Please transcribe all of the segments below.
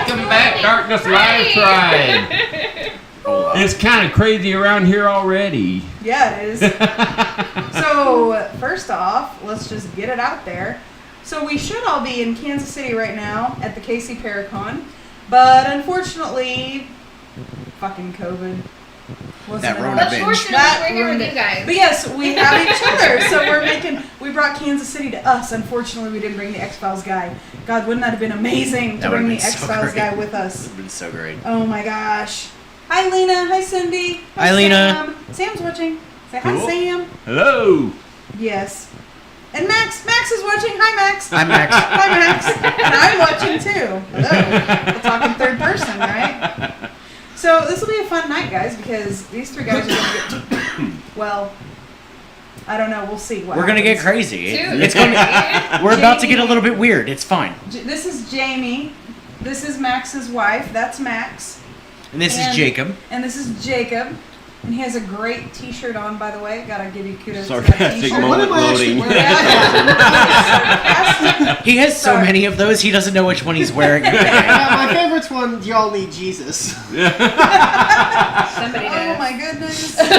Welcome back, Darkness Live Tribe. It's kind of crazy around here already. Yeah, it is. So, first off, let's just get it out there. So we should all be in Kansas City right now at the KC Paracon, but unfortunately, fucking COVID. That ruined it. Fortunately, we're here with you guys. But yes, we have each other, so we brought Kansas City to us. Unfortunately, we didn't bring the X-Files guy. God, wouldn't that have been amazing to bring the X-Files guy with us? That would have been so great. Oh my gosh. Hi, Lena. Hi, Cindy. Hi, Lena. Sam's watching. Say hi, Sam. Hello. Yes. And Max. Max is watching. Hi, Max. Hi, Max. Hi, Max. And I'm watching too. Hello. We're talking third person, right? So this will be a fun night, guys, because these three guys are going to get... Well, I don't know. We'll see what We're going to get crazy. It's We're about to get a little bit weird. It's fine. This is Jamie. This is Max's wife. That's Max. And this is Jacob. And this is Jacob. And he has a great T-shirt on, by the way. Gotta give you kudos to that Sarcastic T-shirt. moment loading. He has so many of those, he doesn't know which one he's wearing. My favorite's one, y'all need Jesus. Somebody does. Oh my goodness. Jennifer,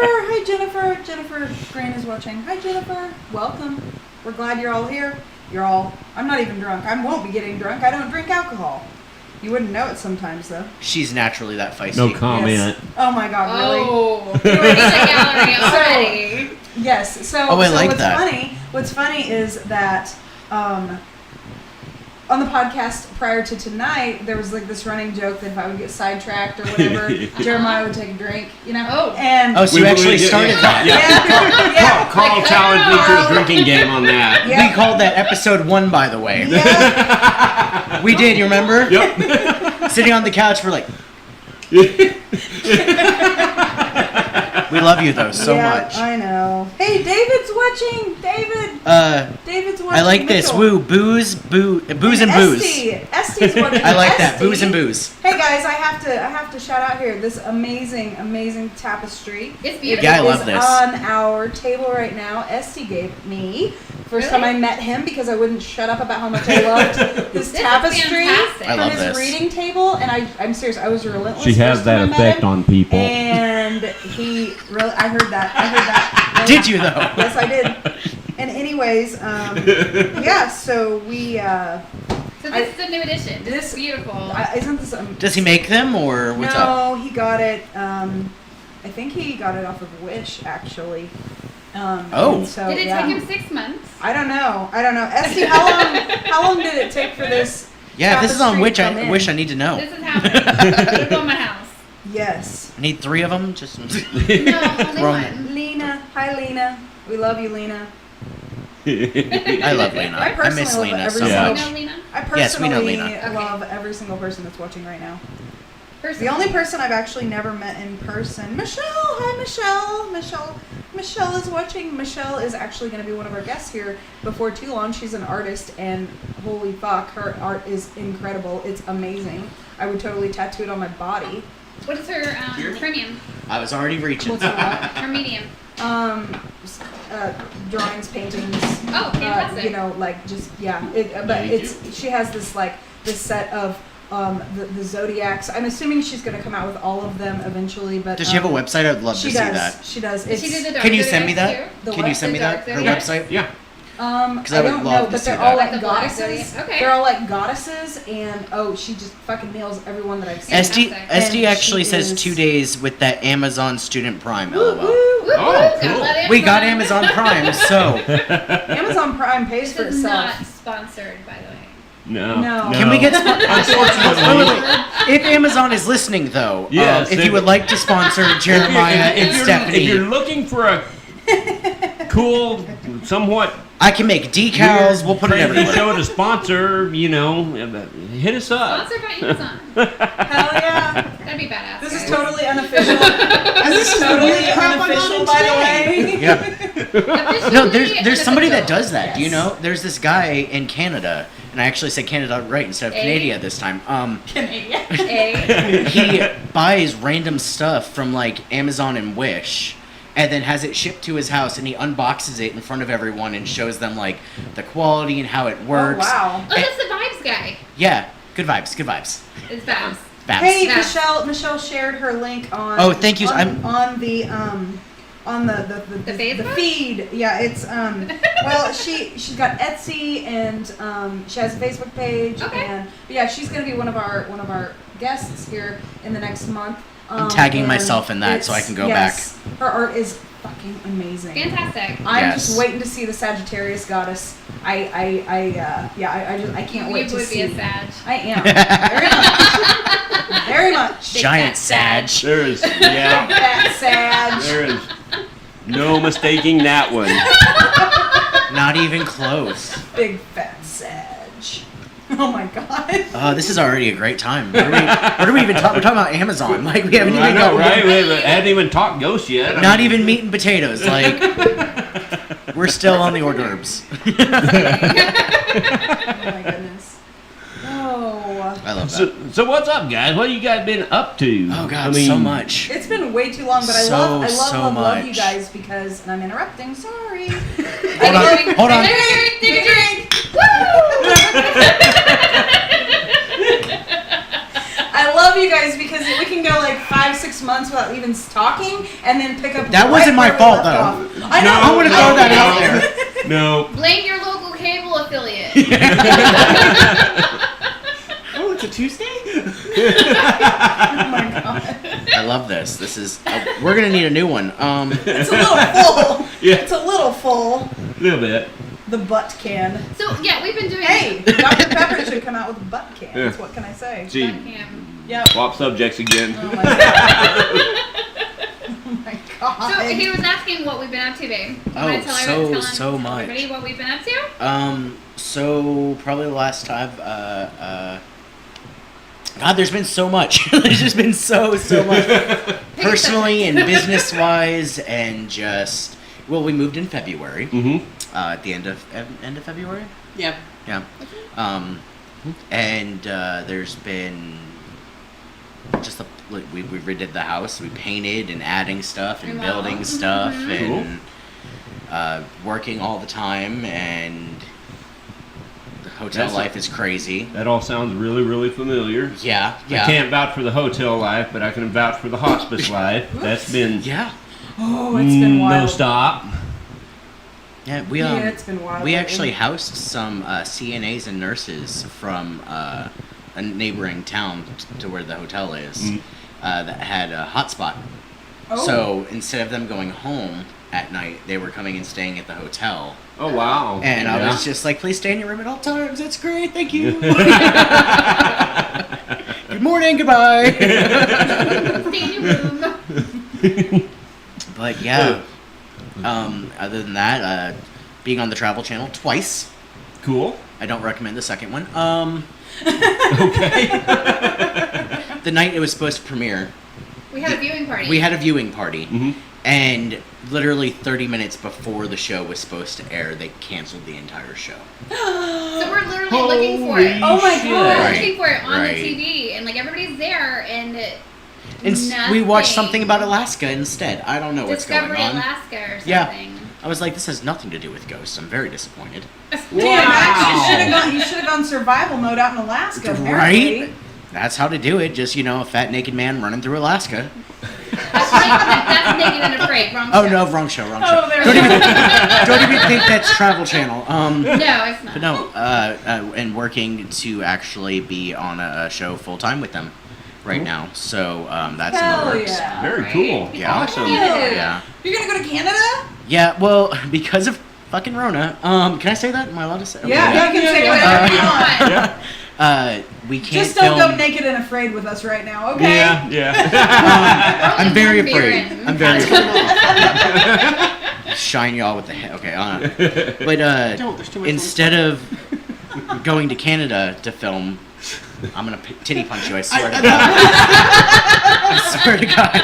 hi Jennifer. Jennifer Green is watching. Hi Jennifer. Welcome. We're glad you're all here. I'm not even drunk. I won't be getting drunk. I don't drink alcohol. You wouldn't know it sometimes, though. She's naturally that feisty. No comment. Yes. Oh my God, really? Oh, we're in the gallery already. Yes. So, I like what's that. What's funny is that on the podcast prior to tonight, there was like this running joke that if I would get sidetracked or whatever, Jeremiah would take a drink, you know? Oh. And Oh, so you actually started that. yeah. Carl challenged me to a drinking game on that. Yeah. We called that episode 1, by the way. Yeah. We did, you remember? Yep. Sitting on the couch, we're like... We love you, though, so much. I know. Hey, David's watching. David's watching. I like this. Mitchell. Woo, booze and booze. Esti's watching. I like that. Esti. Booze and booze. Hey guys, I have to shout out here this amazing tapestry. It's beautiful. Yeah, I love this. On our table right now. Esti gave me. First time I met him because I wouldn't shut up about how much I loved his tapestry I love from his this. reading table, and I'm serious. I was relentless. She has first that time I met effect him, on people. and he really. I heard that. Did you, though? Yes, I did. And anyways, yeah. So we. So this is a new edition. This is beautiful. Isn't this? Does he make them, or what's up? No, he got it. I think he got it off of Wish, actually. Oh. So, did it take him 6 months? I don't know. Esty, how long did it take for this? Yeah, if this is on tapestry Wish, to come Wish I in? need to know. This is happening. Put it on my house. Yes. I need 3 of them. Just No, only Wrong. one. Lena. Hi, Lena. We love you, Lena. I love Lena. I I personally miss love Lena every so Yeah. You much. know Lena? I personally Yes, we know Lena. love every single person that's watching right now. Person. The only person I've actually never met in person, Michelle. Hi, Michelle. Michelle is watching. Michelle is actually going to be one of our guests here before too long. She's an artist, and holy fuck, her art is incredible. It's amazing. I would totally tattoo it on my body. What is her premium? I was already reaching. What's that? Her medium? Drawings, paintings. Oh, fantastic. She has this set of the zodiacs. I'm assuming she's going to come out with all of them eventually. But Does she have a website? I'd love to see that. She does. Did she do the dark Can you send me zodiacs that? too? Can you send me that? The Her dark website? Yeah. Because I I would don't love know, to but see they're all that. like The black goddesses. zodiac. Okay. They're all like goddesses, and she just fucking nails everyone that I've seen. SD Fantastic. actually she says is- 2 days with that Amazon Student Prime. Woo, LOL. woo. Oh, Gotta cool. let We got Amazon Prime, so Amazon Prime pays This for is itself. not sponsored, by the way. No. can we get Unfortunately. If Amazon is listening, though, Yes, if you would like to sponsor Jeremiah and If Stephanie, you're looking for a cool, somewhat I can make decals. We'll put it crazy everywhere. show to sponsor, hit us up. Sponsored by Amazon. Hell yeah. That'd be badass. This is guys. totally unofficial. This is totally unofficial, by the way. Yeah. Officially No, there's somebody that unofficial. does that. Do you know? There's this guy in Canada, and I actually said Canada right instead of Canada this time. Canadian. He buys random stuff from like Amazon and Wish, and then has it shipped to his house, and he unboxes it in front of everyone and shows them like the quality and how it works. Oh, wow. Oh, that's the vibes nice guy. Yeah, good vibes, good vibes. It's Babs. Babs. Hey, Yeah. Michelle shared her link on. Oh, thank you. On the The Facebook? feed. Yeah, it's well, she's got Etsy and she has a Facebook page. Okay. And yeah, she's gonna be one of our guests here in the next month. I'm tagging and myself in that so I can go yes, her art is fucking amazing. Fantastic. I'm Yes. just waiting to see the Sagittarius goddess. I can't wait You to would see. be a Sag. I am very much. Big Giant fat Sag. There is, yeah, Fat Sag. there is no mistaking that one. Not even close. Big fat Sag. Oh my god. This is already a great time. What are we even talking? We're talking about Amazon. Like we haven't I even know, got right? We hadn't even talked ghosts yet. not even meat and potatoes. Like we're still on the hors d'oeuvres. Oh my goodness. Oh. I love that. So what's up, guys? What have you guys been up to? Oh God, so much. It's been way too long, but I So love you much. guys because, and I'm interrupting, sorry. Hold on, hold on. Take a drink. I love you guys because we can go like 5-6 months without even talking and then pick up. That right wasn't my where we fault, left though. off. I know. I wanna throw that out there. No. Blame your local cable affiliate. Oh, it's a Tuesday? Oh my god. I love this. This is. We're gonna need a new one. It's a little full. Yeah. It's a little full. A little bit. The butt can. So yeah, we've been doing. Hey, Dr. Pepper should come out with a butt can. Yeah. What can I say? Gee, Cam. Yep. swap subjects again. Oh my god. Oh my god. So he was asking what we've been up to, babe. You Oh, wanna tell so much. everybody what we've been up to? So probably the last time. God, there's been so much. There's just been so much, personally and business wise, and just. Well, we moved in February. Mm-hmm. At the end of February. Yeah. Yeah. And there's been just we redid the house. We painted and adding stuff and Remodel. building stuff Mhm. and working all the time, and the hotel That's life is crazy. That all sounds really, really familiar. Yeah. I can't vouch for the hotel life, but I can vouch for the hospice life. That's been Yeah. Oh, it's been wild. no stop. Yeah. Yeah, it's been wild. We actually housed some CNAs and nurses from a neighboring town to where the hotel is that had a hotspot. Oh. So instead of them going home at night, they were coming and staying at the hotel. Oh wow! And I Yeah. was just like, please stay in your room at all times. It's great. Thank you. Good morning. Goodbye. Stay in your room. But yeah, other than that, being on the Travel Channel twice. Cool. I don't recommend the second one. Okay. The night it was supposed to premiere, We had a viewing party. we had a viewing party, Mhm. and literally 30 minutes before the show was supposed to air, they canceled the entire show. So we're literally looking for it. Oh my We're god. Right. looking for it on Right. the TV, and like everybody's there, and And we watched nothing. something about Alaska instead. I don't know what's Discovery going on. Alaska or something. Yeah. I was like, this has nothing to do with ghosts. I'm very disappointed. Damn, Max, you should have gone survival mode out in Alaska. Apparently. Right? That's how to do it. Just, a fat naked man running through Alaska. That's Naked and Afraid. Wrong Oh show. no, wrong show. Oh, there Don't we even, go. don't even think that's Travel Channel. No, it's not. But no, and working to actually be on a show full time with them right now. So that's in Hell the works. yeah. Very Right. cool. Yeah. Awesome. Yeah. Yeah. You're gonna go to Canada? Yeah. Well, because of fucking Rona. Can I say that? Am I allowed to say? Yeah, Okay. you can say yeah. whatever you want. Yeah. We can't Just don't film. go naked and afraid with us right now, okay? Yeah. Yeah. I'm very Only one beer afraid. in. I'm very afraid. Shine y'all with the head. Okay, but Don't, there's too much instead of going to Canada to film, I'm gonna titty punch you. I swear to God. I swear to God.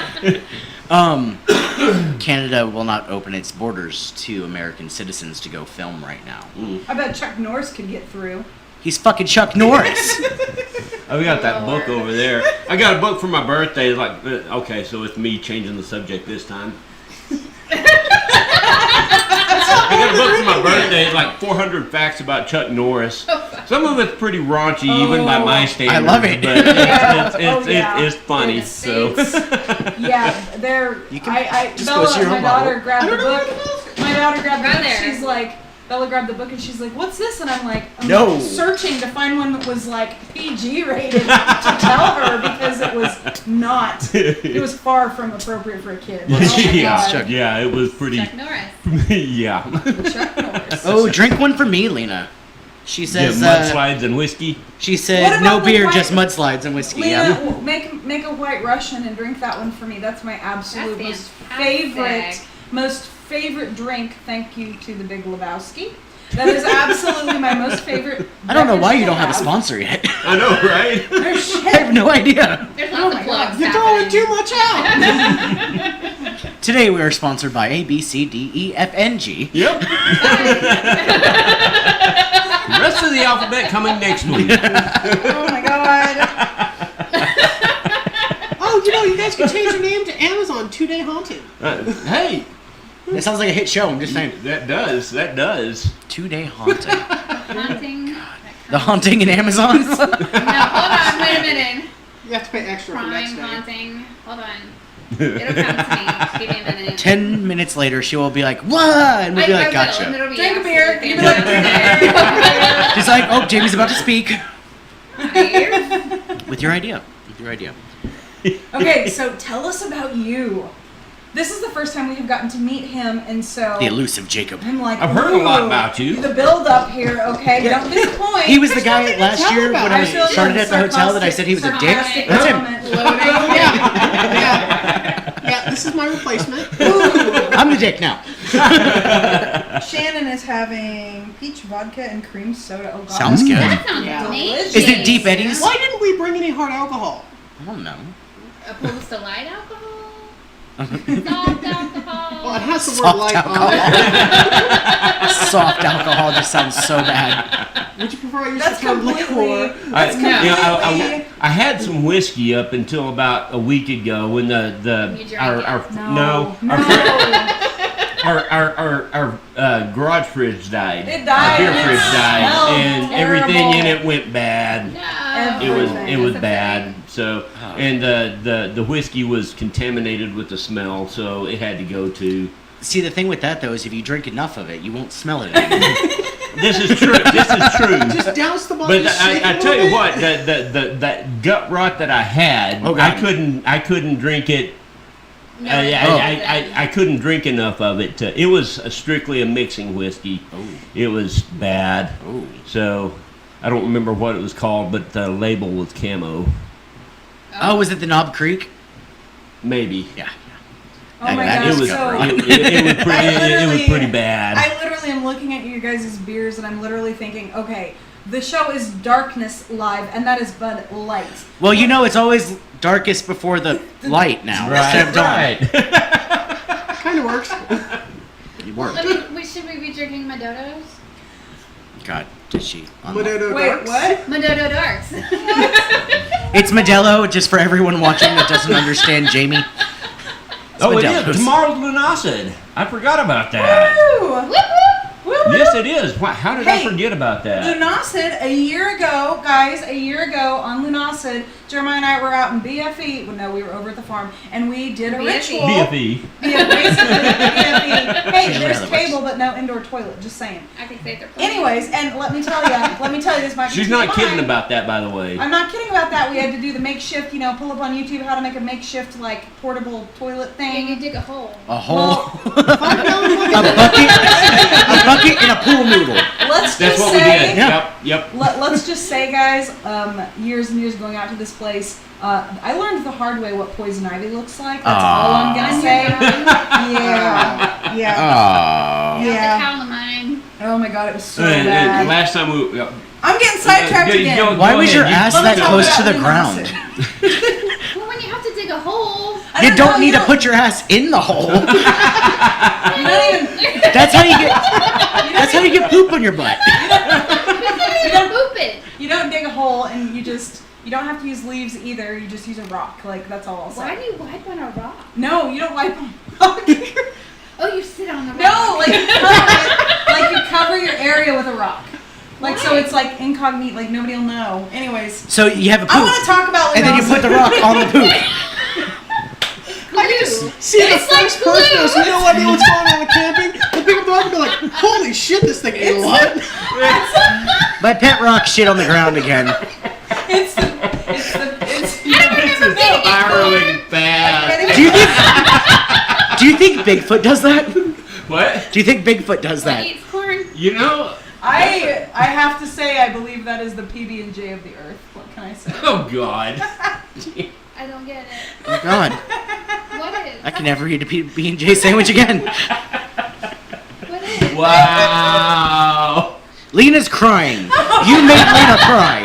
Canada will not open its borders to American citizens to go film right now. I bet Chuck Norris could get through. He's fucking Chuck Norris. I got that book Lord. over there. I got a book for my birthday. Like, okay, so it's me changing the subject this time. I got a book for my birthday, like 400 facts about Chuck Norris. Some of it's pretty raunchy, even by my standards. I love it. But it's funny. You can just Bella, go to your my own daughter bottle. grabbed the book. My daughter grabbed the Right book. there. She's like, Bella grabbed the book and she's like, "What's this?" And I'm like, No. searching to find one that was like PG rated to tell her because it was not. It was far from appropriate for a kid. Oh my yeah, God. yeah, it was pretty. Chuck Norris. Yeah. Chuck Norris. Oh, drink one for me, Lena. She Yeah, says. mudslides and whiskey. She What said about no the beer, white- just mudslides and whiskey. Lena, Yeah. make a White Russian and drink that one for me. That's my absolute That's most favorite drink. Thank you to the Big Lebowski. That is absolutely my most favorite. I don't know beverage why to you don't have a sponsor yet. I know, right? There's I have shit. no idea. There's Oh lots my of plugs. You're throwing too much out. Today we are sponsored by A, B, C, D, E, F, N, G. Yep. The rest of the alphabet coming next week. Oh my god. Oh, you guys could change your name to Amazon 2-Day Haunting. Hey, That sounds like a hit show. I'm just saying. that does. 2-Day haunting. Haunting. The haunting in Amazon. No, hold on, wait a minute. You have to pay extra for next Prime day. haunting. Hold on. It'll come to me. Give me a minute. 10 minutes later, she will be like, "What?" And we'll be like, I will, "Gotcha." and it'll be Drink a beer. absolutely You'll be like, fantastic. She's like, "Oh, Jamie's about to speak." Right. With your idea. With your idea. Okay, so tell us about you. This is the first time we have gotten to meet him, and so The elusive Jacob. I'm like, I've heard a lot ooh, about you. The build up here, okay? Don't disappoint. He was the There's guy nothing to last tell year about. when I I feel started at the hotel that I said he was a dick. sarcastic That's him. comment. Yeah, this is my replacement. I'm the dick now. Shannon is having peach vodka and cream soda. Oh god. Sounds good. That sounds Yeah. amazing. Is it Deep Eddies? Why didn't we bring any hard alcohol? I don't know. Opposed to light alcohol? Soft alcohol? Well, it has the word Soft light alcohol. on it. Soft alcohol just sounds so bad. Would you prefer I use That's the term completely. liqueur? That's completely. I had some whiskey up until about a week ago when You drank our garage fridge died. It died. Our beer It fridge died, smelled and terrible. everything in it went bad. No. It was That's bad. okay. So and the whiskey was contaminated with the smell, so it had to go to. See, the thing with that, though, is if you drink enough of it, you won't smell it anymore. This is true. This is true. Just douse the bottle. But just shake it I a tell little you bit. what, that gut rot that I had, Oh, God. I couldn't drink it. No, I couldn't drink enough of it. It was strictly a mixing whiskey. Oh. It was bad. Oh. So I don't remember what it was called, but the label was camo. Oh, was it the Knob Creek? Maybe. Yeah. Oh my That gosh. is It was, So it was pretty bad. I literally am looking at you guys' beers and I'm literally thinking, okay, the show is Darkness Live, and that is Bud Light. Well, you know, it's always darkest before the light now. Instead of dawn. Right. Kind of works. It worked. Should we be drinking Madodos? God, did she? Modesto Wait, Darks. what? Madodo Darks. It's Modelo, just for everyone watching that doesn't understand Jamie. It's Oh, it Modelo's. is. Tomorrow's Lunacid. I forgot about that. Woo! Whoop, whoop. Woo, woo. Yes, it is. How did I Hey, forget about that? Lunacid, a year ago on Lunacid, Jeremiah and I were out in BFE. Well, no, we were over at the farm, and we did a BFE. ritual. BFE. Basically, BFE. Hey, She's there's really table, but no indoor toilet. Just saying. I think they're Anyways, and let me tell you, this might be She's too not kidding fine. about that, by the way. I'm not kidding about that. We had to do the makeshift, pull up on YouTube how to make a makeshift, portable toilet Yeah, you thing. dig a hole. A hole, $5 a bucket, and a pool noodle. Let's That's just what we say, did. Yeah. Yep. let's just say, guys, years and years going out to this place, I learned the hard way what poison ivy looks like. That's all I'm gonna say. Yeah. Oh. Yeah. The calamine. Oh my god, it was so And bad. last time we. I'm getting sidetracked Go- again. go- Why go was ahead. your ass Let me that talk close about to the Lunacid. ground? Well, when you have to dig a hole. I You know, don't need to put your ass in the hole. You don't even. That's how you get. That's how you get poop on your butt. You don't poop it. You don't dig a hole, and you don't have to use leaves either. You just use a rock. That's all I'll say. Why do you wipe on a rock? No, you don't wipe on rock. Oh, you sit on the rock. No, like you cover your area with a rock. Like, so it's like incognito, like nobody will know. Anyways. So you have a poop. I want to talk about and then you put the rock on the poop. I can just see the first person who has no idea what's going on with camping. The people talking go like, holy shit, this thing ate a lot. My pet rock shit on the ground again. It's Spiraling fast. Do you think Bigfoot does that? What? Do you think Bigfoot does What that? eats corn? You know? I have to say I believe that is the PB&J of the earth. What can I say? Oh, God. I don't get it. Oh God, What is? I can never eat a B&J sandwich again. What is? Wow. Lena's crying. You made Lena cry.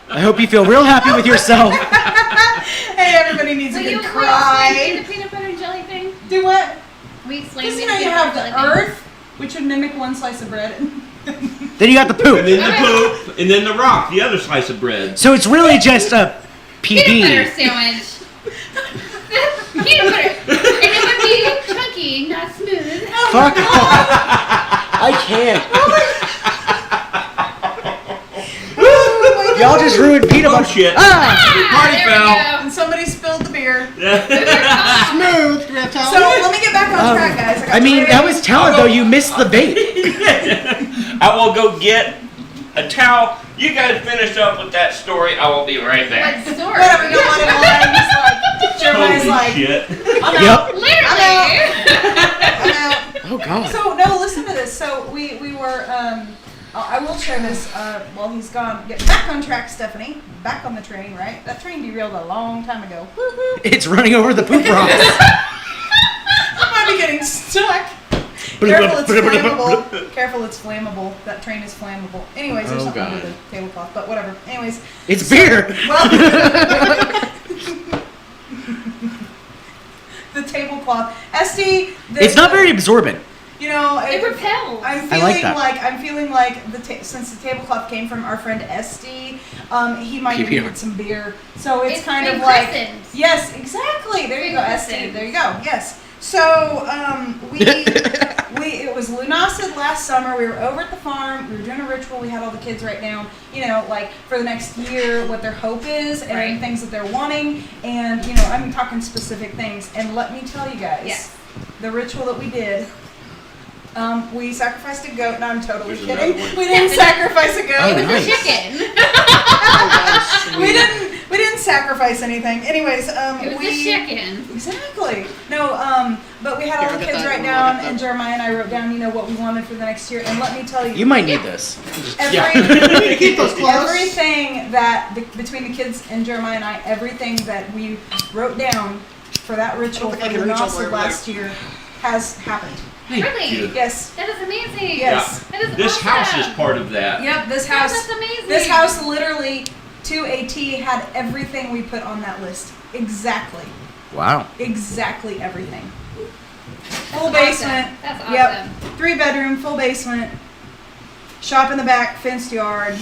I hope you feel real happy with yourself. Hey, everybody needs a Will good you cry. explain the peanut butter and jelly thing? Do what? We explained Because the you know you peanut have butter the and jelly thing. earth, which would mimic one slice of bread. Then you got the poop. And then the poop, and then the rock, the other slice of bread. So it's really just a Peanut butter PB. sandwich. Peanut butter. And it would be chunky, not smooth. Fuck off. I can't. Y'all just ruined peanut butter. Bullshit. Ah! Party there foul. And somebody spilled the beer. Smooth. So let me get back on track, guys. got I mean, three- that was talent though. You missed the bait. I will go get a towel. You guys finish up with that story. I will be right back. What story? Whatever, you don't want to lie. He's like, Jeremiah's Holy like, shit. I'm Yep. out. Literally. I'm out. Oh God. So no, listen to this. So we were I will share this while he's gone. Get back on track, Stephanie. Back on the train, right? That train derailed a long time ago. Woo-hoo. It's running over the poop rocks. I might be getting stuck. Careful, it's flammable. Careful, it's flammable. That train is flammable. Anyways, there's Oh, something God. under the tablecloth, but whatever. Anyways, It's beer. well, the tablecloth. Esty, It's not very absorbent. You know, It repels. I'm I like that. feeling like since the tablecloth came from our friend Esty, he might have PPR. needed some beer. So it's kind been of like christened. yes, exactly. There you go, Been Esty. christened. There you go. Yes. So it was Lunacid last summer. We were over at the farm. We were doing a ritual. We had all the kids write down, you know, like for the next year what their hope is and Right. things that they're wanting. And you know, I'm talking specific things. And let me tell you guys, Yes. the ritual that we did. We sacrificed a goat. No, I'm totally There's kidding. another one. We didn't sacrifice a goat. Oh, It was nice. a chicken. We didn't sacrifice anything. Anyways, It was we a chicken. exactly no. But we had all Here, the get kids that, write we'll down, get that. and Jeremiah and I wrote down, you know, what we wanted for the next year. And let me tell you, You might need this. every, Keep those close. everything that between the kids and Jeremiah and I, everything that we wrote down for that ritual think for I the can reach over Nasa there. last year has happened. Really? Yes. That is amazing. Yes. That is This awesome. house is part of that. Yep. This Yeah, house. that's amazing. This house literally, to a T, had everything we put on that list. Exactly. Wow. Exactly everything. Full That's basement. awesome. That's awesome. Yep. 3-bedroom, full basement. Shop in the back, fenced yard.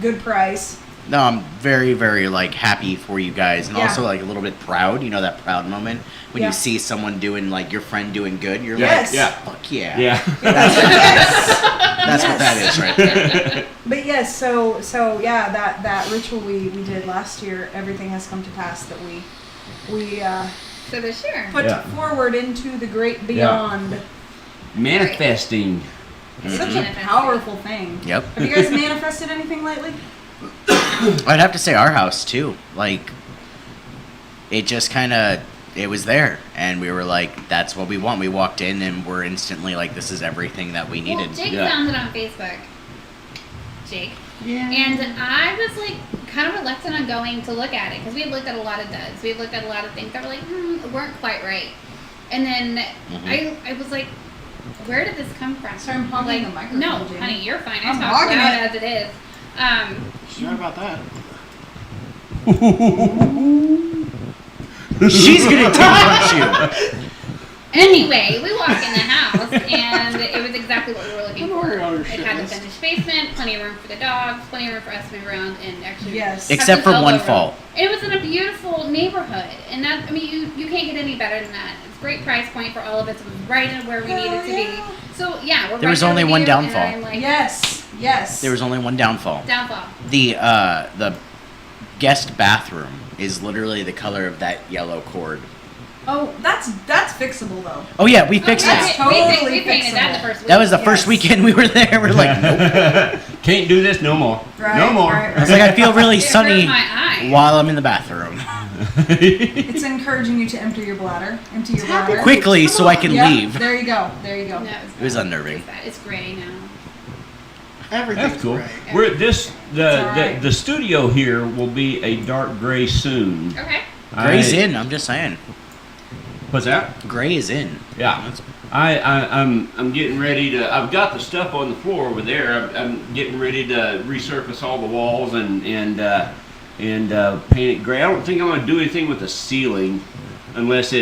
Good price. No, I'm very, very like happy for you guys, and Yeah. also like a little bit proud. You know that proud moment when Yeah. you see someone doing like your friend doing good. You're Yes. Yeah. like, fuck yeah. Yeah. Yes. That's what that is right there. But yes, so yeah, that ritual we did last year, everything has come to pass that we So this year. put Yeah. forward into the great beyond. Manifesting. Such a Manifesting. powerful thing. Yep. Have you guys manifested anything lately? I'd have to say our house too. Like, it just kind of it was there, and we were like, "That's what we want." We walked in, and we're instantly like, "This is everything that we needed." Well, Jake Yeah. found it on Facebook. Jake. Yeah. And I was like kind of reluctant on going to look at it because we had looked at a lot of duds. We had looked at a lot of things that were like, weren't quite right. And then I was like, where did this come from? Sorry, I'm hogging like, the microphone, no, Jamie. honey, you're fine. I I'm talk hogging loud it. as it is. Sure about that. She's gonna touch you. Anyway, we walk in the house and it was exactly what we were looking for. for all your It shit had a list. finished basement, plenty of room for the dogs, plenty of room for us to move around, and actually Yes. have Except some for one elbow room. fault. It was in a beautiful neighborhood, and that, I mean, you can't get any better than that. It's a great price point for all of it. So it was right in where we Hell needed to yeah. be. So yeah, we're There right was there only with one you, downfall. And I'm like, Yes. There was only one downfall. downfall. The guest bathroom is literally the color of that yellow cord. Oh, that's fixable though. Oh yeah, we fixed That's it. totally we painted that the fixable. first week. That was the first Yes. weekend we were there. We're like, nope. Can't do this no more. Right, No more. right, I was like, I feel really It hurt sunny my eye. while I'm in the bathroom. It's encouraging you to empty your bladder. Empty your happy bladder. Quickly, so I can Yep, leave. There you go. There you go. No, It was unnerving. It's gray now. Everything's That's cool. gray. We're this the, alright. the studio here will be a dark gray soon. Okay. Gray's in. I'm just saying. What's that? Gray is in. Yeah. I'm getting ready to. I've got the stuff on the floor over there. I'm getting ready to resurface all the walls and paint it gray. I don't think I'm going to do anything with the ceiling unless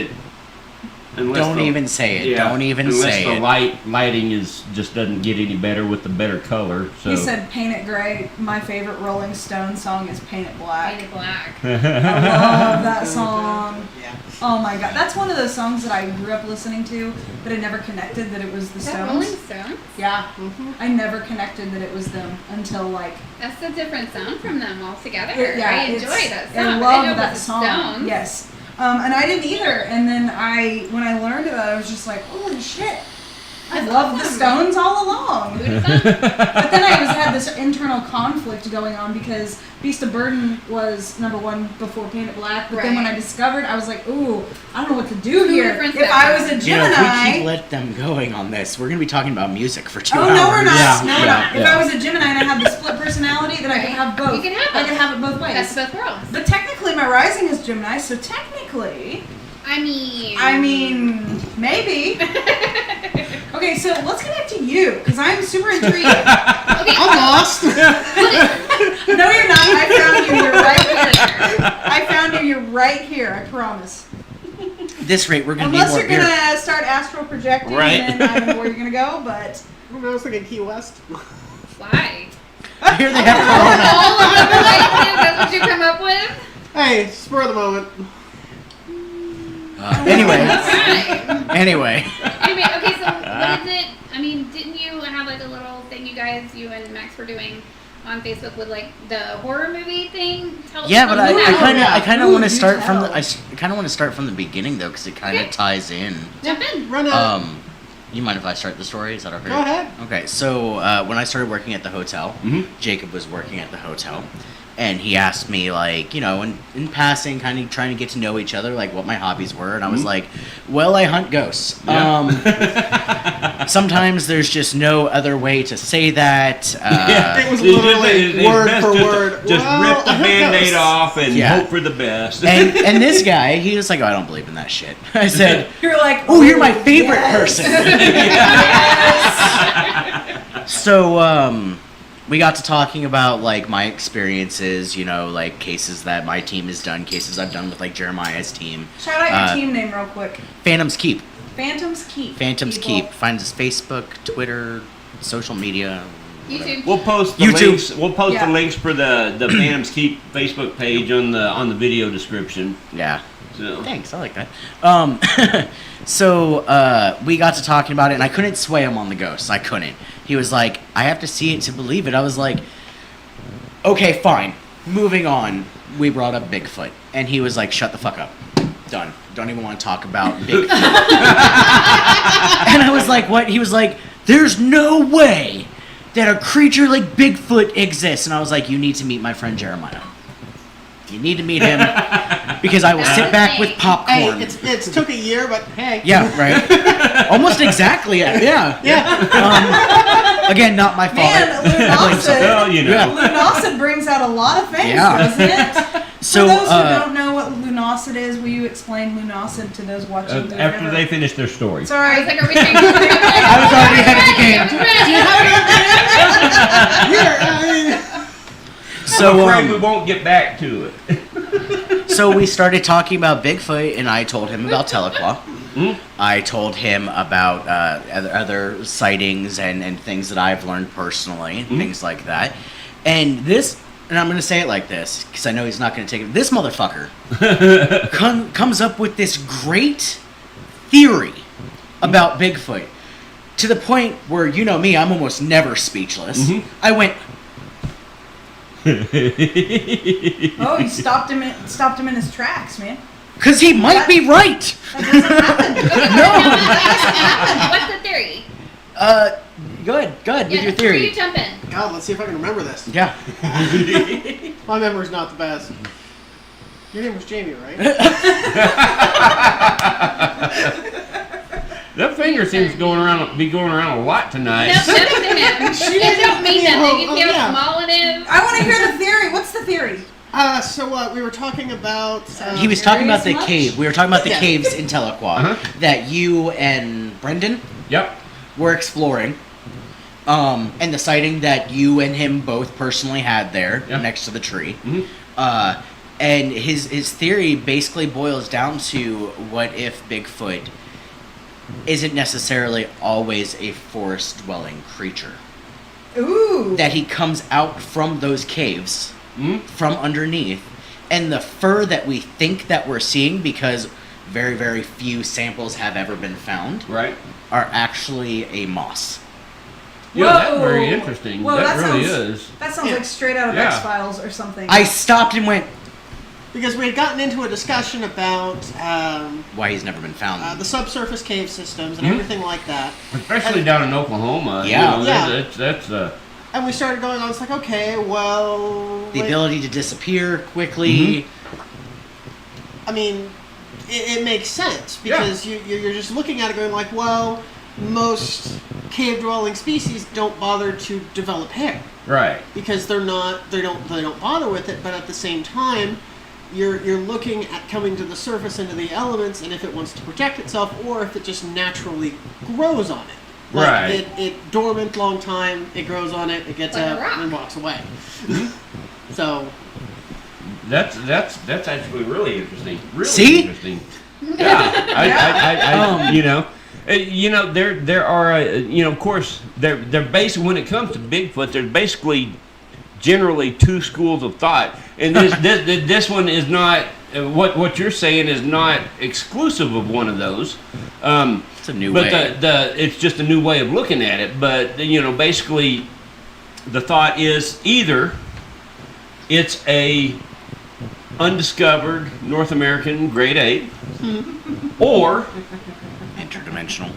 Don't even say it. Yeah, Don't even unless say the it. lighting is just doesn't get any better with the better color. So He said paint it gray. My favorite Rolling Stone song is Paint It Black. Painted black. I love that song. Yeah. Oh my god. That's one of those songs that I grew up listening to, but I never connected that it was the Is that Rolling Stones. Stones? Yeah. Mm-hmm. I never connected that it was them until like That's a different sound from them altogether. yeah, I it's- enjoy that I song. love I know that it was the song. Stones. Yes. And I didn't either. And then when I learned about it, I was just like, holy shit. I That's loved the awesome. Stones all along. Who'd have thought? But then I had this internal conflict going on because Beast of Burden was number one before Paint It Black. But then when I Right. discovered, I was like, ooh, I don't know what to do Two here. different If I was a You know, if we Gemini. keep let them going on this, we're gonna be talking about music for 2 Oh hours. no, we're not. Yeah, no, we're yeah, not. If yeah. I was a Gemini and I had the split personality, then I could have both. You can have I both. could have it both ways. That's both worlds. But technically, my rising is Gemini, so technically, I mean. maybe. Okay, so let's get back to you, because I'm super intrigued. Okay. I'm lost. No, you're not. I found you. You're right here. I found you. You're right here. I promise. At this rate, we're gonna Unless need more you're beer. gonna start astral projecting, Right. and then I don't know where you're gonna go. But I was thinking Key West. Why? Here they have Corona. All of the ideas, that's what you come up with? Hey, spur of the moment. Anyway, Right. anyway. Anyway, okay, so what is it? I mean, didn't you have like a little thing you and Max were doing on Facebook with like the horror movie thing? Tell us Yeah, but about that. I kind of Ooh, want to do start from tell. I kind of want to start from the beginning though, because it kind of Okay. ties in. Jump in. Run out. You mind if I start the story? Is that okay? Go ahead. Okay, so when I started working at the hotel, Mhm. Jacob was working at the hotel, and he asked me, like, you know, in passing, kind of trying to get to know each other, like what my hobbies were, and I was like, well, I hunt ghosts. Yeah. Sometimes there's just no other way to say that. It was literally word best for just word. Just Well, rip the I hope Band-Aid ghosts. off and Yeah. hope for the best. And this guy, he was like, oh, I don't believe in that shit. I said, you're like, oh, you're my favorite yes. person. Yes. So, we got to talking about, like, my experiences, you know, like, cases that my team has done, cases I've done with, like, Jeremiah's team. Shout out your team name real quick. Phantom's Keep. Phantom's Keep. Phantom's people. Keep. Find us Facebook, Twitter, social media. whatever. YouTube. We'll post the YouTube. links. We'll post Yeah. the links for the Phantom's Keep Facebook page on the video description. Yeah. So Thanks, I like that. So, we got to talking about it, and I couldn't sway him on the ghosts. I couldn't. He was like, I have to see it to believe it. I was like, okay, fine. Moving on. We brought up Bigfoot, and he was like, shut the fuck up. Done. Don't even want to talk about Bigfoot. And I was like, what? He was like, there's no way that a creature like Bigfoot exists. And I was like, you need to meet my friend Jeremiah. You need to meet him because I will sit back with popcorn. Hey, it's took a year, but hey. Yeah, right. Almost exactly. Yeah. Yeah. Again, not my fault. Man, I blame someone. well, you know. Yeah. Lunacid brings out a lot of things, Yeah. doesn't it? So, For those who don't know what Lunacid is, will you explain Lunacid to those watching? who've After never- they finish their story. I was Sorry. like, are we changing the I was already ahead of the game. Here, I mean, So, I'm afraid we won't get back to it. so we started talking about Bigfoot, and I told him about Tahlequah. I told him about other sightings and things that I've learned personally, and things like that. And I'm going to say it like this, because I know he's not going to take it. This motherfucker comes up with this great theory about Bigfoot, to the point where, you know me, I'm almost never speechless. I went... Oh, you stopped him in his tracks, man. Because he might be right. That doesn't happen. What's the theory? Go ahead with your Before theory. you jump in. God, let's see if I can remember this. Yeah. My memory's not the best. Your name was Jamie, right? That finger seems to be going around a lot tonight. No, shut it to him. It don't mean nothing. You see how small it is? I want to hear the theory. What's the theory? We were talking about... He was talking about the much? cave. We were talking about the Yeah. caves in Tahlequah that you and Brendan Yep. were exploring. And the sighting that you and him both personally had there next to the tree. And his theory basically boils down to, what if Bigfoot isn't necessarily always a forest-dwelling creature? Ooh. That he comes out from those caves, from underneath, and the fur that we think that we're seeing, because very, very few samples have ever been found, Right. are actually a moss. Yeah, that's Whoa. very interesting. Whoa, that really sounds- is. That sounds Yeah. like straight out of Yeah. X-Files or something. I stopped and went, Because we had gotten into a discussion about why he's never been found. the subsurface cave systems and everything like that. Especially down in Oklahoma. Yeah. You know, Yeah. That's And we started going on, it's like, okay, well... The ability to disappear quickly. I mean, it makes sense, because you're just looking at it going like, well, most cave-dwelling species don't bother to develop hair. right. Because they don't bother with it, but at the same time, you're looking at coming to the surface into the elements, and if it wants to protect itself, or if it just naturally grows on it. Like Right. it dormant long time, it grows on it, it gets Like a up rock. and walks away. So That's actually really interesting. Really See? interesting. Yeah. There are of course they're basically, when it comes to Bigfoot, there's basically generally two schools of thought, and this one is not what you're saying is not exclusive of one of those. It's a new But way. it's just a new way of looking at it. But basically, the thought is either it's a undiscovered North American great ape, or Interdimensional.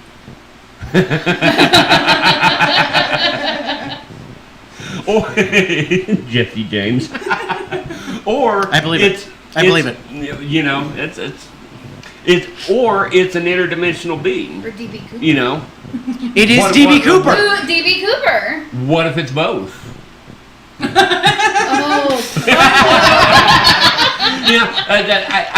or Jesse James, or I believe it. I believe it. Or it's an interdimensional being. Or DB Cooper. It is What- DB what- Cooper. Ooh, DB Cooper. What if it's both? Oh,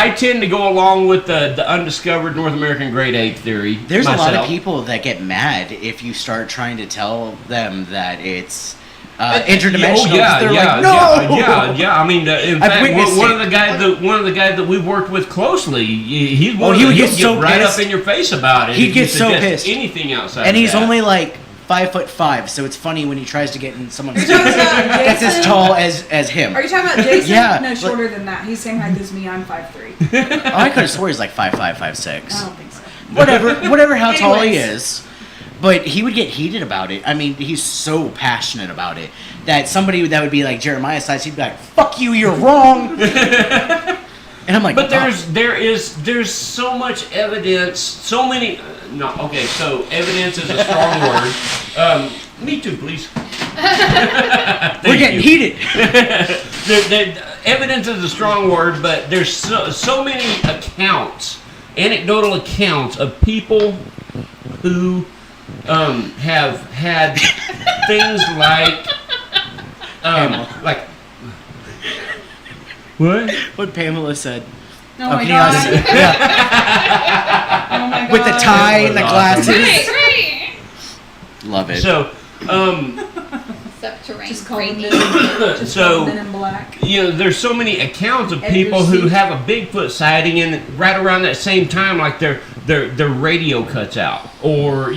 I tend to go along with the undiscovered North American great ape theory. There's a lot of myself. people that get mad if you start trying to tell them that it's interdimensional. 'Cause they're like, no. Yeah. I mean, in I've fact, witnessed one it. of the guys that we worked with closely, he's Oh, one he of would the, get he'll so right pissed. up in your face about it. He'd if you get so suggest pissed. Anything outside, And of he's that. only like 5'5", so it's funny when he tries to get in someone's You're talking about that's as Jason? tall as him. Are you talking about Jason? Yeah, No, but- shorter than that. He's saying height as me. I'm 5'3". Oh, I could have swore he's like 5'5", 5'6". I don't think so. Whatever how tall he Anyways. is. But he would get heated about it. I mean, he's so passionate about it that somebody that would be like Jeremiah's size, he'd be like, "Fuck you, you're wrong." And I'm like, But "Oh." there's so much evidence, so many. No, okay. So evidence is a strong word. Me too, please. We're getting heated. Evidence is a strong word, but there's so many accounts, anecdotal accounts of people who have had things like what? What Pamela said. Oh my can you god. ask- yeah. Oh my god. With the tie and the That was awesome. glasses. right. Love it. So, subterranean Just call them creepy. just So- call them Men in Black. You know, there's so many accounts of Edgar people who Seat. have a Bigfoot sighting, and right around that same time, like their radio cuts out, or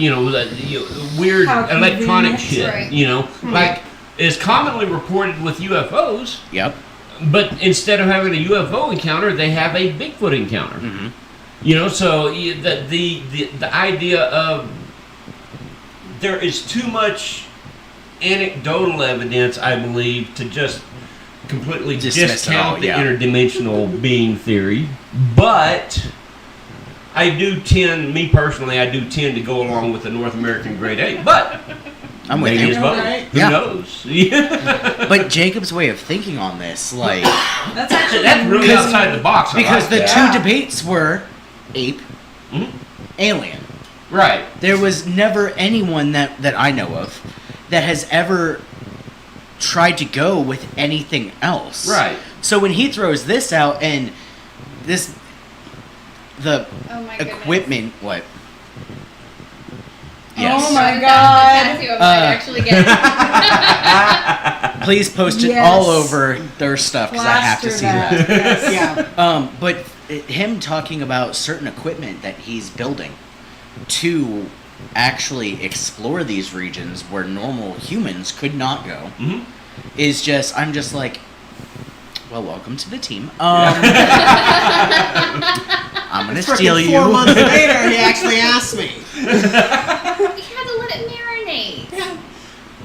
weird How electronic convenient. shit. Right. Like is commonly reported with UFOs, Yep. but instead of having a UFO encounter, they have a Bigfoot encounter. Mm-hmm. So the idea of there is too much anecdotal evidence, I believe, to just completely Dismiss it all, discount the yeah. interdimensional being theory. But I do tend to go along with the North American Great Ape. But I'm with maybe you. it's both. Right? Who Yeah. knows? But Jacob's way of thinking on this, like, That's actually That's really Because- outside the box. I because like the that. two debates were ape, Mhm. alien. Right. There was never anyone that I know of that has ever tried to go with anything else. Right. So when he throws this out and the Oh my goodness. equipment, what? Oh Yes. my That was God. the tattoo I might actually get. Please post it Yes. all over their stuff because I have to Plaster see that. Yes. Yeah. But him talking about certain equipment that he's building to actually explore these regions where normal humans could not go Mhm. is just, I'm just like, well, welcome to the team. I'm gonna It's frickin' steal you. 4 months later, he actually asked me. You had to let it marinate.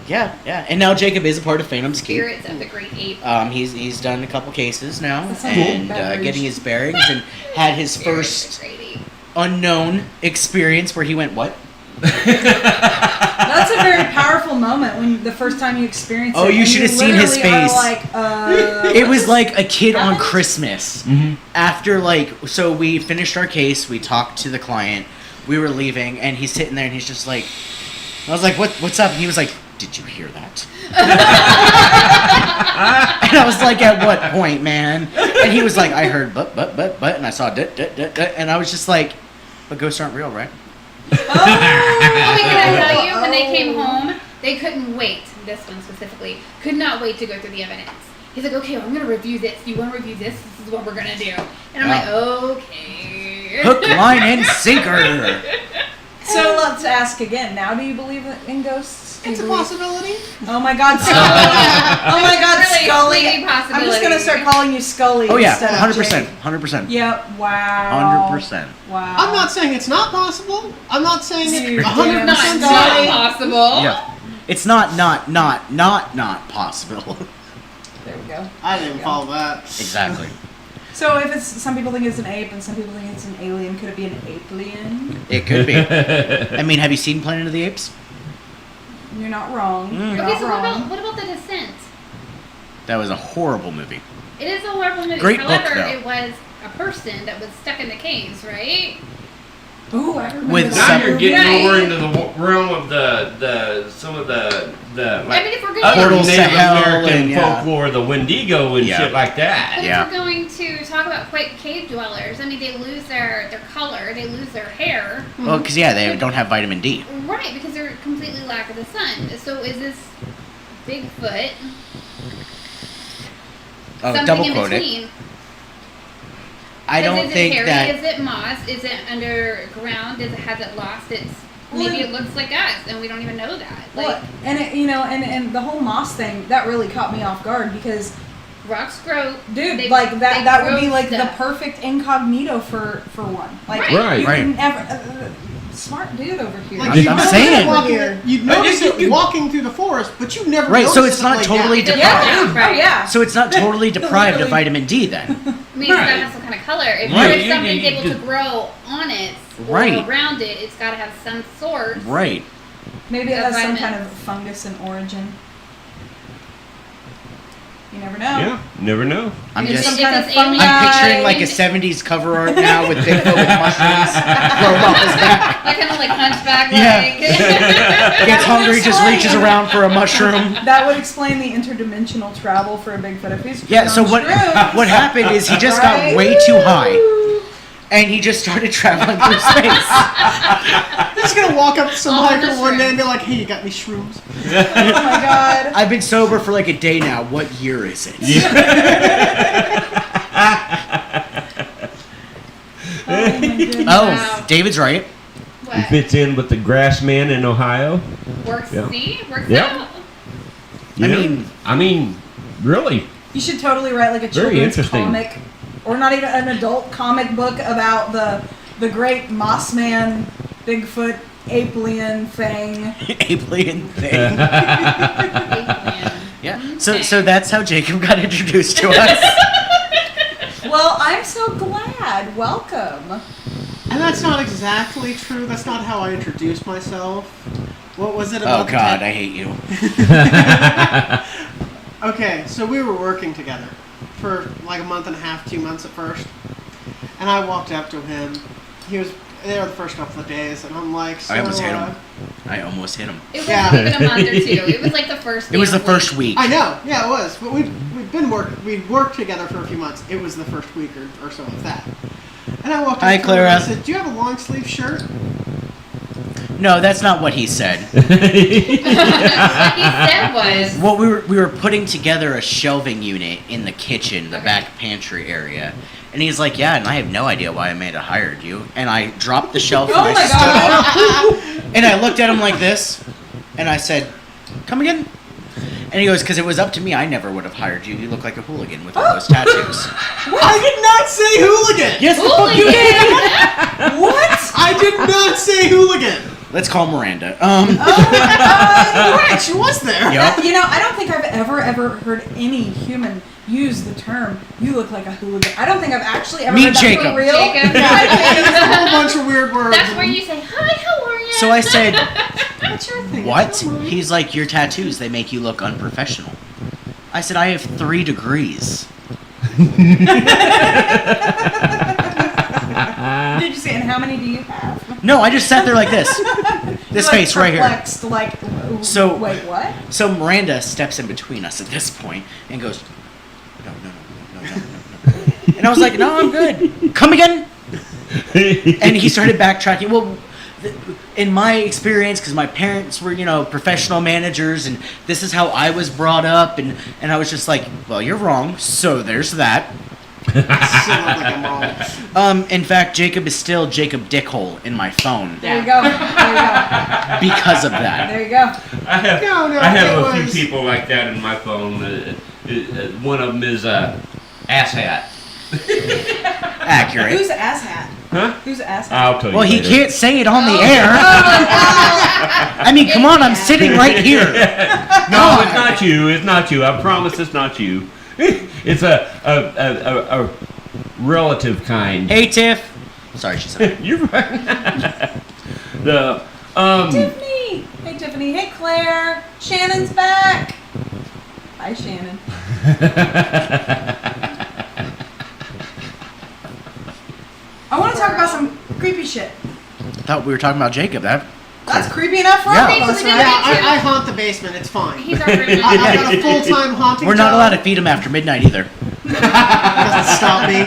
Yeah. And now Jacob is a part of Phantom's Keep. Spirits of the Great Ape. He's done a couple cases now That sounds and like beverage. getting his bearings and had his Spirits first of the Great Ape. unknown experience where he went, what? That's a very powerful moment when the first time you experience it. Oh, you and should have seen his literally are face. Like, It was like a kid on happened? Christmas. Mm-hmm. After so we finished our case, we talked to the client, we were leaving, and he's sitting there and he's just like, I was like, what's up? And he was like, did you hear that? And I was like, at what point, man? And he was like, I heard but, and I saw and I was just like, but ghosts aren't real, right? Oh, wait, can I tell you? When they came home, they couldn't wait. This one specifically could not wait to go through the evidence. He's like, okay, well, I'm gonna review this. You want to review this? This is what we're gonna do. And I'm like, okay. Hook, line, and sinker. so let's ask again. Now, do you believe in ghosts? Do It's you a believe- possibility. Oh my God, Scully! Oh my God, Really, Scully! completely I'm just possibility. gonna start calling you Scully. Oh yeah, instead of 100%, Jake. 100%. Yep. Wow. 100%. Wow. I'm not saying it's not possible. I'm not saying Dude, it's damn 100% Not Scully. possible. Yeah. It's not possible. There we go. I didn't follow that. Exactly. So if it's some people think it's an ape and some people think it's an alien, could it be an alien? It could be. I mean, have you seen Planet of the Apes? You're not wrong. You're Okay, not so wrong. what about The Descent? That was a horrible movie. It is a horrible movie. Great book, However, though. it was a person that was stuck in the caves, right? Ooh, I remember With that. Now you're getting Right. over into the realm of some of the I like mean, if we're going other Portals to Native hell American and, yeah. folklore, the Wendigo and Yeah. shit like that. But Yeah. if we're going to talk about quite cave dwellers, I mean, they lose their color, they lose their hair. Well, because they don't have vitamin D. Right, because they're completely lack of the sun. So is this Bigfoot Oh, something double in quote it. between? I don't is think it hairy? that. Is it moss? Is it underground? Has it lost its? Maybe it looks like us, and we don't even know that. Like Well, and it, and the whole moss thing that really caught me off guard because, rocks grow. dude, they- like they that would be grow like the stuff. perfect incognito for one. Like Right. you Right. can never smart dude over here. Like, I'm you'd notice saying. it walking- Here. You'd notice it walking through the forest, but you never Right, so notice it's it not laid totally down. deprived. Yeah, Right. yeah. So it's not totally deprived of Literally. vitamin D then. I mean, it's gotta have some kind of color. If Right. if something's You able to just- grow on it or Right. around it, it's gotta have some sort. Right. Maybe it has some Vitamins. kind of fungus in origin. You never know. Yeah, never know. I'm If just. some if kind it's of fungi. alien- I'm picturing like a 70s cover art now with Bigfoot with mushrooms growing off his back. Like kind of like hunchback, Yeah. like. Gets hungry, just reaches around for a mushroom. That would explain the interdimensional travel for a Bigfoot. If he's Yeah, so on what shrooms, happened is he just right? got way too high. And he just started traveling through space. I'm just gonna walk up to some All hiker the one day shrooms. and be like, "Hey, you got any shrooms?" Oh my god. I've been sober for like a day now. What year is it? Oh my goodness. Oh, Wow. David's right. He What? fits in with the grass man in Ohio. Works, Yeah. see? Works Yeah. out. I mean, really. You should totally write like a Very children's interesting. comic, or not even an adult comic book about the great Mossman, Bigfoot, Apelian thing. Alien thing. Big plan. Yeah. So that's how Jacob got introduced to us. Well, I'm so glad. Welcome. And that's not exactly true. That's not how I introduced myself. What was it Oh about? God, I hate you. Okay, so we were working together for like a month and a half, 2 months at first. And I walked up to him. He was there the first couple of days, and I'm like, so, I almost hit him. I almost hit him. It wasn't Yeah. even a month or two. It was like the first. It was the damn first week. I know, yeah, it was. But we'd worked together for a few months. It was the first week or so of that. And I walked up Hi, to him and I Clara. said, "Do you have a long sleeve shirt?" No, that's not what he said. What he said was, Well, we were putting together a shelving unit in the kitchen, the back pantry area. And he's like, yeah, and I have no idea why Amanda hired you. And I dropped the shelf and Oh I my stood god. up. And I looked at him like this. And I said, come again? And he goes, because it was up to me, I never would have hired you. You look like a hooligan with all those tattoos. I did not say hooligan! Yes, the fuck you did! What? I did not say hooligan! Let's call Miranda. You're right, she was there. Yup. You know, I don't think I've ever heard any human use the term "you look like a hooligan." I don't think I've actually ever Meet heard that Jacob. for real. Jacob. There's a whole bunch of weird words. that's where you say, hi, how are you? So I said, What's your thing? what? It's not mine. He's like, your tattoos, they make you look unprofessional. I said, I have 3 degrees. Did you say? And how many do you have? No, I just sat there like this. This You're, face right here. perplexed, like, So- wait, what? So Miranda steps in between us at this point and goes, no. And I was like, no, I'm good. Come again? And he started backtracking. Well, in my experience, because my parents were, professional managers, and this is how I was brought up, and I was just like, well, you're wrong. So there's that. Still look like I'm wrong. In fact, Jacob is still Jacob Dickhole in my phone There you go. There you because of that. go. There you go. I have No, I have it a was- few people like that in my phone. One of them is asshat. Accurate. Who's asshat? Huh? Who's asshat? I'll tell you. Well, he later. can't say it on the air. I mean, come on, I'm sitting right here. No, it's not you. It's not you. I promise it's not you. It's a relative kind. Hey, Tiff. Sorry, she said. You're right. The Tiffany. Hey, Tiffany. Hey, Claire. Shannon's back. Hi, Shannon. I want to talk about some creepy shit. I thought we were talking about Jacob. That's creepy enough for Yeah. all of us, Okay, so we right? did Yeah, I haunt the basement. It's fine. He's our roommate. I got a full-time haunting We're not job. allowed to feed him after midnight either. Doesn't stop me.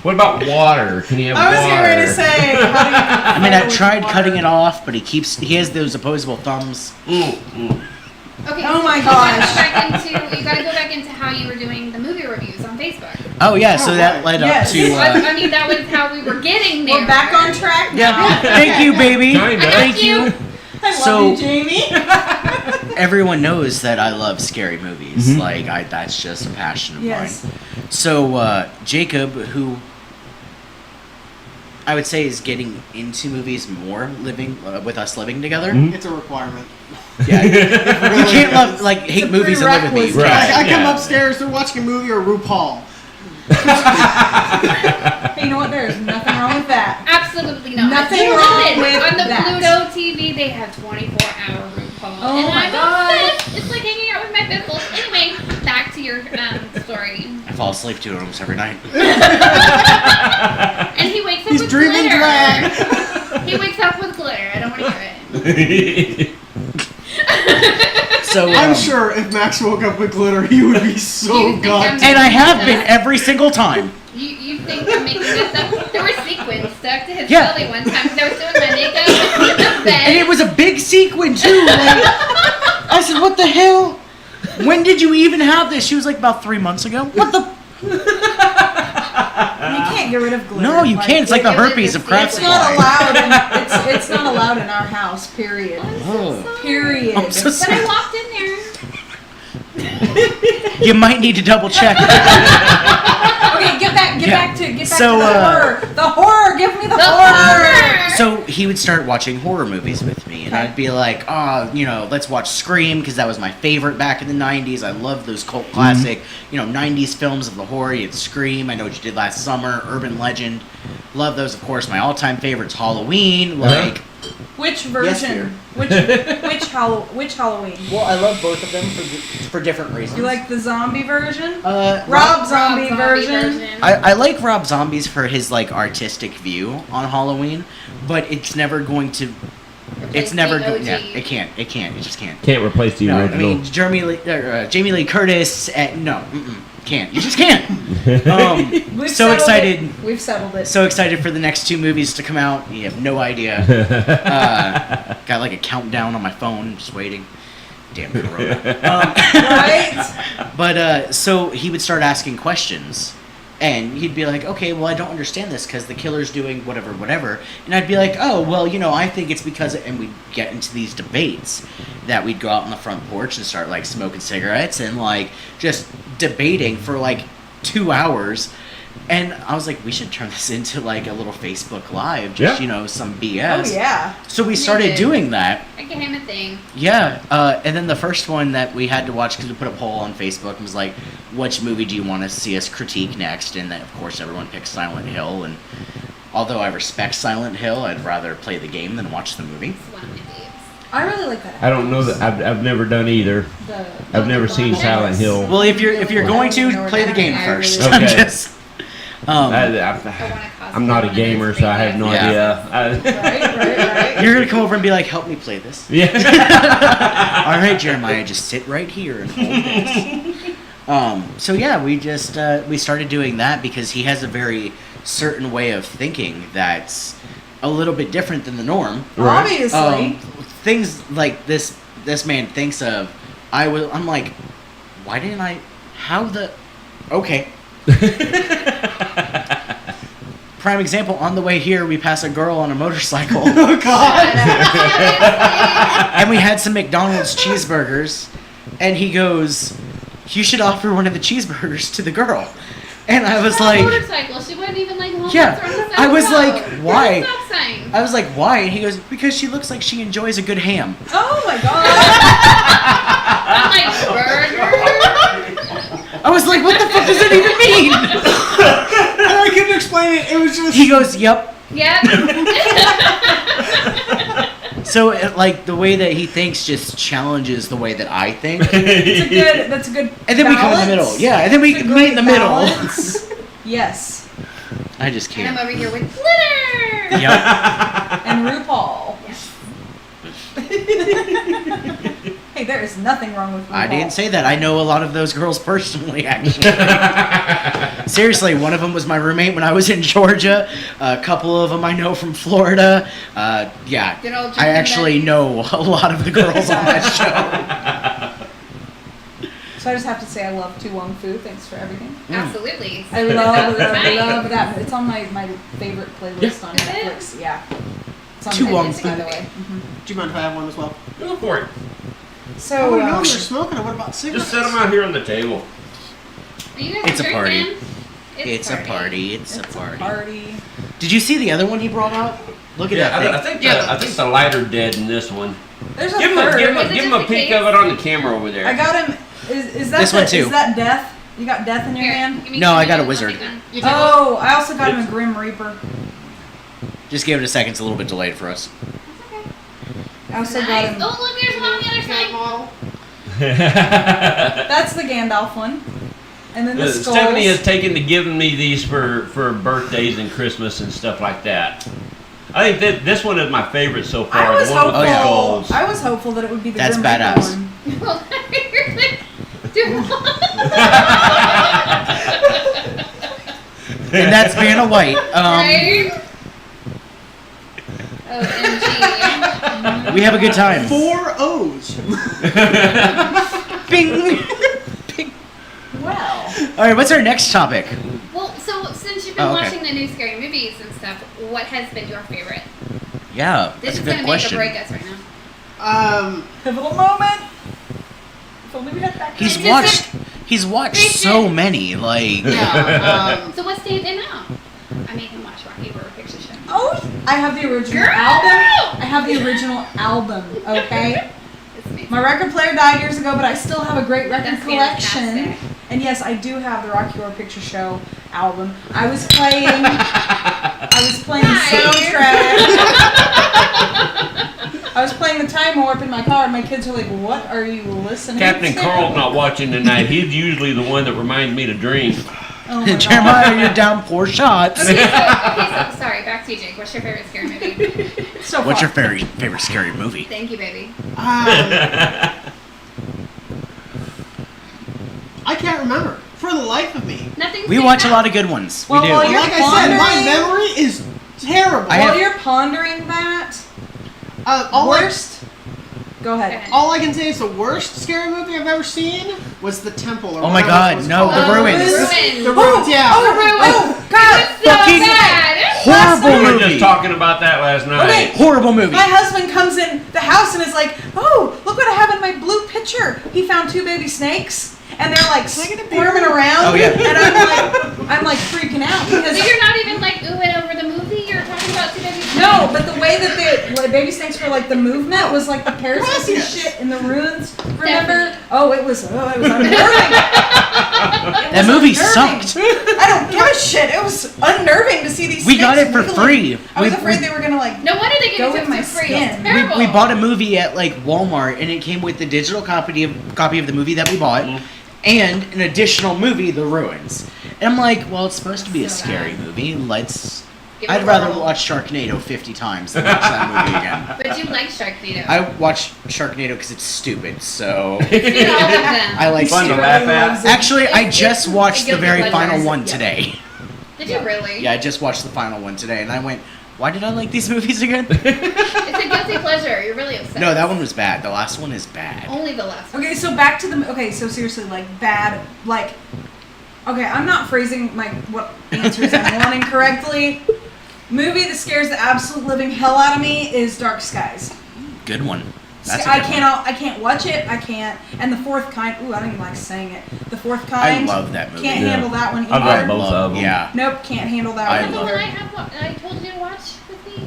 what about water? Can you have I was water? getting ready to say. How do you I mean, I with tried water? cutting it off, but he has those opposable thumbs. Okay, Oh so my you gosh. gotta go back into how you were doing the movie reviews on Facebook. Oh yeah, so that led Yes. up to. I mean, that was how we were getting there. We're back on track now. Yeah. Thank you, baby. Kinda. Thank you. I love So- you, Jamie. Everyone knows that I love scary movies. Mhm. Like that's just a passion of Yes. mine. So Jacob, who I would say is getting into movies more, living with us living together. Mhm. It's a requirement. Yeah, you can't hate a movies and live with me. prerequisite. Right. I come yeah. upstairs, they're watching a movie or RuPaul. Hey, you know what? There's nothing wrong with that. Absolutely not. Nothing You wrong listen, with on the that. Pluto TV, they have 24-hour RuPaul. Oh and my I'm God. obsessed. It's like hanging out with my pimples. Anyway, back to your story. I fall asleep to it almost every night. And he wakes up He's with dreaming glitter. drag. He wakes up with glitter. I don't want to hear it. So I'm sure if Max woke up with glitter, he would be so You think I'm- goddamn. and I have been every single time. You think think I'm making this up. There were sequins stuck to his Yeah. belly one time because I was doing my makeup in the bed. And it was a big sequin too. Like, I said, "What the hell? When did you even have this?" She was like, "About 3 months ago." What the? You can't get rid of glitter. No, you can't. It's like the it was herpes a of craft It's not supply. allowed. It's not allowed in our house. Period. Oh. Period. I'm so But sorry. I walked in there. You might need to double check. Okay, get back So, to the horror. The horror. Give me the The horror. horror! So he would start watching horror movies with me, and Okay. I'd be like, "Oh, let's watch Scream because that was my favorite back in the '90s. I love those cult classic, '90s films of the horror. You had Scream. I Know What You Did Last Summer, Urban Legend. Love those, of course. My all-time favorites, Halloween. Like, Which dear. version? Which Halloween? well, I love both of them for different reasons. You like the zombie version? Rob Rob Zombie version. I like Rob Zombies for his like artistic view on Halloween, but it's never going to. It's never going. Yeah, it can't. It can't. It just can't. Can't replace the No, I original. mean Jamie Lee Curtis. No, can't. You just can't. We've So settled excited. it. We've settled it. So excited for the next 2 movies to come out. You have no idea. Got like a countdown on my phone, just waiting. Damn Corona. Right? But so he would start asking questions, and he'd be like, "Okay, well, I don't understand this because the killer's doing whatever," and I'd be like, "Oh, well, I think it's because," and we'd get into these debates that we'd go out on the front porch and start like smoking cigarettes and like just debating for like 2 hours. And I was like, we should turn this into like a little Facebook Live, just some BS. Oh yeah. So we You started did. doing that. I became a thing. Yeah, and then the first one that we had to watch because we put a poll on Facebook and was like, which movie do you want to see us critique next? And then, of course, everyone picked Silent Hill. And although I respect Silent Hill, I'd rather play the game than watch the movie. It's one of my faves. I really like that. I don't know that I've never done either. I've never seen Silent Hill. Well, if you're going to, play the game first. Okay. I'm just, I'm not a gamer, so I have no Yeah. idea. Right. you're gonna come over and be like, help me play this. Yeah. All right, Jeremiah, just sit right here and hold this. So yeah, we just we started doing that because he has a very certain way of thinking that's a little bit different than the norm. Right. Obviously. Things like this man thinks of. I'm like, why didn't I? How the? Okay. Prime example. On the way here, we pass a girl on a motorcycle. Oh God! And we had some McDonald's cheeseburgers, and he goes, "You should offer one of the cheeseburgers to the girl." And I was like, motorcycle. She wasn't even like home. Yeah, I was like, why? Stop sign. I was like, why? And he goes, because she looks like she enjoys a good ham. Oh my god. I'm like burger. I was like, what the fuck does that even mean? And I couldn't explain it. It was just. He goes, yep. Yep. So, like, the way that he thinks just challenges the way that I think. That's a good. And then we come in the middle. balance. Yeah, and then we It's a meet great in the middle. balance. Yes. I just And I'm can't. over here with glitter. Yep. And RuPaul. Hey, there is nothing wrong with RuPaul. I didn't say that. I know a lot of those girls personally, actually. Seriously, one of them was my roommate when I was in Georgia. A couple of them I know from Florida. Yeah, Good old I drinking actually buddies. know a lot of the girls on that show. So I just have to say I love Tu Wong Fu. Thanks for everything. Absolutely. I love Right. that. It's on my favorite playlist on Is it? Netflix. Yeah. It's on Tu Netflix, Wong by the Fu. way. Do you mind if I have one as well? Go for it. So Oh no, you're smoking. What about cigarettes? Just set them out here on the table. Are you guys It's a party. drinking? It's a party. It's a it's party. a party. Did you see the other one he brought out? Look at Yeah, that I thing. think I think the lighter dead in this one. There's a Give him third. a, give him Is a, it give him just a a peek case? of it on the camera over there. I got him. Is that This one too. Is that death? You got death in your Here, hand? give me No, two I got a minutes, I'll wizard. take one. You take Oh, I also got him a Grim Reaper. Just give it a second. It's a little bit delayed for us. I also got Nice. him. Oh, look, there's one on the other one. side. Model. That's the Gandalf one. And then the skulls. Stephanie has taken to giving me these for birthdays and Christmas and stuff like that. I think that this one is my favorite so far. I was the one with hopeful. the skulls. I was hopeful that it would be the That's Grim Reaper badass. one. Well, here's the- Dude, and that's Vanna White. Right? OMG. We have a good time. 4 O's. Bing. Bing. Well, All right, what's our next topic? Well, so since you've been Oh, okay. watching the new scary movies and stuff, what has been your favorite? Yeah, This that's a is good gonna question. make or break us right now. pivotal moment. If only we had that. He's It's watched. He's watched so many. Like, Yeah. So what's staying in now? I made him watch Rocky Horror Picture Show. Oh, I have the original Girl! album. I have the original album. Okay. It's amazing. My record player died years ago, but I still have a great record That's collection. fantastic. And yes, I do have the Rocky Horror Picture Show album. I was playing the soundtrack. I was playing the Time Warp in my car, and my kids were like, "What are you listening Captain to?" Carl's not watching tonight. He's usually the one that reminds me to drink. Oh my God. Jeremiah, you're down 4 shots. Okay, so sorry, back to you, Jake. What's your favorite scary movie? So What's far. your favorite scary movie? Thank you, baby. I can't remember for the life of me. Nothing. We watch a lot of good ones. Well, we do. well, you're Like I said, my pondering- memory is terrible. I While have- you're pondering that, all worst. Go ahead. All I can say is the worst scary movie I've ever seen was The Temple. Or Oh my whatever it God, was no, called. The Ruins. Ruins. The Ruins, yeah. Oh, God. So Fucking bad. horrible We were movie. just talking about that last night. Okay. Horrible movie. My husband comes in the house and is like, "Oh, look what I have in my blue pitcher." He found 2 baby snakes, and they're like squirming around. Oh, yeah. And I'm like freaking out because So you're not even like oohing over the movie. You're talking about two babies. no, but the way that the baby snakes were like the movement was like the parasites and Gracias. shit in the ruins. Remember? Definitely. Oh, it was unnerving. That movie unnerving. sucked. I don't give a shit. It was unnerving to see these. We got snakes it for wiggling. free. I was We- afraid we- they were gonna like. No wonder they Go give it with to my us for free. skin. It's terrible. We bought a movie at like Walmart, and it came with the digital copy of the movie that we bought, and an additional movie, The Ruins. And I'm like, well, it's supposed to be a So scary bad. movie. Give it I'd a rather whirl. watch Sharknado 50 times than watch that movie again. But you like Sharknado. I watch Sharknado because it's stupid, so You know, all of them. I like Fun to stupid. laugh at. Actually, I It's- just it's watched a the guilty very pleasure. final one Yeah. today. Did you really? Yeah, I just watched the final one today, and I went, why did I like these movies again? It's a guilty pleasure. You're really upset. No, that one was bad. The last one is bad. Only the last one. Okay, so back to the. Okay, so seriously, like bad, like. Okay, I'm not phrasing my what answers I'm wanting correctly. Movie that scares the absolute living hell out of me is Dark Skies. Good one. That's a I good one. cannot. I can't watch it. I can't. And The Fourth Kind. Ooh, I don't even like saying it. The Fourth I Kind. love that movie. Can't Yeah. handle that one I've got either. both of them. Yeah. Nope, can't handle that I Is that the one one either. I told you to watch with me?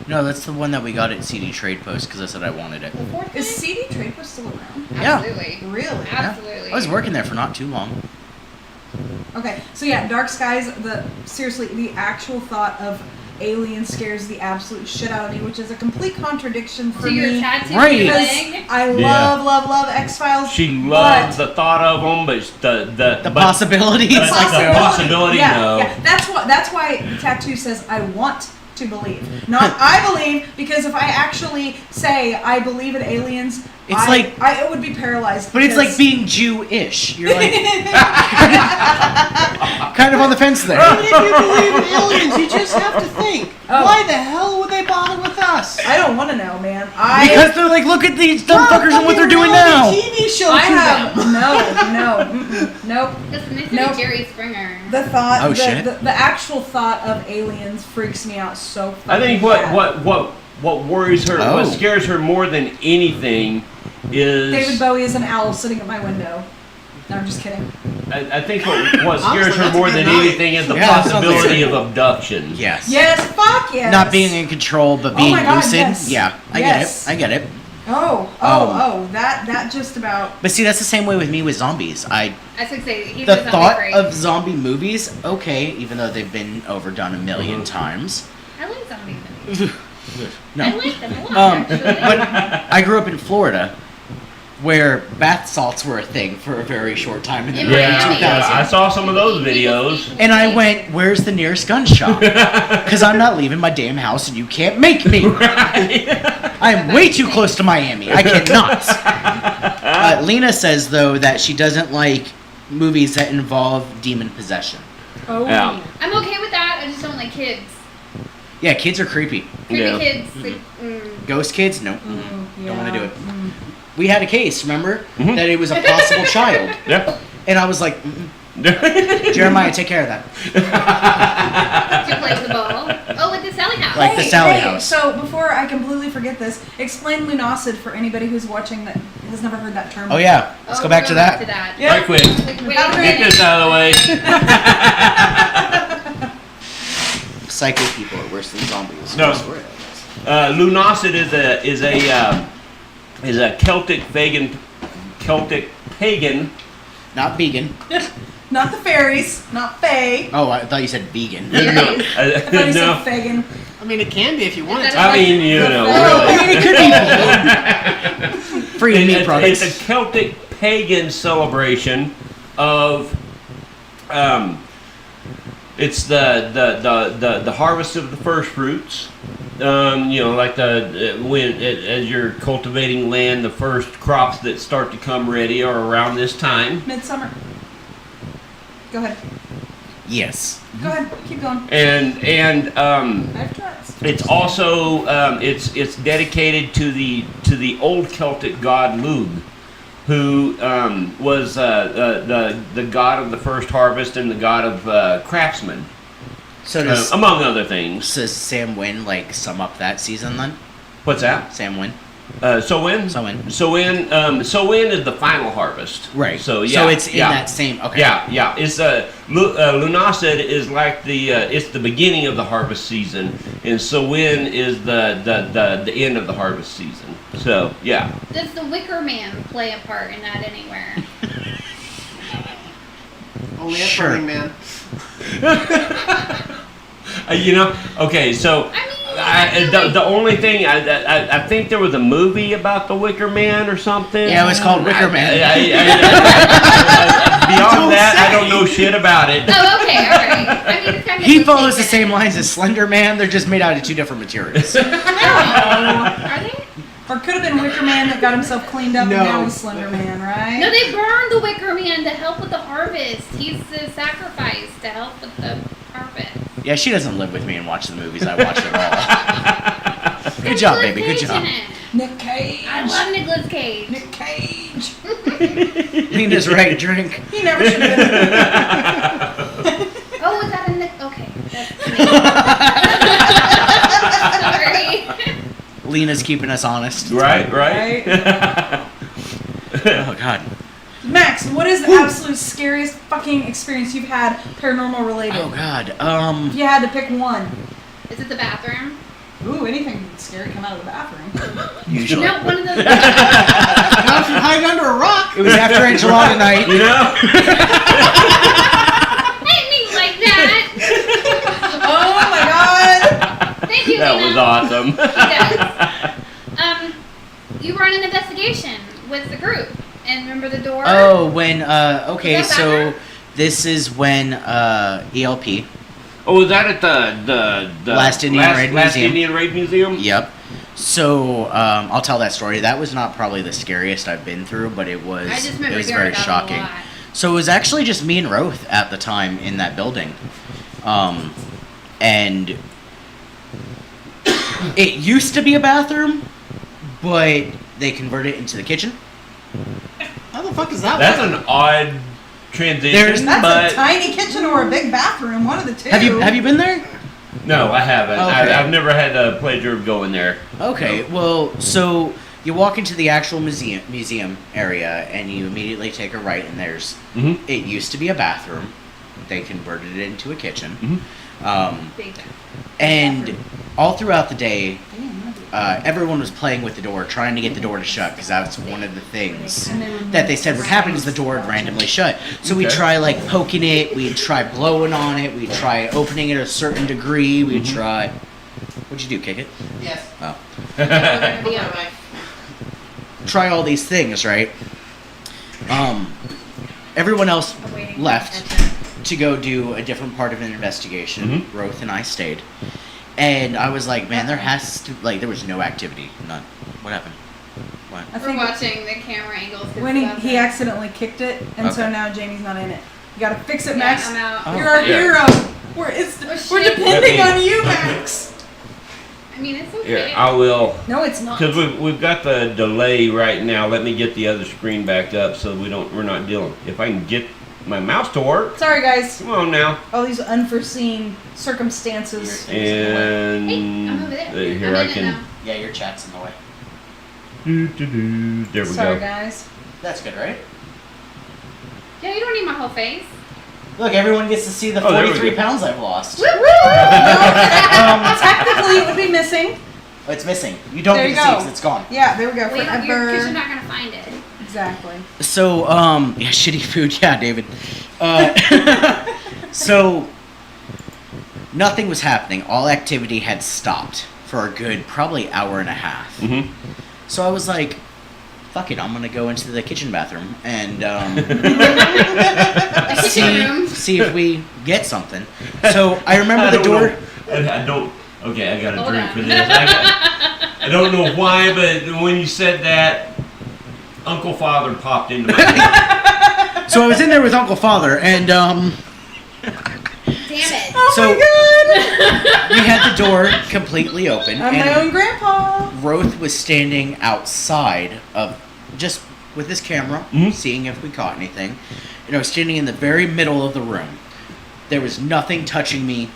No, that's the one that we got at CD Trade Post because I said I wanted it. The fourth Is one? CD Trade Post still around? Yeah. Absolutely. Really? Absolutely. I was working there for not too long. Okay, so yeah, Dark Skies. Seriously, the actual thought of aliens scares the absolute shit out of me, which is a complete contradiction for So you're me. tattooed Right. Because thing? I Yeah. love X Files. She loves the thought of them, but The possibilities. But like, the no. possibility, yeah, no. Yeah, that's why tattoo says I want to believe, not I believe, because if I actually say I believe in aliens, It's I would be paralyzed. But it's because- like being Jewish. You're like kind of on the fence there. Even if you believe in aliens, you just have to think. Oh. Why the hell would they bother with us? I don't want to know, man. Because they're like, look at these dumb fuckers and what they're doing now. TV show I to have them. nope. Listen, they Nope. said Jerry Springer. The thought, Oh, the, shit. the actual thought of aliens freaks me out so. I think fucking bad. what worries her, Oh. what scares her more than anything is David Bowie is an owl sitting at my window. No, I'm just kidding. I think what scares Honestly, her that's a more good than night. anything is the Yeah, that sounds possibility like- of abduction. Yes. Yes, fuck yes. Not being in control, but Oh being my God, lucid. yes. Yeah, I Yes. get it. Oh, that just about. But see, that's the same way with me with zombies. I was gonna say he's The a zombie thought freak. of zombie movies, okay, even though they've been overdone a million times. I like zombie movies. No. I like them a lot, actually. But I grew up in Florida, where bath salts were a thing for a very short time in the In early Miami. 2000s. I saw some of those videos. And I went, where's the nearest gun shop? Because I'm not leaving my damn house and you can't make me. I'm way too close to Miami. I cannot. Lena says, though, that she doesn't like movies that involve demon possession. Oh. Yeah. I'm okay with that. I just don't like kids. Yeah, kids are creepy. Creepy Yeah. kids. Like, Ghost kids? No. Yeah. Don't want to do it. We had a case, remember? Mhm. That it was a possible child. Yeah. And I was like, Jeremiah, take care of that. did you play the ball? Oh, with the Sally house. Like the Sally house. So before I completely forget this, explain lunacid for anybody who's watching that has never heard that term. Oh, yeah. Let's go back to that. Yeah. Right quick. Wait, Get this out of the way. Psycho people are worse than zombies. No. I swear. Lunacid is a Celtic pagan. Not vegan. Not the fairies, not fae. Oh, I thought you said vegan. No, I thought you no. said Fagan. I mean, it can be if you want it to. I mean, you know, Oh, really. It could be vegan. Free meat products. It's a Celtic pagan celebration of, it's the harvest of the first fruits. You know, like as you're cultivating land, the first crops that start to come ready are around this time. Midsummer. Go ahead. Yes. Go ahead. Keep going. And I've tried. it's also it's dedicated to the old Celtic god Lugh, who was the god of the first harvest and the god of craftsmen, So does, among other things. does Sam Wynn like sum up that season then? What's that? Sam Wynn. Samhain is the final harvest. Right. So yeah. So it's in yeah. that same. Okay. Yeah. It's Lunacid is like it's the beginning of the harvest season, and Samhain is the end of the harvest season. So yeah. Does the Wicker Man play a part in that anywhere? Only at Sure. Burning Man. You know. Okay. So. The only thing I think there was a movie about the Wicker Man or something. Yeah, it was called Wicker Man. Beyond that, I don't know shit about it. Oh, okay, all right. I mean, it's kind of He follows the same lines as Slender Man. They're just made out of two different materials. Are they? Or could have been Wicker Man that got himself cleaned up No. and now he's Slender Man, right? No, they burned the Wicker Man to help with the harvest. He's the sacrifice to help with the harvest. Yeah, she doesn't live with me and watch the movies I watch at all. Good job, baby. Good job. Nick Cage. I love Nicolas Cage. Nick Cage. Nina's right. Drink. He never should have been. Oh, is that a Nick? Okay. That's Sorry. Lena's keeping us honest. Right. Oh God. Max, what is the absolute scariest fucking experience you've had paranormal related? Oh God. If you had to pick one. Is it the bathroom? Ooh, anything scary come out of the bathroom. Usually. No, one of those. Not if you hide under a rock. It was after enchilada night. You know. I didn't mean like that. Oh my god! Thank you, That Lena. was awesome. He does. You were on an investigation with the group, and remember the door? Oh, when okay, Was that so better? this is when ELP. Oh, was that at the Last Indian Raid Museum. Indian Raid Museum? Yep. So I'll tell that story. That was not probably the scariest I've been through, but it was I just remember it was hearing very about shocking. it a lot. So it was actually just me and Roth at the time in that building, and it used to be a bathroom, but they converted it into the kitchen. How the fuck is that? That's work? an odd transition. That's but a tiny kitchen or a big bathroom, one of the two. Have you been there? no, I haven't. Okay. I've never had the pleasure of going there. Okay, well, so you walk into the actual museum area, and you immediately take a right, and there's Mhm. it used to be a bathroom. They converted it into a kitchen. Mhm. Big time. And all throughout the day, everyone was playing with the door, trying to get the door to shut, because that's one of the things that they said would happen is the door would randomly shut. So we'd Okay. try like poking it, we'd try blowing on it, we'd try opening it a certain degree, we'd try. What'd you do? Kick it? Yes. Oh. We're gonna be all right. Try all these things, right? Everyone else I'm waiting. left to go do a different part of an investigation. Roth and I stayed. And I was like, man, there has to, like, there was no activity. None. What happened? What? I We're think watching the camera angles. 'cause when it's he accidentally kicked it, and so Okay. now Jamie's not in it. You gotta fix it, Yeah, Max. I'm out. Oh. You're our Yeah. hero. We're shit. depending on you, Max. I mean, it's okay. Yeah, I will. No, it's not. Because we've got the delay right now. Let me get the other screen back up so we're not dealing. If I can get my mouse to work. Sorry, guys. Come on now. All these unforeseen circumstances. And Hey, I'm over there. here I'm I in it can. now. Yeah, your chat's in the way. There we Sorry, go. guys. That's good, right? Yeah, you don't need my whole face. Look, everyone gets to see the Oh, there we 43 go. pounds I've lost. Technically, it would be missing. Oh, it's missing. You don't There get you to see go. because it's gone. Yeah, there we go. Well, Forever. because you're not gonna find it. Exactly. So, yeah, shitty food. Yeah, David. So, nothing was happening. All activity had stopped for a good probably hour and a half. Mm-hmm. So I was like, fuck it, I'm going to go into the kitchen bathroom and The kitchen room. see if we get something. So I remember the door. I don't. Okay, I got a Hold drink on. for this. I don't know why, but when you said that, Uncle Father popped into my head. So I was in there with Uncle Father and Damn it. Oh So- my god! we had the door completely open. I'm and my own grandpa. Roth was standing outside of just with his camera, Mhm. seeing if we caught anything. And I was standing in the very middle of the room. There was nothing touching me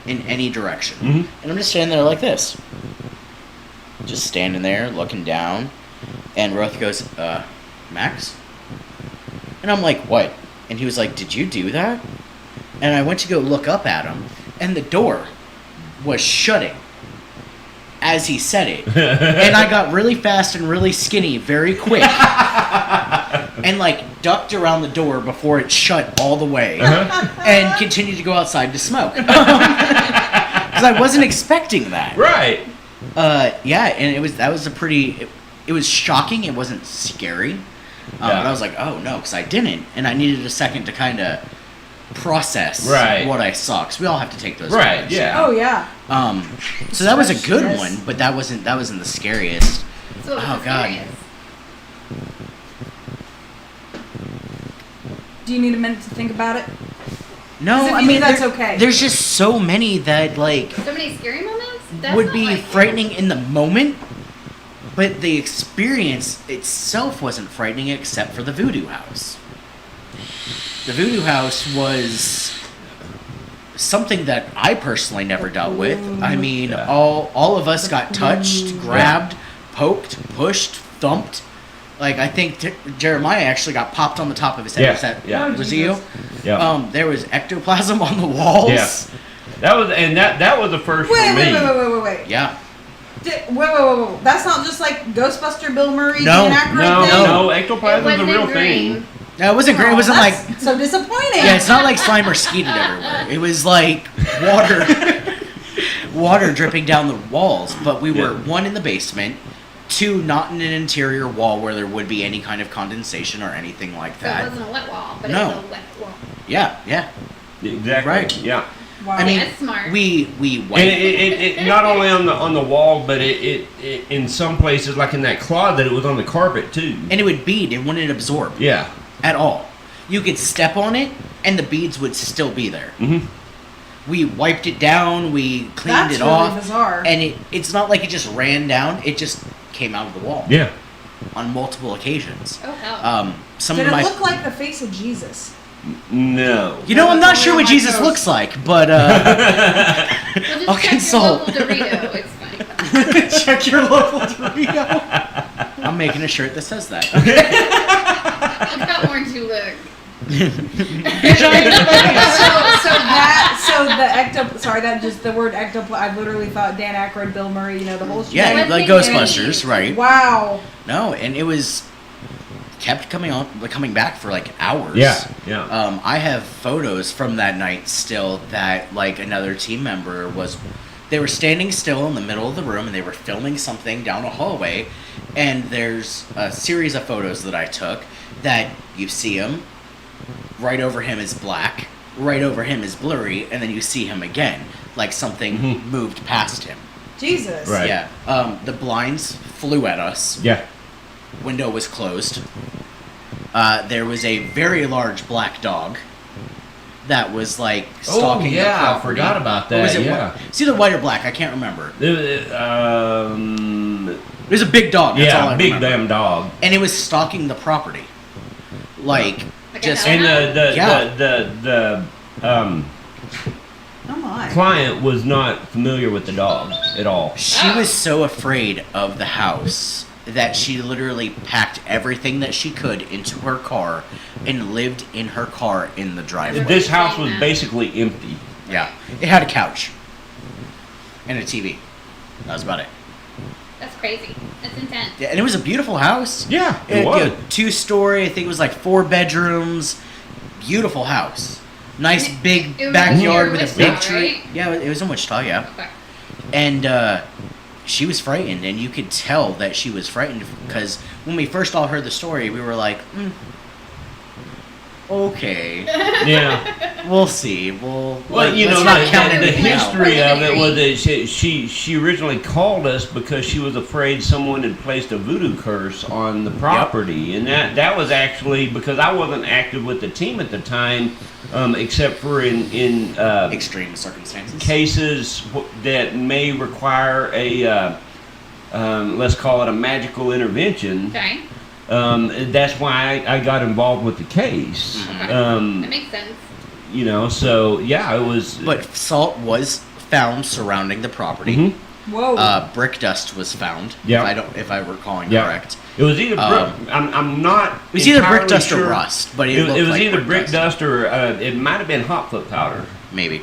in any direction. Mhm. And I'm just standing there like this. Just standing there, looking down. And Roth goes, Max? And I'm like, what? And he was like, did you do that? And I went to go look up at him, and the door was shutting as he said it. And I got really fast and really skinny very quick. And like ducked around the door before it shut all the way. And continued to go outside to smoke. Because I wasn't expecting that. Right. Yeah, and that was a pretty, it was shocking, it wasn't scary. Yeah. But I was like, oh no, because I didn't. And I needed a second to kind of process Right. what I saw. Because we all have to take those. Right, moments. yeah. Oh yeah. So that was a good Yes. one, but that wasn't the scariest. So it was Oh, God. hilarious. Do you need a minute to think about it? No, 'Cause if I you mean do, that's there- okay. There's just so many that like So many scary moments? That's would not be like- frightening in the moment, but the experience itself wasn't frightening except for the voodoo house. The voodoo house was something that I personally never dealt with. I mean, Yeah. all of us got touched, grabbed, poked, pushed, thumped. Like I think Jeremiah actually got popped on the top of his head. Yeah, Was that yeah. was it you? Yeah. There was ectoplasm on the walls. Yeah. That was the first Wait, for me. wait. Yeah. Wait. That's not just like Ghostbuster Bill Murray, No, Dan Aykroyd No, thing? no, It ectoplasm is a wasn't real green. thing. No, it wasn't great. It wasn't like That's so disappointing. yeah, it's not like slime or skeeted everywhere. It was like water dripping down the walls. But we were Yeah. one in the basement, two not in an interior wall where there would be any kind of condensation or anything like So it that. wasn't a wet wall, but No. it was a wet wall. Yeah. Exactly. Right. Yeah. Wow. I mean, That's smart. we And wiped. it not only on the wall, but it in some places, like in that closet, it was on the carpet too. And it would bead. It wouldn't absorb Yeah. at all. You could step on it, and the beads would still be there. Mm-hmm. We wiped it down. We cleaned That's it really off. bizarre. And it's not like it just ran down. It just came out of the wall Yeah. on multiple occasions. Oh, hell. Some Did of it my, look like the face of Jesus? No. you know, I'm not That's sure only what on my Jesus toast. looks like, but Well, just I'll check consult. your local Dorito. It's fine. check your local Dorito. I'm making a shirt that says that. Look how orange you look. The word I literally thought Dan Aykroyd, Bill Murray, the whole Yeah, shebang. like What's the Ghostbusters, name? right? Wow. No, and it was kept coming back for like hours. Yeah. I have photos from that night still that like another team member they were standing still in the middle of the room and they were filming something down a hallway, and there's a series of photos that I took that you see him, right over him is black, right over him is blurry, and then you see him again, like something Mhm. moved past him. Jesus. Right. Yeah. The blinds flew at us. Yeah. Window was closed. There was a very large black dog that was like stalking the I property. forgot about Or was that. it Yeah. It's either white or black. I can't remember. It Um, was a big dog. That's all I big remember. damn dog. And it was stalking the property, like Like just a And Yeah. the Oh my. client was not familiar with the dog at all. she was so afraid of the house that she literally packed everything that she could into her car and lived in her car in the driveway. This house was basically empty. Yeah, it had a couch and a TV. That was about it. That's crazy. That's intense. Yeah, and it was a beautiful house. Yeah, It it had, was. 2-story. I think it was like 4 bedrooms. Beautiful house. Nice big It was backyard in with a Wichita, big tree. right? Yeah, it was in Wichita. Yeah, Okay. and she was frightened, and you could tell that she was frightened because when we first all heard the story, we were like, okay, Yeah. we'll see. Well, Well, you let's know, not the, count the anything out. history of it was that she originally called us because she was afraid someone had placed a voodoo curse on the property, and that was actually because I wasn't active with the team at the time, except for in Extreme circumstances. cases that may require a let's call it a magical intervention. Okay. That's why I got involved with the case. Okay. That makes sense. You know, so yeah, it was. But salt was found surrounding the property. Mhm. Whoa. Brick dust was found. Yeah. If I recalling Yeah. correct. It was either brick. I'm not. It was either brick entirely dust or sure. rust, but it It looked was like either brick brick dust. dust or it might have been hot foot powder. Maybe.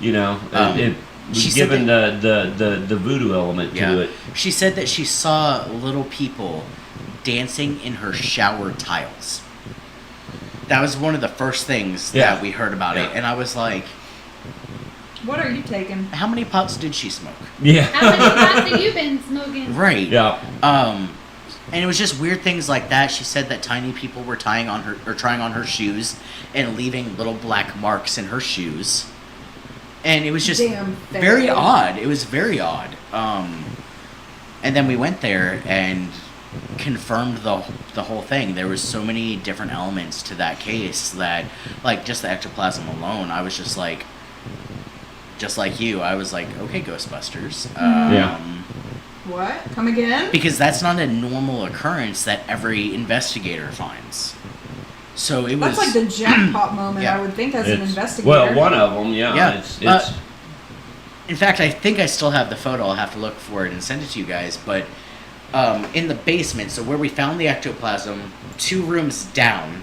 You know, it she was said given the voodoo element Yeah. to it. She said that she saw little people dancing in her shower tiles. That was one of the first things Yeah. that we heard about it, Yeah. and I was like, What are you taking? how many pots did she smoke? Yeah. How many pots have you been smoking? Right. Yeah. And it was just weird things like that. She said that tiny people were trying on her shoes and leaving little black marks in her shoes. And it was just Damn very fairy. odd. It was very odd. And then we went there and confirmed the whole thing. There was so many different elements to that case that, like, just the ectoplasm alone, I was just like you, I was like, okay, Ghostbusters. Yeah. What? Come again? Because that's not a normal occurrence that every investigator finds. So it was. That's like the jackpot moment, Yeah. I would think, as an It's- investigator. Well, one of them, yeah. Yeah. It's In fact, I think I still have the photo. I'll have to look for it and send it to you guys. But in the basement, so where we found the ectoplasm, 2 rooms down,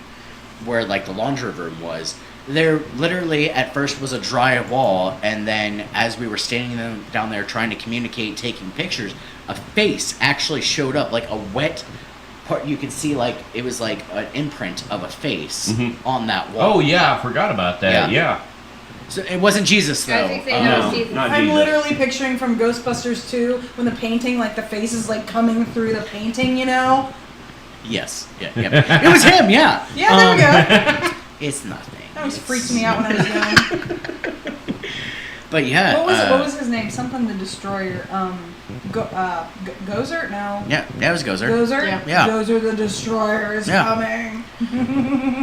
where like the laundry room was, there literally at first was a dry wall, and then as we were standing down there trying to communicate, taking pictures, a face actually showed up, like a wet part. You could see like it was like an imprint of a face Mhm. on that wall. Oh yeah, I forgot about that. Yeah. Yeah. So it wasn't Jesus I was though. gonna say, no, No, Jesus. not I'm Jesus. literally picturing from Ghostbusters 2 when the painting, like the face is like coming through the painting, you know? Yes. Yeah. It was him. Yeah. Yeah, there we go. It's nothing. That was It's- freaked me out when I was young. But yeah. What was his name? Something the Destroyer. Gozer? No. Yeah, that was Gozer. Gozer? Yeah. Gozer the Destroyer is Yeah. coming.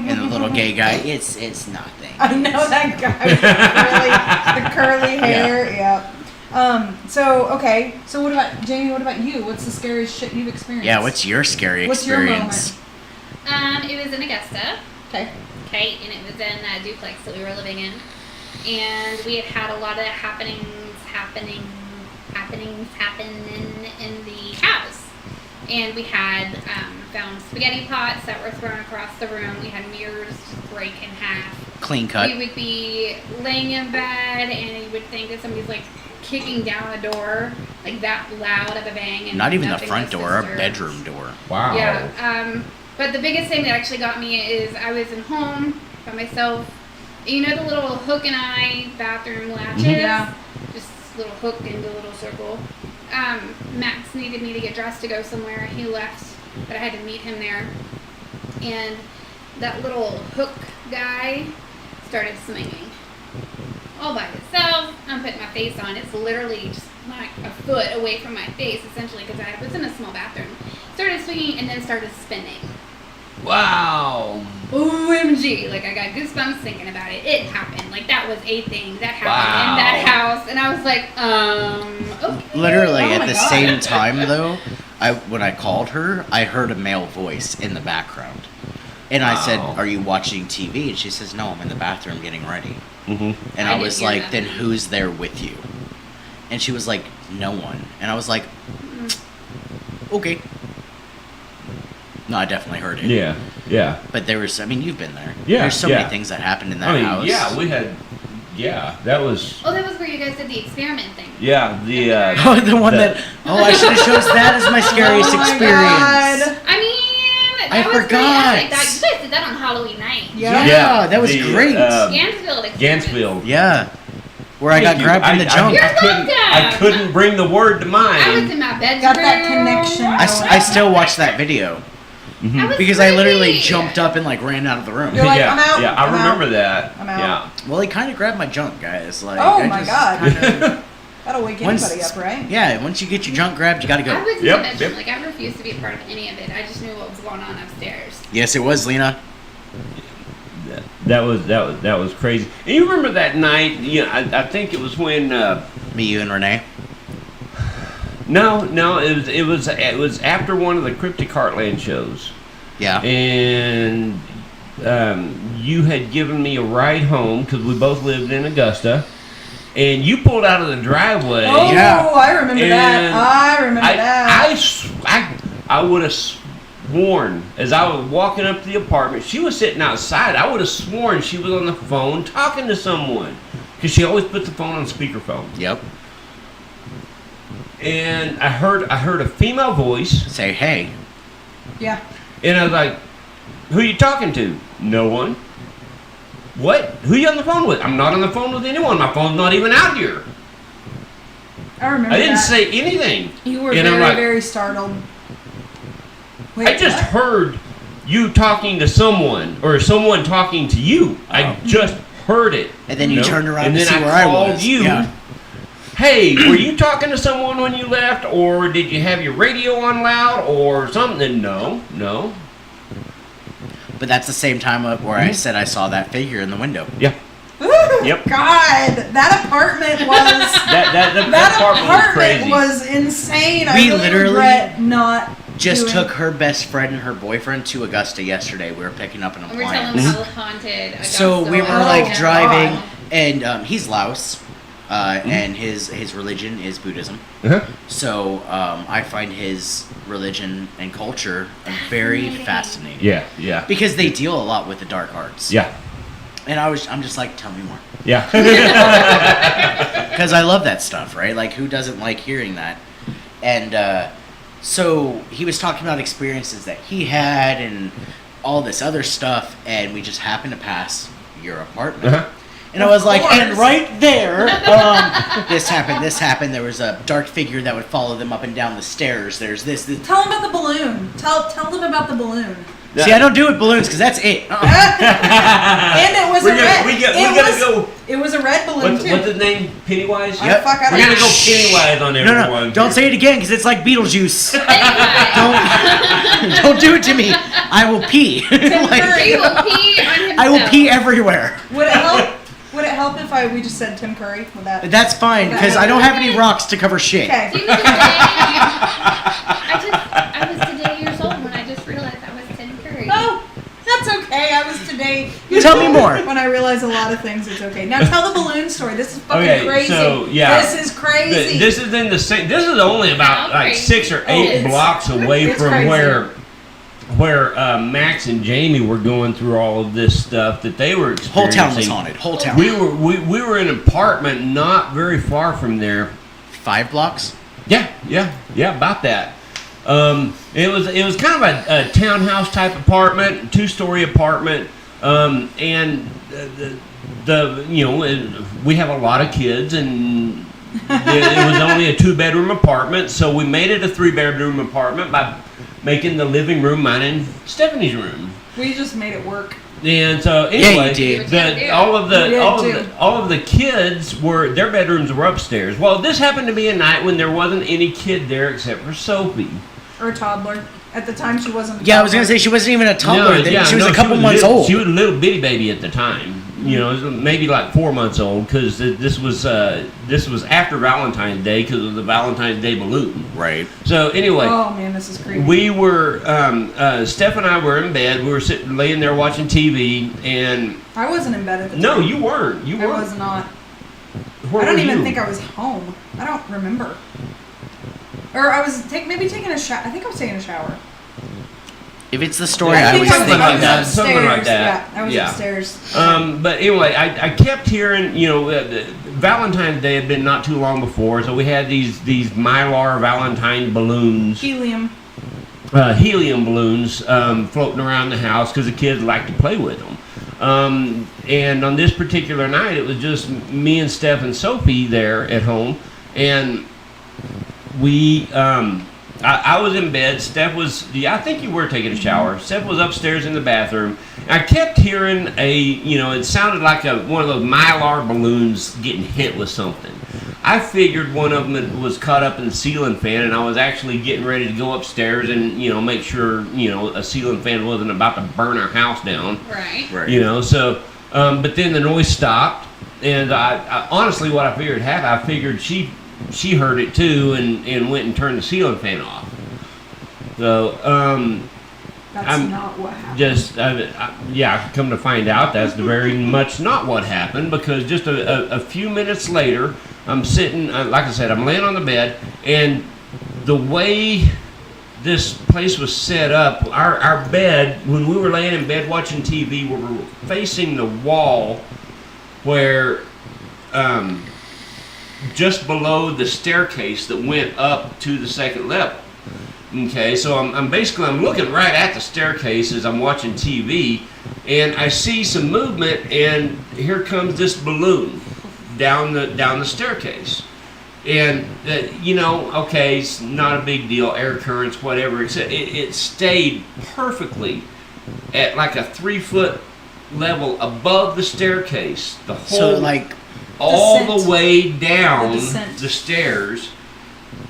And the little gay guy. It's nothing. I know that guy with the curly hair. Yeah. So okay. So what about Jamie? What about you? What's the scariest shit you've experienced? Yeah. What's your scary What's your experience? It was in Augusta. Okay. Okay, and it was in a duplex that we were living in, and we had a lot of happening in the house. And we had found spaghetti pots that were thrown across the room. We had mirrors break in half. Clean cut. We would be laying in bed, and you would think that somebody's like kicking down a door, like that loud of a bang. And Not even the nothing front was door, our disturbed. bedroom door. Wow. Yeah. But the biggest thing that actually got me is I was at home by myself. You know the little hook and eye bathroom latches? Yeah. Just a little hook into a little circle. Max needed me to get dressed to go somewhere. He left, but I had to meet him there. And that little hook guy started swinging. All by itself. I'm putting my face on. It's literally just like a foot away from my face, essentially, because I was in a small bathroom. Started swinging and then started spinning. Wow. OMG. Like, I got goosebumps thinking about it. It happened. Like, that was a thing that happened in that house. And I was like, okay. Literally Oh at my the God. same time, though, when I called her, I heard a male voice in the background. And I said, Wow. "Are you watching TV?" And she says, "No, I'm in the bathroom getting ready." Mm-hmm. And I I didn't was hear like, that. "Then who's there with you?" And she was like, "No one." And I was like, "Okay." No, I definitely heard it. Yeah, yeah. But there was, I mean, you've been there. Yeah, There's so yeah. many things that happened in that I mean, house. yeah, we had, yeah, that was, Oh, that was where you guys did the experiment thing. yeah, the, Oh, the one that, I should have chose that as my scariest Oh my experience. God. I mean, I that was pretty forgot. epic. That, you guys did that on Halloween night. Yeah. Yeah, that was the, great. Gansfield experiment. Gansfield. Yeah. Where I got Thank you. grabbed in the junk. You're I couldn't bring the word to I was mind. in my bedroom. Got that connection. I still watch that video. I was Because I literally freaky. jumped up and like ran out of the room. You're like, yeah, I'm out, yeah, I I'm remember out. that. I'm out. Yeah. Well, he kind of grabbed my junk, guys. Like, Oh I my just God. kinda- That'll wake Once- anybody up, right? Yeah, once you get your junk grabbed, you gotta I go. was in Yep, the bedroom. yep. Like, I refused to be a part of any of it. I just knew what was going on upstairs. Yes, it was, Lena. That was crazy. And you remember that night? You know, I think it was when. Me, you, and Renee. No, it was after one of the Cryptic Heartland shows, Yeah. and you had given me a ride home because we both lived in Augusta, and you pulled out of the driveway. Oh, Yeah. I remember that. And I remember that. I would have sworn as I was walking up to the apartment, she was sitting outside. I would have sworn she was on the phone talking to someone because she always puts the phone on speakerphone. Yep. And I heard a female voice, Say, hey. Yeah. and I was like, "Who are you talking to?" "No one." "What? Who are you on the phone with?" "I'm not on the phone with anyone. My phone's not even out here." I remember I didn't that. say anything. You were And I'm very, like- very startled. Wait, I just what? heard you talking to someone or someone talking to you. I just heard it. And then you turned around and to then see I where I called was. you. Yeah. Hey, were you talking to someone when you left, or did you have your radio on loud or something? No. But that's the same time where I said I saw that figure in the window. Yeah. Ooh, Yep. God, that apartment was That apartment was crazy. insane. I We really literally regret not Just doing- took her best friend and her boyfriend to Augusta yesterday. We were picking up an And we're telling appliance. them how haunted Augusta So we were was. like Oh, driving, God. and he's Laos, and his religion is Buddhism. Uh-huh. So I find his religion and culture very fascinating. Yeah. Because they deal a lot with the dark arts. Yeah. And I'm just like, tell me more. Yeah. Because I love that stuff, right? Like, who doesn't like hearing that? And so he was talking about experiences that he had and all this other stuff, and we just happened to pass your apartment. Uh-huh. And I was like, course. and right there, this happened. There was a dark figure that would follow them up and down the stairs. There's this. Tell them about the balloon. Tell them about the balloon. See, I don't do it balloons because that's it. And it was We're a gonna- red. we gotta go. It was a red balloon What's too. his name? Pennywise? Yep. Fuck, I We're don't gonna know. go Pennywise on No, everyone. don't say it again because it's like Beetlejuice. Anyway, Don't do it to me. I will pee. Like, Curry will pee on himself. I will pee everywhere. Would it help? Would it help if we just said Tim Curry? Would that? That's fine because I don't have any rocks to cover shit. Okay. Do you know today? I was today years old when I just realized I was Tim Curry. Oh, that's okay. I was today. Tell me more. When I realize a lot of things, it's okay. Now tell the balloon story. This is fucking Okay, crazy. so, yeah. This is crazy. This is in the same. This is only about How like crazy. 6 or 8 it's- blocks away it's from crazy. where Max and Jamie were going through all of this stuff that they were Whole experiencing. town was haunted. Whole town. We were in an apartment not very far from there. 5 blocks. Yeah, about that. It was kind of a townhouse type apartment, 2-story apartment, and we have a lot of kids, and it was only a 2-bedroom apartment, so we made it a 3-bedroom apartment by making the living room mine and Stephanie's room. we just made it work. And so anyway, you did. all of We did the kids their bedrooms were upstairs. Well, this happened to be a night when there wasn't any kid there except for Sophie. Or a toddler. At the time, she wasn't. Yeah, I was gonna say she wasn't even a toddler. She was a couple months little, old. She was a little bitty baby at the time. You know, it was maybe like 4 months old because this was after Valentine's Day because of the Valentine's Day balloon. Right. So anyway, Oh man, this is creepy. we were Steph and I were in bed. We were laying there watching TV, and I wasn't in bed at the time. no, you weren't. You I weren't. was not. Where I don't were even you? think I was home. I don't remember. Or I was maybe taking a shower. I think I was taking a shower. If it's the story Yeah, I think was something thinking like that. of, Something like that. Yeah, I was Yeah. upstairs. But anyway, I kept hearing, you know, Valentine's Day had been not too long before, so we had these Mylar Valentine balloons, Helium. helium balloons, floating around the house because the kids like to play with them. And on this particular night, it was just me and Steph and Sophie there at home, and we. I was in bed. Steph was, I think you were taking a shower. Steph was upstairs in the bathroom. I kept hearing it sounded like one of those Mylar balloons getting hit with something. I figured one of them was caught up in the ceiling fan, and I was actually getting ready to go upstairs and, make sure, a ceiling fan wasn't about to burn our house down. Right. right. So, but then the noise stopped, and I honestly, what I figured happened, I figured she heard it too and went and turned the ceiling fan off. So, That's I'm not what happened. come to find out, that's very much not what happened, because just a few minutes later, I'm sitting, like I said, I'm laying on the bed, and the way this place was set up, our bed, when we were laying in bed watching TV, we were facing the wall where, just below the staircase that went up to the second level. Okay, so I'm looking right at the staircase as I'm watching TV, and I see some movement, and here comes this balloon down the staircase. And okay, it's not a big deal, air currents, whatever. Except it stayed perfectly at like a 3-foot level above the staircase. The whole So like all Descent. the way down The descent. the stairs,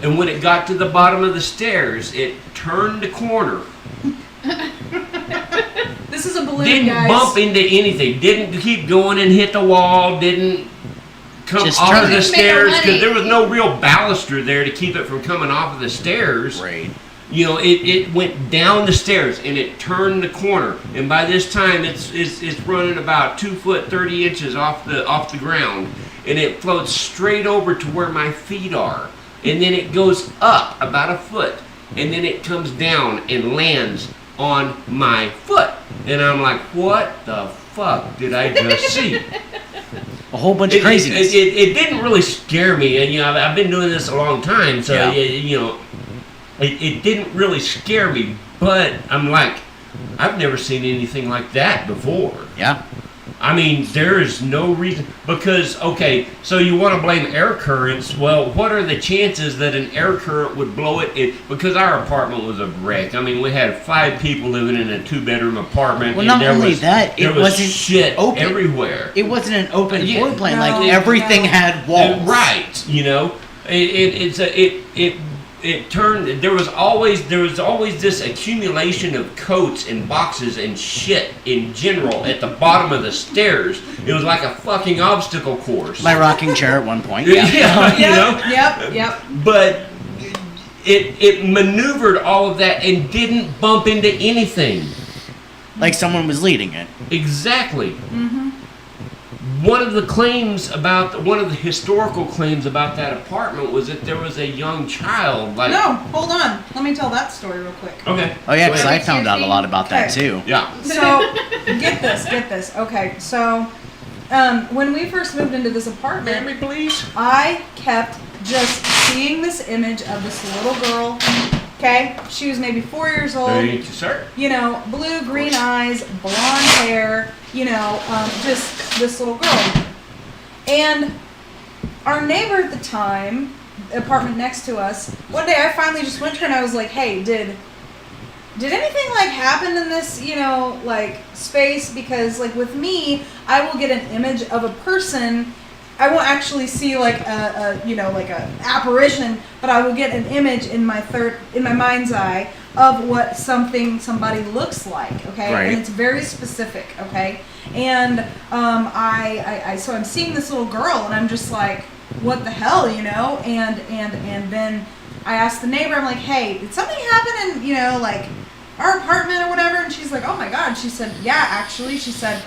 and when it got to the bottom of the stairs, it turned the corner. This is a balloon, Didn't guys. bump into anything. Didn't keep going and hit the wall. Didn't come Just off turned. of the Didn't make a stairs because 180. there was no real baluster there to keep it from coming off of the stairs. right. It went down the stairs and it turned the corner, and by this time it's running about 2 foot 30 inches off the ground, and it floats straight over to where my feet are, and then it goes up about a foot, and then it comes down and lands on my foot, and I'm like, what the fuck did I just see? A whole bunch of craziness. It didn't really scare me, and I've been doing this a long time, so Yeah. It didn't really scare me, but I'm like, I've never seen anything like that before. Yeah. I mean, there is no reason, because, okay, so you want to blame air currents. Well, what are the chances that an air current would blow it? Because our apartment was a wreck. I mean, we had 5 people living in a 2-bedroom apartment. Well, and not there only was, that, it there was wasn't shit open. everywhere. It wasn't an open Yeah. floor plan. No, Like everything no. had walls. Right, it turned. There was always this accumulation of coats and boxes and shit in general at the bottom of the stairs. It was like a fucking obstacle course. My rocking chair at one point. Yeah, Yep, yep. But it maneuvered all of that and didn't bump into anything. Like someone was leading it. Exactly. One of the historical claims about that apartment was that there was a young child. Like, No, hold on. Let me tell that story real quick. okay. Oh yeah, because Go I ahead. found out a lot about that Okay. too. Yeah. So, get this. Okay, so when we first moved into this apartment, Mary, please. I kept just seeing this image of this little girl. Okay, she was maybe 4 years old. Thank you, sir. Blue, green eyes, blonde hair, just this little girl. And our neighbor at the time, the apartment next to us, one day I finally just went to her and I was like, hey, did anything like happen in this, space? Because like with me, I will get an image of a person. I won't actually see like a apparition, but I will get an image in my mind's eye of what somebody looks like, okay? Right. And it's very specific, okay? And so I'm seeing this little girl, and I'm just like, what the hell, you know? And then I asked the neighbor, I'm like, hey, did something happen in, you know, like our apartment or whatever? And she's like, oh my God. She said, yeah, actually. She said,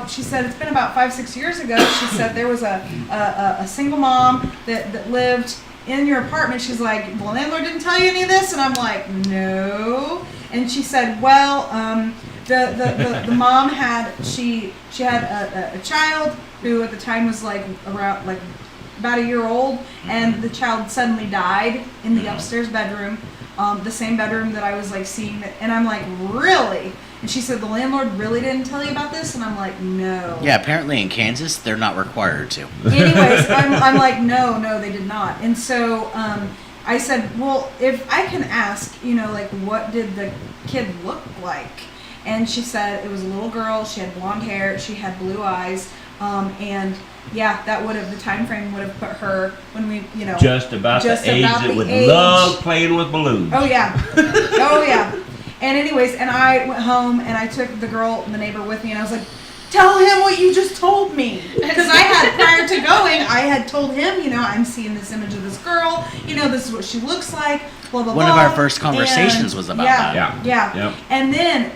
she said it's been about 5-6 years ago. She said there was a single mom that lived in your apartment. She's like, the landlord didn't tell you any of this? And I'm like, no. And she said, well, the mom had, she had a child who at the time was like around, like about a year old, and the child suddenly died in the upstairs bedroom, the same bedroom that I was like seeing that, and I'm like, really? And she said, the landlord really didn't tell you about this? And I'm like, no. Yeah, apparently in Kansas, they're not required to. Anyways, I'm like, no, they did not. And so I said, well, if I can ask, you know, like, what did the kid look like? And she said it was a little girl. She had blonde hair. She had blue eyes. And yeah, that would have, the time frame would have put her when we, you know, Just about the age that would age. love playing with balloons. Oh yeah, oh yeah. And anyways, and I went home and I took the neighbor with me, and I was like, tell him what you just told me. Because I had, prior to going, I had told him, you know, I'm seeing this image of this girl, you know, this is what she looks like, blah, blah, blah. One of our first conversations was about that. Yeah. Yep. And then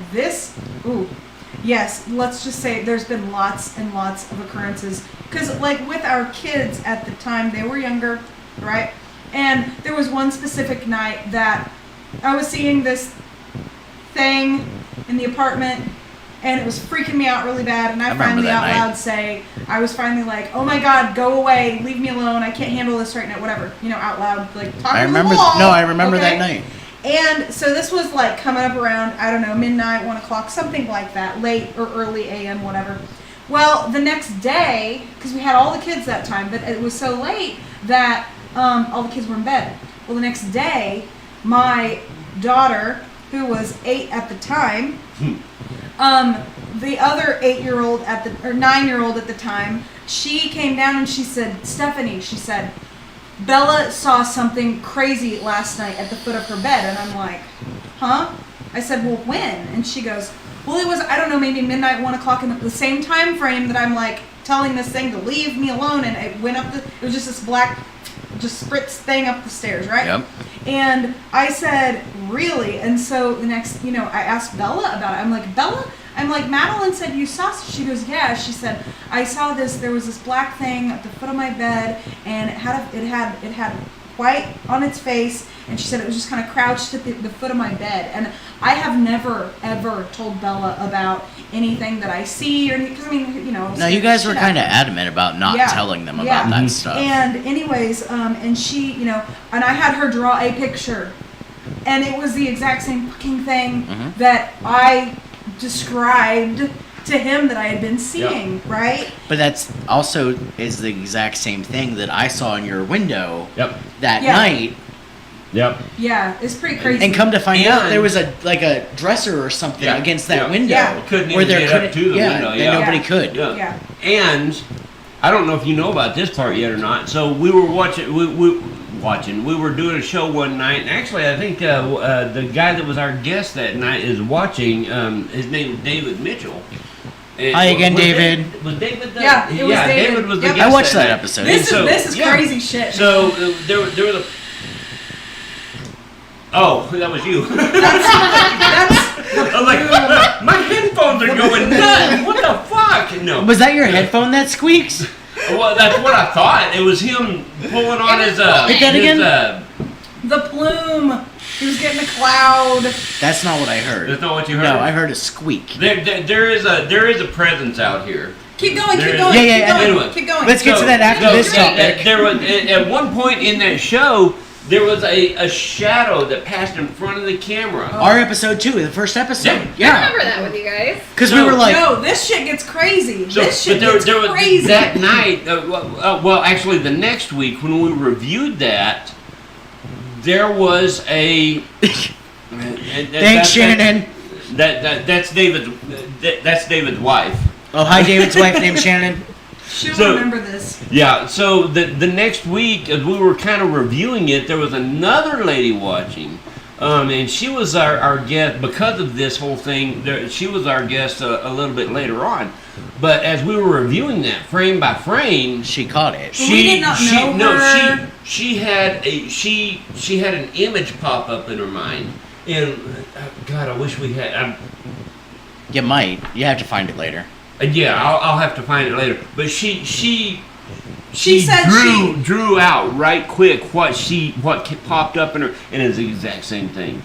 yes, let's just say there's been lots and lots of occurrences. Because, like, with our kids at the time, they were younger, right? And there was one specific night that I was seeing this thing in the apartment, and it was freaking me out really bad, and I finally out loud say, I was finally like, oh my God, go away, leave me alone, I can't handle this right now, whatever, you know, out loud, like, talking to the wall. I remember okay? that night. And so this was like coming up around, I don't know, midnight, 1 o'clock, something like that, late or early AM, whatever. Well, the next day, because we had all the kids that time, but it was so late that all the kids were in bed. Well, the next day, my daughter, who was 8 at the time, the other 8-year-old or 9-year-old at the time, she came down and she said, Stephanie, she said, Bella saw something crazy last night at the foot of her bed. And I'm like, huh? I said, well, when? And she goes, well, it was, I don't know, maybe midnight, 1 o'clock in the same time frame that I'm like telling this thing to leave me alone. And it went up it was just this black, just spritz thing up the stairs, right? Yep. And I said, really? And so the next, you know, I asked Bella about it. I'm like, Bella? I'm like, Madeline said you saw. She goes, yeah. She said, I saw this. There was this black thing at the foot of my bed, and it had white on its face, and she said it was just kind of crouched at the foot of my bed. And I have never ever told Bella about anything that I see or anything, because I mean, you know. No, you guys were kind of adamant about not telling them about that stuff. And anyways, and she, you know, and I had her draw a picture, and it was the exact same fucking thing that I described to him that I had been seeing, right? But that's also is the exact same thing that I saw in your window that night. Yep. Yeah, it's pretty crazy. And come to find out, there was a dresser or something against that window. Yeah. Couldn't even get up to the window. That nobody could. Yeah. And I don't know if you know about this part yet or not. So we were watching. We were doing a show one night, and actually, I think the guy that was our guest that night is watching. His name is David Mitchell. Hi again, David. Was David? Yeah, it was David. David was the guest. I watched that episode. This is crazy shit. So there was a. Oh, that was you. I'm like, my headphones are going nuts. What the fuck? No. Was that your headphone that squeaks? Well, that's what I thought. It was him pulling on his Hit that again? The plume. He was getting a cloud. That's not what I heard. That's not what you heard. No, I heard a squeak. There is a presence out here. Keep going. Anyway, keep going. Let's get to that after this topic. There was at one point in that show. There was a shadow that passed in front of the camera. Our episode 2, the first episode. I remember that with you guys. Because we were like, no, this shit gets crazy. This shit there gets crazy. Was that night. Well, actually, the next week when we reviewed that, there was a. Thanks, Shannon. That's David's. That's David's wife. Oh, hi, David's wife named Shannon. She'll remember this. Yeah, so the next week, as we were kind of reviewing it, there was another lady watching. And she was our guest because of this whole thing. She was our guest a little bit later on. But as we were reviewing that frame by frame, She caught it. We did not know her. she had an image pop up in her mind, and God, I wish we had. You might. You have to find it later. Yeah, I'll have to find it later. But she said drew out right quick what popped up in her, and it's the exact same thing.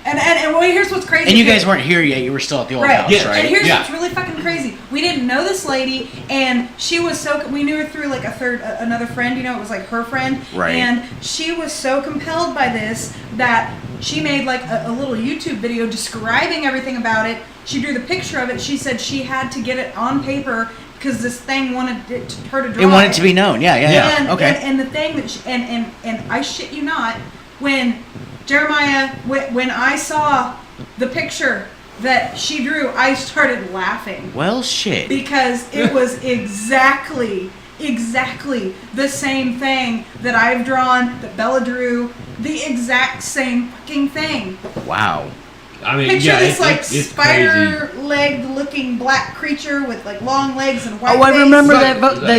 And well, here's what's crazy. And you guys weren't here yet. You were still at the old Right. house, Yes. right? And here's Yeah. what's really fucking crazy. We didn't know this lady, and she was so. We knew her through like another friend. You know, it was like her friend. Right. And she was so compelled by this that she made like a little YouTube video describing everything about it. She drew the picture of it. She said she had to get it on paper because this thing wanted her to draw. It wanted to be known. Yeah. And, Okay. And the thing that and I shit you not, when Jeremiah, when I saw the picture that she drew, I started laughing Well, shit. because it was exactly the same thing that I've drawn, that Bella drew, the exact same fucking thing. Wow. I mean, Picture yeah, this like it's crazy. spider-legged looking black creature with like long legs and white Oh, I face. remember Like-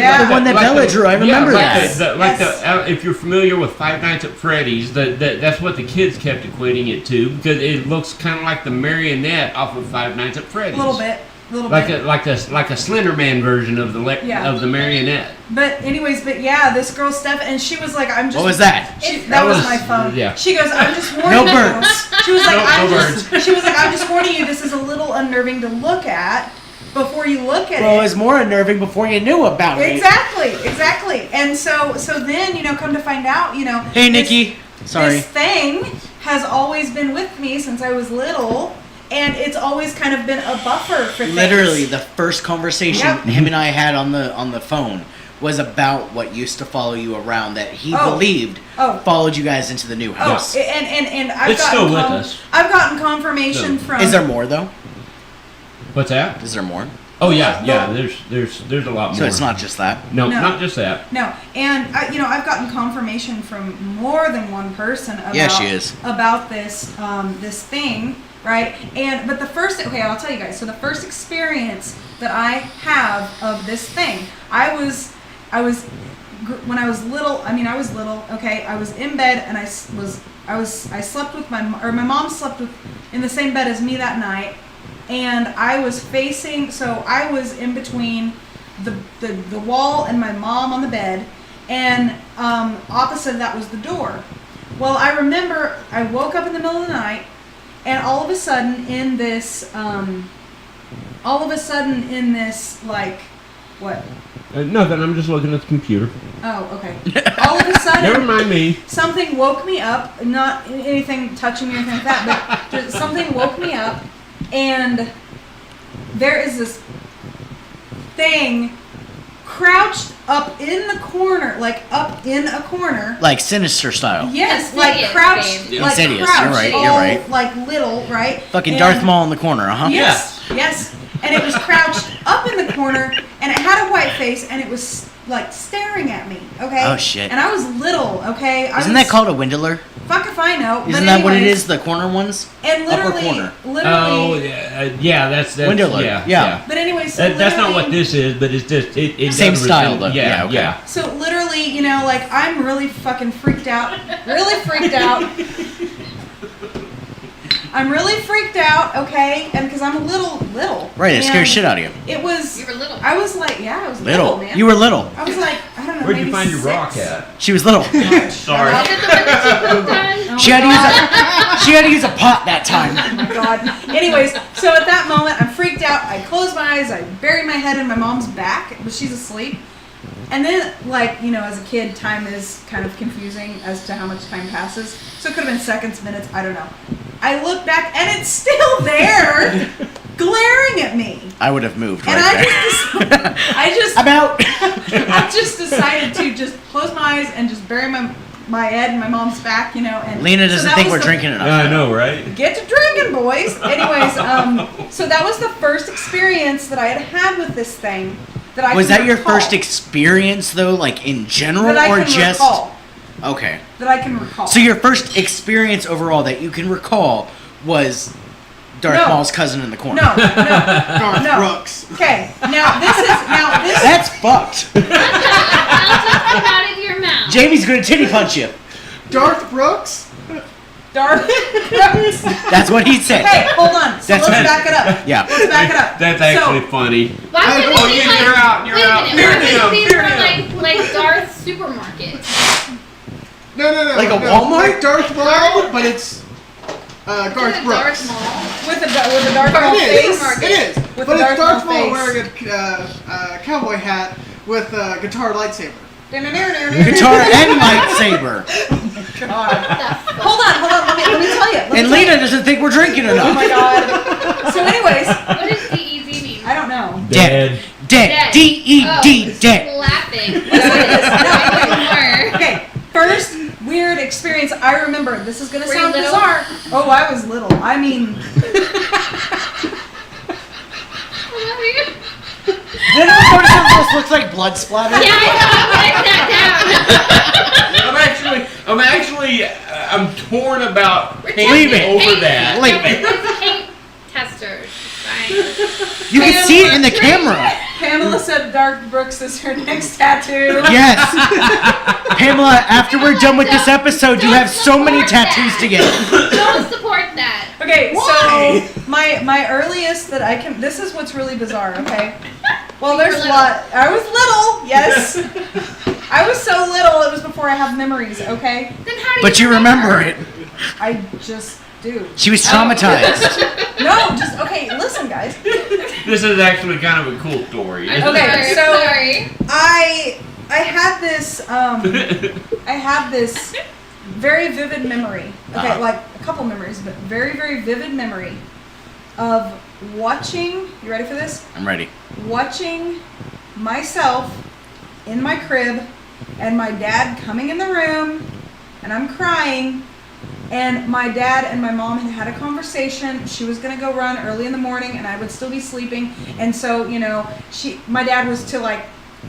Yeah. the one that like Bella the- drew. I remember Yes. that. If you're familiar with Five Nights at Freddy's, that's what the kids kept equating it to because it looks kind of like the marionette off of Five Nights at Freddy's. A little bit. Like a Slender Man version of Yeah. of the marionette. But anyways, yeah, this girl Steph, and she was like, "I'm just." What was that? That was my phone. yeah. She goes, "I'm just warning No you." birds. She was like, No She was like, "I'm just warning you. This is a little unnerving to look at before you look at Well, it it." was more unnerving before you knew about it. Exactly. And so then come to find out, Hey, this- Nikki. Sorry. This thing has always been with me since I was little. And it's always kind of been a buffer for things. Literally, the first conversation Yep. him and I had on the phone was about what used to follow you around that he Oh. believed Oh. followed you guys into the new Oh, house. and I've It's gotten still with us. I've gotten confirmation from. Is there more though? What's that? Is there more? Oh yeah. There's a lot more. So it's not just that. No, No. not just that. No, and I've gotten confirmation from more than one person about Yeah, she is. about this this thing, right? But the first, I'll tell you guys. So the first experience that I have of this thing, I was when I was little. I was little. Okay, I was in bed and I slept with my mom slept in the same bed as me that night. And I was facing, so I was in between the wall and my mom on the bed, and opposite of that was the door. Well, I remember I woke up in the middle of the night, and all of a sudden in this, like, what? Nothing. I'm just looking at the computer. Oh, okay. All of a sudden, Never mind me. something woke me up, not anything touching me or anything like that, but just something woke me up, and there is this thing crouched up in the corner, like up in a corner. Like Sinister style. Yes, Insidious, like crouched, babe. like Insidious, crouched, you're right, you're all, right. like little, right? Fucking And- Darth Maul in the corner, huh? Yes. And it was crouched up in the corner, and it had a white face, and it was like staring at me. Okay. Oh, shit. And I was little. Okay. Isn't that called a windler? Fuck if I know. Isn't that what it is? The corner ones? And Upper literally, corner. Oh yeah, that's Windler, yeah. But anyway, so That's not what literally- this is, but it's just it Same does style, resemble- though. Yeah, Yeah, okay. yeah. So literally, like I'm really fucking freaked out. I'm really freaked out, okay? And because I'm a little. Right, it And scares shit out of you. It was. You were little. I was like, I was little, man. You were little. I was like, I don't know. Where'd you maybe find your 6. rock at? She was little. Sorry. Is it the one that you pooped on? Oh She my had to use a pot that time. Oh my god. Anyways, so at that moment, I'm freaked out. I close my eyes. I bury my head in my mom's back, but she's asleep. And then, as a kid, time is kind of confusing as to how much time passes. So it could have been seconds, minutes, I don't know. I look back, and it's still there, glaring at me. I would have moved And right there. I'm out. I just decided to just close my eyes and just bury my head in my mom's back, And Lena so doesn't that think was we're the- drinking enough. I know, right? Get to drinking, boys. Anyways, so that was the first experience that I had with this thing that I Was can that your recall. first experience though, like in general, that I or can just? recall. Okay. that I can recall. So your first experience overall that you can recall was Darth No. Maul's cousin in the corner. No. Garth No. Brooks. Okay. Now this. That's fucked. I'll just come out of your mouth. Jamie's gonna titty punch you. Darth Brooks? Darth. That's what he said. Hey, hold on. So That's let's right. back it up. Yeah. Let's back it up. That's So- actually funny. Why would Oh, these you're like, out, you're wait a out. minute, why Hear would him, these hear were like Darth supermarket? No. Like a no. Walmart? Like Darth Maul, but it's Garth Darth Brooks. Maul. With a Darth Maul It is. face. It is. With But the it's Darth Darth Maul Maul face. wearing a cowboy hat with a guitar lightsaber. Guitar and lightsaber. God. Hold on. Let me tell you. And Lena doesn't think we're drinking Oh enough. my God. So, anyways, What does DED mean? I don't know. Dead. Dead. D-E-D. Dead. Slapping. No, okay. First weird experience I remember. This is gonna Were you sound little? bizarre. Oh, I was little. I mean, Did it record something this looks like blood splatter? Yeah, I know. I'm writing that I'm torn about down. Leave it. over that. Leave it. Paint testers. Fine. You can see it in the camera. Pamela said Darth Brooks is her next tattoo. Yes. Pamela, after we're done with this episode, you have so many tattoos to get. Don't support that. Okay, Why? so my earliest that I can. This is what's really bizarre. Okay. Well, You there's were a lot. I was little. Yes. I was so little. It was before I have memories. Okay. Then how do you But you remember it. I just do. She was traumatized. No, just okay. Listen, guys. This is actually kind of a cool story. I'm Okay, sorry, so- sorry. I had this very vivid memory. Okay, Uh-huh. like a couple memories, but very, very vivid memory of watching. You ready for this? I'm ready. Watching myself in my crib and my dad coming in the room and I'm crying and my dad and my mom had a conversation. She was going to go run early in the morning and I would still be sleeping, and so my dad was to like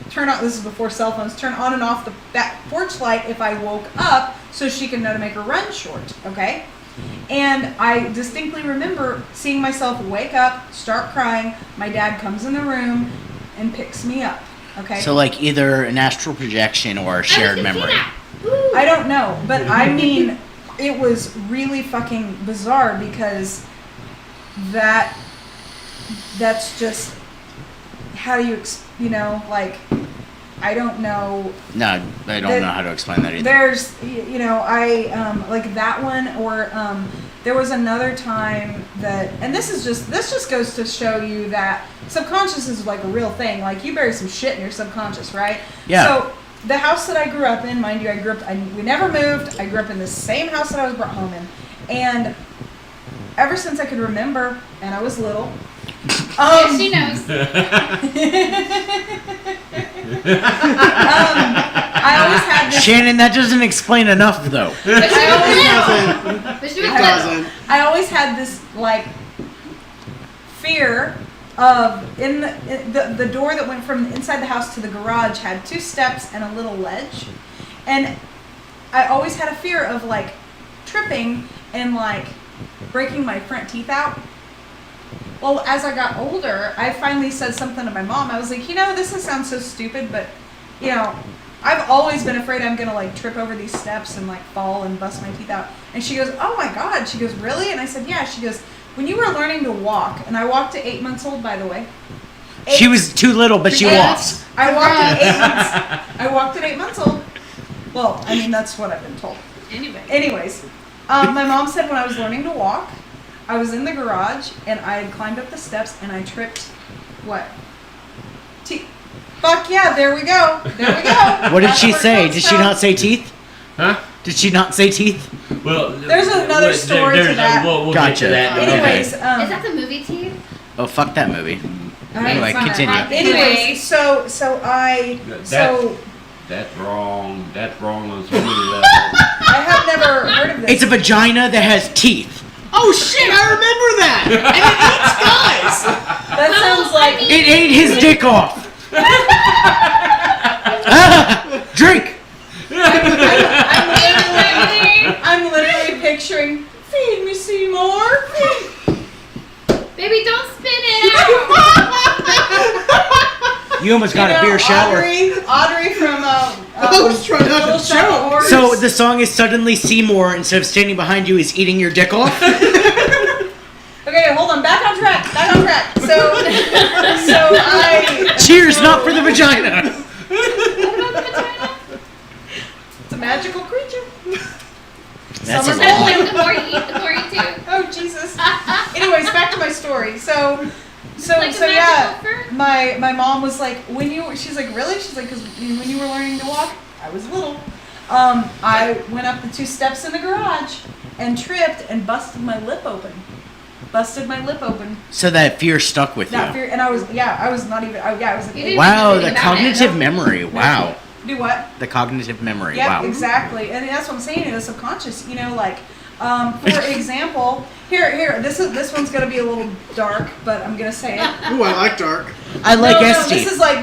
turn on, this is before cell phones, turn on and off that porch light if I woke up so she could know to make her run short. Okay. And I distinctly remember seeing myself wake up, start crying. My dad comes in the room and picks me up. Okay. So like either an astral projection or a shared memory. I don't know, but I mean, it was really fucking bizarre because that's just how you like, I don't know. No, I don't know how to explain that either. There's, I like that one, or there was another time that, and this just goes to show you that subconscious is like a real thing. Like you bury some shit in your subconscious, right? Yeah. So the house that I grew up in, mind you, we never moved. I grew up in the same house that I was brought home in, and ever since I could remember, and I was little. Yeah, she knows. I always had this. Shannon, that doesn't explain enough though. But she I was always- little. But she was It little. doesn't. I always had this like fear of the door that went from inside the house to the garage had 2 steps and a little ledge, and I always had a fear of like tripping and like breaking my front teeth out. Well, as I got older, I finally said something to my mom. I was like, this sounds so stupid, but I've always been afraid I'm gonna like trip over these steps and like fall and bust my teeth out. And she goes, "Oh my God." She goes, "Really?" And I said, "Yeah." She goes, "When you were learning to walk," and I walked at 8 months old, by the way. She was too little, but she walked. I walked at 8 months. I walked at 8 months old. Well, I mean that's what I've been told. Anyway. Anyways, my mom said when I was learning to walk, I was in the garage and I had climbed up the steps and I tripped. What? Fuck yeah! There we go. There we go. What did That's she where it say? comes Did she from. not say teeth? Huh? Did she not say teeth? Well, There's another story to that. We'll Gotcha. get to that. in a Anyways, minute. Is that the movie Teeth? Oh, fuck that movie. Anyway, It's not continue. that. anyways, so That's wrong. That's wrong on so many levels. I have never heard of this. It's a vagina that has teeth. Oh shit, I remember that! And it eats guys! that sounds like It ate his dick off. Ah, drink. I'm Baby, don't spit it out. You almost got a beer shower. Audrey from I was trying not Little to Shop of joke. Horrors. So the song is Suddenly Seymour, instead of standing behind you, is eating your dick off? Okay, hold on. Back on track. So I. Cheers, not for the vagina. What about the vagina? It's a magical creature. That's Summer's a That's lie. like the more you eat, the more you do. Oh Jesus. Anyways, back to my story. So Like a yeah. magical fur? My mom was like, she's like, really? She's like, because when you were learning to walk, I was little. I went up the 2 steps in the garage and tripped and busted my lip open. So that fear stuck with That you. fear, and I was not even. I was like, You didn't Wow, even the think about it. cognitive memory. Wow. do what? The cognitive memory. Yeah, Wow. exactly. And that's what I'm saying. The subconscious. Like, for example, here. This one's gonna be a little dark, but I'm gonna say it. Ooh, I like dark. I like No, Esty. this is like.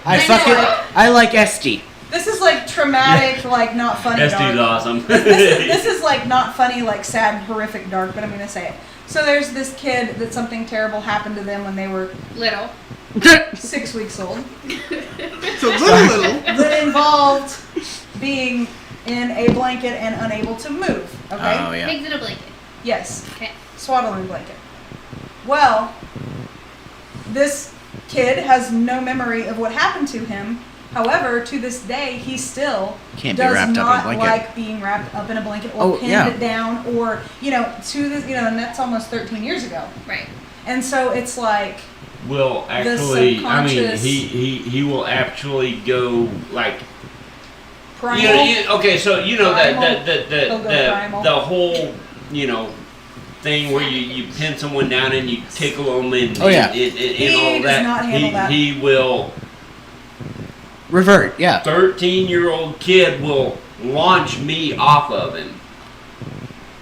I like Esty. This is like traumatic, like not funny. Estee's dark. awesome. This is like not funny, like sad, horrific, dark. But I'm gonna say it. So there's this kid that something terrible happened to them when they were Little. 6 weeks old. So little. That involved being in a blanket and unable to move. Okay. Oh yeah. Pigs in a blanket. Yes. Okay. Swaddling blanket. Well, this kid has no memory of what happened to him. However, to this day, he still Can't be does wrapped up in a not blanket. like being wrapped up in a blanket or Oh, pinned yeah. it down or, to this, and that's almost 13 years ago. Right. And so it's like, will actually, I mean, subconscious- he will actually go like. primal. Okay, so Primal. He'll go primal. the whole thing where you pin someone down and you tickle them and Oh, yeah. and He all does that. not handle that. He will. Revert. Yeah. 13-year-old kid will launch me off of him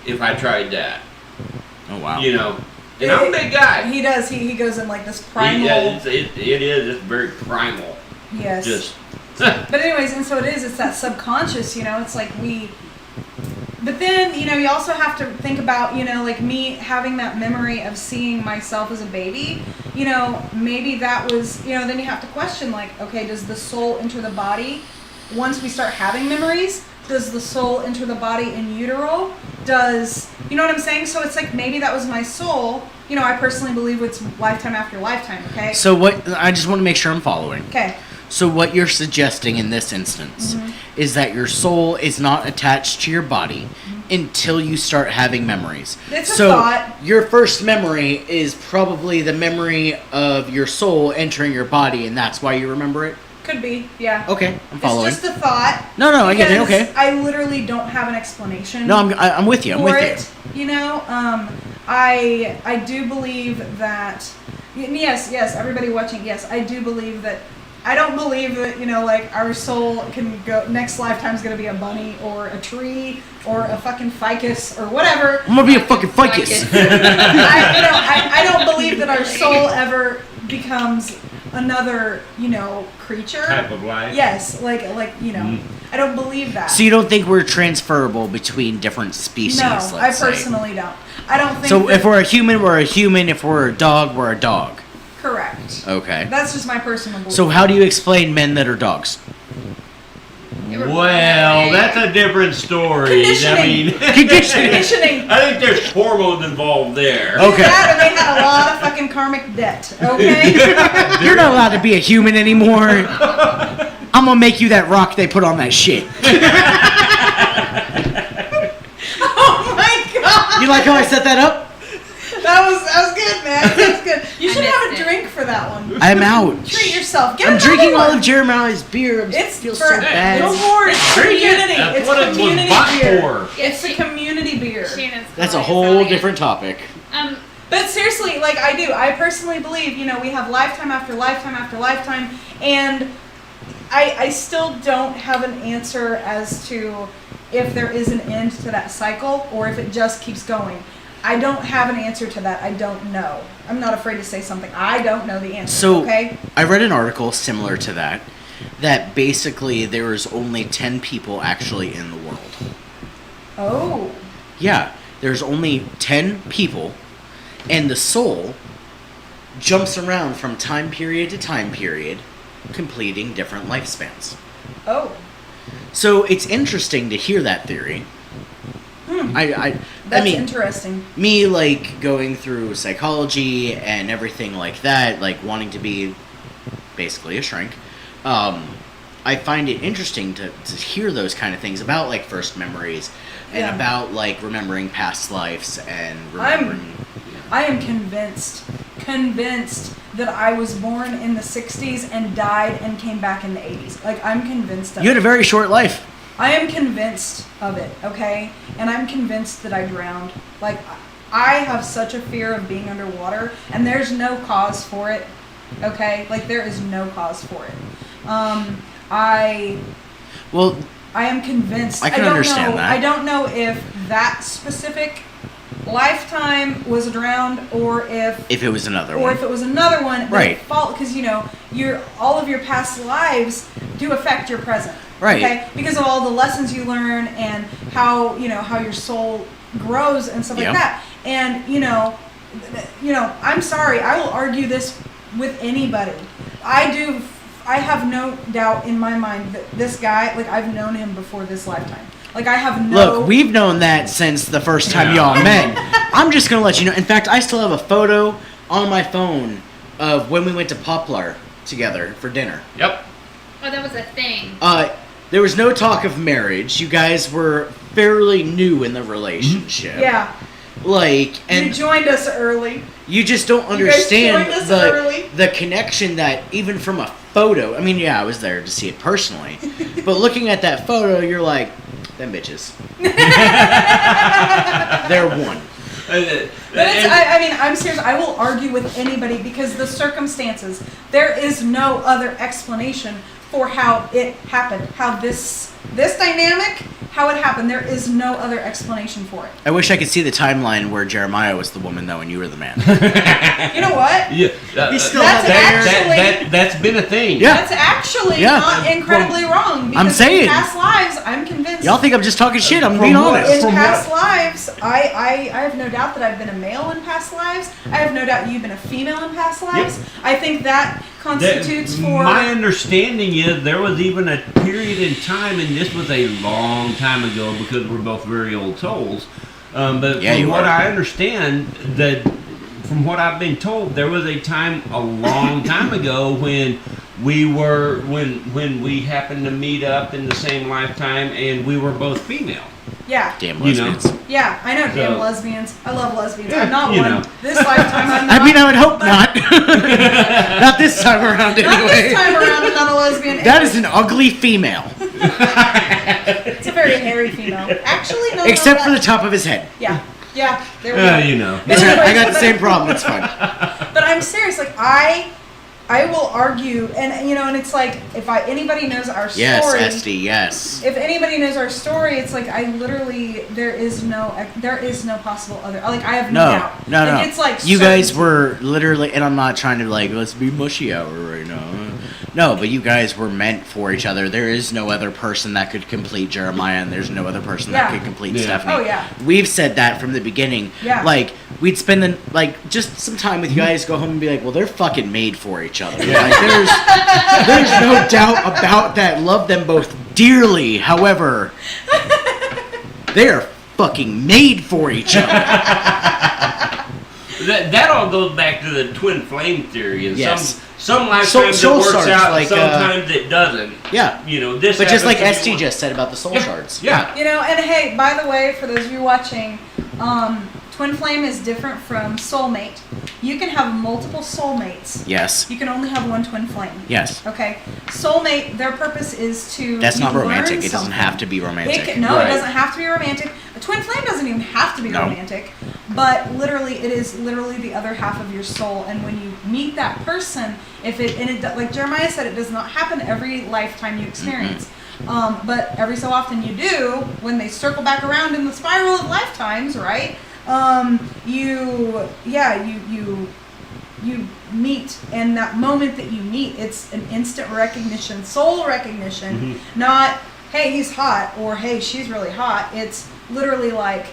if I tried that. Oh wow. And I'm a big guy. He does. He goes in like this primal. Yeah, it is. It's very primal. Yes. Just. But anyways, and so it is. It's that subconscious. It's like we. But then you also have to think about like me having that memory of seeing myself as a baby. Maybe that was then you have to question like, okay, does the soul enter the body once we start having memories? Does the soul enter the body in utero? Does you know what I'm saying? So it's like maybe that was my soul. I personally believe it's lifetime after lifetime. Okay. So what? I just want to make sure I'm following. Okay. So what you're suggesting in this instance is that your soul is not attached to your body until you start having memories. It's a so thought. Your first memory is probably the memory of your soul entering your body, and that's why you remember it. Could be. Yeah. Okay, I'm following. It's just a thought. No, I get it. because Okay. I literally don't have an explanation. No, I'm with you. I'm for with it. I do believe that. Yes. Everybody watching. Yes, I do believe that. I don't believe that like our soul can go. Next lifetime's gonna be a bunny or a tree or a fucking ficus or whatever. I'm gonna be a fucking ficus. I don't believe that our soul ever becomes another creature. Type of life. Yes, like I don't believe that. So you don't think we're transferable between different species? No, let's I say. personally don't. I don't think. So that, if we're a human, we're a human. If we're a dog, we're a dog. correct. Okay. That's just my personal belief. So how do you explain men that are dogs? Well, that's a different story. I mean, Conditioning. I think there's hormones involved there. Okay. That, and they had a lot of fucking karmic debt. Okay. You're not allowed to be a human anymore. I'm gonna make you that rock they put on that shit. Oh my god. You like how I set that up? That was good, man. That was good. You I should have a missed it. drink for that one. I'm out. Treat yourself. Get I'm another drinking all one. of Jeremiah's beer. I It's feel for so bad. no more. It's Drink it. community. That's It's what it was community bought beer. for. It's a community beer. Shannon's That's a calling, whole selling it. different topic. But seriously, like I personally believe, we have lifetime after lifetime after lifetime, and I still don't have an answer as to if there is an end to that cycle or if it just keeps going. I don't have an answer to that. I don't know. I'm not afraid to say something. I don't know the answer. So okay? I read an article similar to that basically there is only 10 people actually in the world. Oh. Yeah, there's only 10 people, and the soul jumps around from time period to time period, completing different lifespans. Oh. So it's interesting to hear that theory. I That's mean, interesting. me, like, going through psychology and everything like that, like, wanting to be basically a shrink, I find it interesting to hear those kind of things about, like, first memories and Yeah. about, like, remembering past lives and remembering... I am convinced that I was born in the 60s and died and came back in the 80s. Like, I'm convinced of You it. had a very short life. I am convinced of it, okay? And I'm convinced that I drowned. Like, I have such a fear of being underwater, and there's no cause for it, okay? Like, there is no cause for it. Well, I am convinced. I can don't understand know, that. I don't know if that specific lifetime was drowned or if it was another or one. if it was another one, Right. Because all of your past lives do affect your present, Right. Okay, because of all the lessons you learn and how your soul grows and stuff Yep. like that. And I'm sorry, I will argue this with anybody. I have no doubt in my mind that this guy, like, I've known him before this lifetime. Like, I have no... Look, we've known that since the first time y'all met. I'm just going to let you know. In fact, I still have a photo on my phone of when we went to Poplar together for dinner. Yep. Oh, that was a thing. There was no talk of marriage. You guys were fairly new in the relationship. Yeah. Like, You and joined us early. you just don't You guys understand joined us early. the connection that even from a photo. I mean, yeah, I was there to see it personally, but looking at that photo, you're like, them bitches. They're one. But I'm serious. I will argue with anybody because the circumstances. There is no other explanation for how it happened. How this dynamic, how it happened. There is no other explanation for it. I wish I could see the timeline where Jeremiah was the woman though, and you were the man. You know what? Yeah, He's still That's there. that's been a thing. Yeah. That's actually Yeah. not incredibly wrong. Because saying. in past lives, I'm convinced. Y'all think I'm just talking shit? I'm From being what? honest. In From past lives, I have no doubt that I've been a male in past lives. I have no doubt you've been a female in past lives. I think that constitutes for... My understanding is there was even a period in time, and this was a long time ago because we're both very old souls. But Yeah, from you what are. I understand, that from what I've been told, there was a time a long time ago when we happened to meet up in the same lifetime, and we were both female. Yeah. Damn You know. lesbians. Yeah, I know damn So- lesbians. I love lesbians. Yeah, I'm not you one. know. This lifetime I'm not. I mean, I would hope not. Not this time around, Not anyway. this time around, I'm not a lesbian. That is an ugly female, It's a very hairy female. Actually, no. except no, for the that- top of his head. Yeah. Yeah. There we go. You know. It's all right, I got the same problem. It's fine. But I'm serious. Like I will argue, and and it's like if anybody knows our story. Yes, Esty. Yes. If anybody knows our story, it's like I literally there is no possible other. Like I have no doubt. No. It's like You guys certainty. were literally, and I'm not trying to like let's be mushy hour right now. No, but you guys were meant for each other. There is no other person that could complete Jeremiah, and there's no other person that Yeah. could complete Yeah. Stephanie. Oh, yeah. We've said that from the beginning. Yeah. Like we'd spend just some time with you guys, go home and be like, well, they're fucking made for each other. Like, there's no doubt about that. Love them both dearly. However, they are fucking made for each other. That all goes back to the twin flame theory, and Yes. some lifetimes Soul it works shards, out, like, and sometimes it doesn't. Yeah. You know, this. But just like happens to be ST just said about the soul shards. Yeah. And hey, by the way, for those of you watching, twin flame is different from soulmate. You can have multiple soulmates. Yes. You can only have one twin flame. Yes. Okay. Soulmate, their purpose is to. That's not learn romantic. It doesn't something. have to be romantic. It Right. doesn't have to be romantic. A twin flame doesn't even have to be No. romantic, but literally, it is literally the other half of your soul. And when you meet that person, like Jeremiah said, it does not happen every lifetime you experience. But every so often you do, when they circle back around in the spiral of lifetimes, right? You meet, and that moment that you meet, it's an instant recognition, soul recognition, not, hey, he's hot, or hey, she's really hot. It's literally like,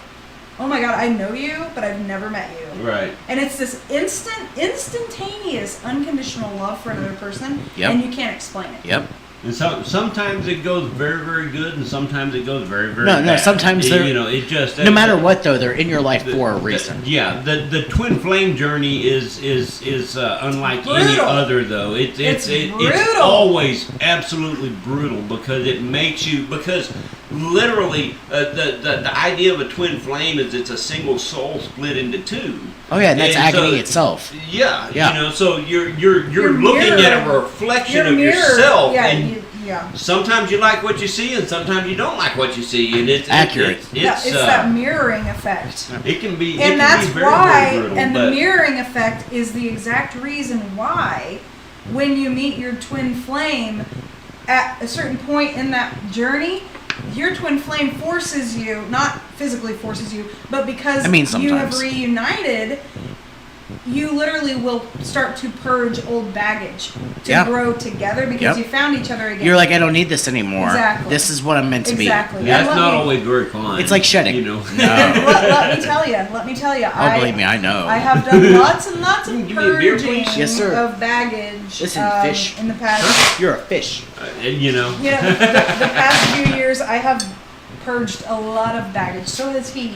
oh my god, I know you, but I've never met you. Right. And it's this instantaneous, unconditional love for another person, Yep. and you can't explain it. Yep. And sometimes it goes very, very good, and sometimes it goes very, very No, bad. sometimes they're- you know, it just No matter what, though, they're in your life for a reason. The twin flame journey is unlike any Brutal. other though. It's brutal. always absolutely brutal because it makes you literally the idea of a twin flame is it's a single soul split into two. Oh yeah, and that's And so- agony itself. Yeah, Yeah. you know, so you're Your looking at a mirror- reflection of yourself, and yeah. sometimes you like what you see, and sometimes you don't like what you see, and it's Accurate. It's that mirroring effect. It can be, And that's very, why, very brutal, and the but mirroring effect is the exact reason why when you meet your twin flame at a certain point in that journey, your twin flame forces you, not physically forces you, but because I mean, you have sometimes. reunited, you literally will start to purge old baggage to Yeah. grow together because Yep. you found each other again. You're like, I don't need this anymore. Exactly. This is what I'm meant to Exactly. be. yeah, it's And not let me- always very fun. It's like shedding. you know. No. let me tell you. Oh, believe me, I know. I have done lots and lots of Give me a beer, purging please. Yes, sir. of baggage Listen, fish. in the past. You're a fish. And, you know. You know, the past few years, I have purged a lot of baggage. So has he.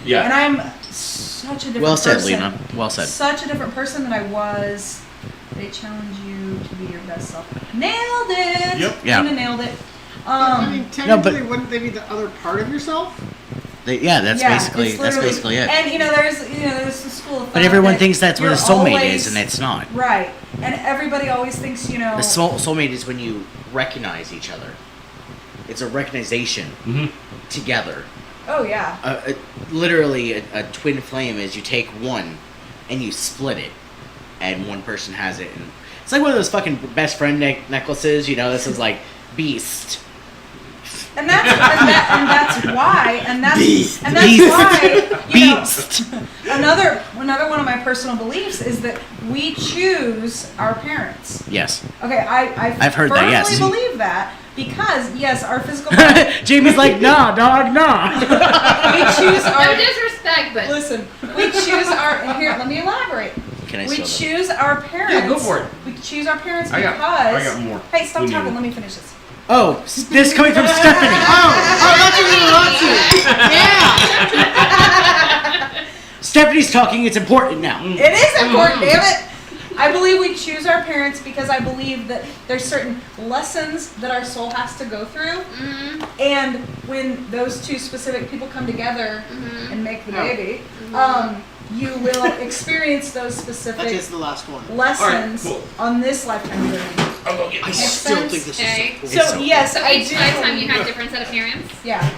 Yeah. And I'm such a different Well said, person. Lena. Well said. Such a different person than I was. They challenge you to be your best self. Nailed it. Yep. Yeah. Lena nailed it. I mean, No, but- technically, wouldn't they be the other part of yourself? Yeah, that's Yeah, basically it's that's literally- basically it. And there's the school of thought. But everyone that thinks that's what a you're soulmate always- is, and it's not. Right. And everybody always thinks, A soulmate is when you recognize each other. It's a recognition Mhm. together. oh yeah. Literally, a twin flame is you take one and you split it, and one person has it. And it's like one of those fucking best friend necklaces. You know, this is like Beast. And that's why Beast. why Beast. another one of my personal beliefs is that we choose our parents. Yes. Okay, I've heard that, yes. firmly believe that because yes, our physical body, Jamie's like, nah, dog, nah. we choose No our disrespect, but listen, we choose our here, let me elaborate. Can I We steal them? choose our parents. Yeah, go for it. We choose our parents I because got more. Hey, stop We need talking, it. let me finish this. Oh, this is coming from Stephanie. That's what we want to. Yeah. Stephanie's talking. It's important now. It is important, damn it. I believe we choose our parents because I believe that there's certain lessons that our soul has to go through, and when those two specific people come together and make the baby, you will experience those That specific is the last one. lessons All right, on this lifetime journey. I still think sense? this Okay. is so cool. So yes, so I each do. lifetime you have different set of parents, Yeah,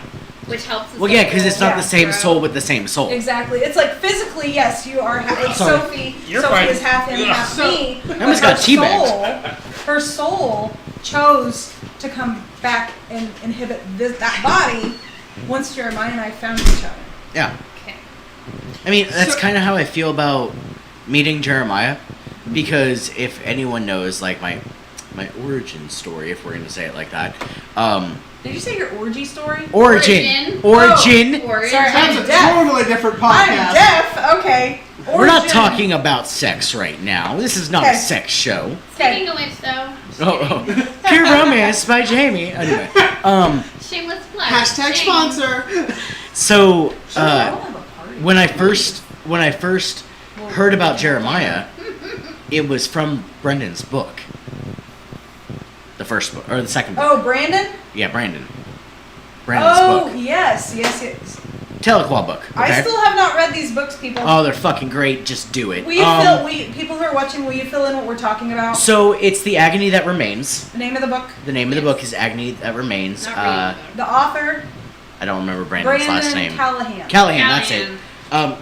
which helps. the Well, yeah, soul because it's not Yeah. the same grow. soul with the same soul. exactly. It's like physically, yes, you are. It's Sorry. Sophie. You're Sophie fine. is half him, half So- me. I almost but got teabagged. her soul chose to come back and inhibit that body once Jeremiah and I found each other. Yeah. Okay. I mean, that's So- kind of how I feel about meeting Jeremiah, because if anyone knows, like, my origin story, if we're going to say it like that, Did you say your orgy story? origin. Origin. Sorry, That's I'm a deaf. totally different I'm podcast. deaf. Okay. We're not Origin. talking about sex right now. This is not Okay. a sex show. Speaking of which, though, Oh, Pure Romance by Jamie. Anyway, shameless plug. Hashtag Shame. sponsor. so I don't have a party. when I first heard about Jeremiah, it was from Brendan's book. The first book or the second book. Oh, Brandon. Yeah, Brandon's book. Yes. Tahlequah book. Okay? I still have not read these books, people. Oh, they're fucking great. Just do it. Will you people who are watching, will you fill in what we're talking about? So it's The Agony That Remains. The name of the book, The name of the book is Agony That Remains. Not reading the author, I don't remember Brandon's last Brandon name. Callahan. Callahan, that's it. Callahan.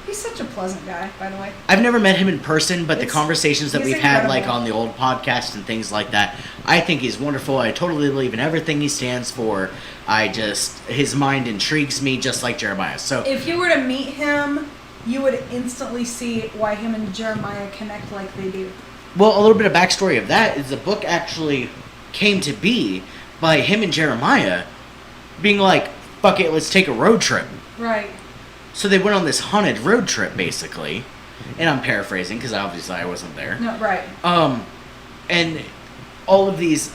He's such a pleasant guy, by the way. I've never met him in person, but the It's- conversations that he's we've had, like incredible. on the old podcast and things like that, I think he's wonderful. I totally believe in everything he stands for. His mind intrigues me just like Jeremiah. So, If you were to meet him, you would instantly see why him and Jeremiah connect like they do. well, a little bit of backstory of that is the book actually came to be by him and Jeremiah being like, fuck it, let's take a road trip. Right. So they went on this haunted road trip, basically. And I'm paraphrasing, because obviously I wasn't there. No, right. And all of these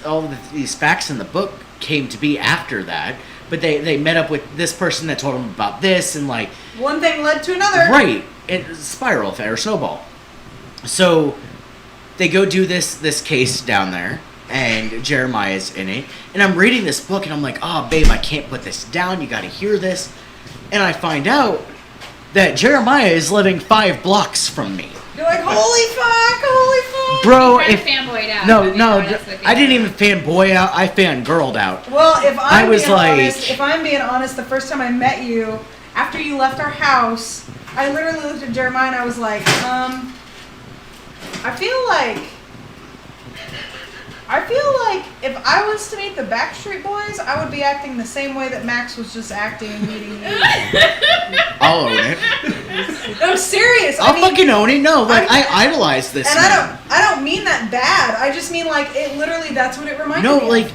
facts in the book came to be after that. But they met up with this person that told them about this, and like... One thing led to another. Right. It spiral effect, or snowball. So they go do this case down there, and Jeremiah's in it. And I'm reading this book, and I'm like, oh, babe, I can't put this down. You got to hear this. And I find out that Jeremiah is living 5 blocks from me. You're like, holy fuck. Bro, Kind of if... fanboyed out. No, to be no, honest with you. I didn't even fanboy out. I fangirled out. Well, if I'm was being like- honest, the first time I met you, after you left our house, I literally looked at Jeremiah and I was like, I feel like if I was to meet the Backstreet Boys, I would be acting the same way that Max was just acting meeting you. I'll own it. I'm serious. I'll fucking own it. No, like, I idolize this And man. I don't mean that bad. I just mean like it literally that's what it reminded No, me of. like,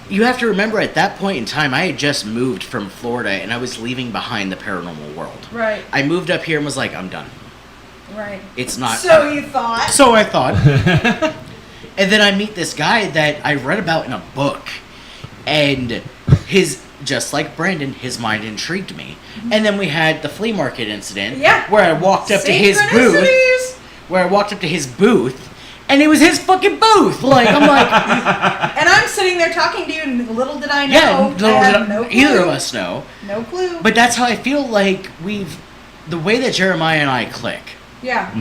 you have to remember at that point in time, I had just moved from Florida and I was leaving behind the paranormal world. Right. I moved up here and was like, I'm done. Right. It's not. So you thought. So I thought. And then I meet this guy that I read about in a book. And just like Brandon, his mind intrigued me. And then we had the flea market incident. Yeah. Where I walked up to his booth. And it was his fucking booth. Like, I'm like... And I'm sitting there talking to you, and little did I know. Yeah, I had no clue. either of us know. No clue. But that's how I feel like the way that Jeremiah and I click Yeah.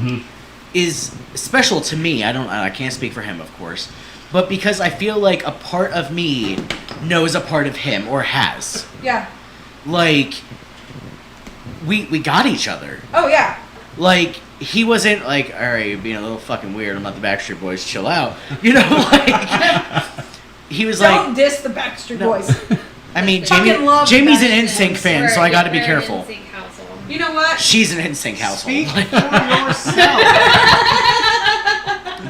is special to me. I can't speak for him, of course. But because I feel like a part of me knows a part of him, or has. Yeah. Like, we got each other. Oh, yeah. Like, he wasn't like, alright, you're being a little fucking weird, I'm not the Backstreet Boys, chill out. You know, like, he was Don't like... diss the Backstreet No. Boys. I mean, Fucking love Jamie's an Backstreet NSYNC fan, so I gotta be careful. You know what? She's an NSYNC household. Speak for yourself.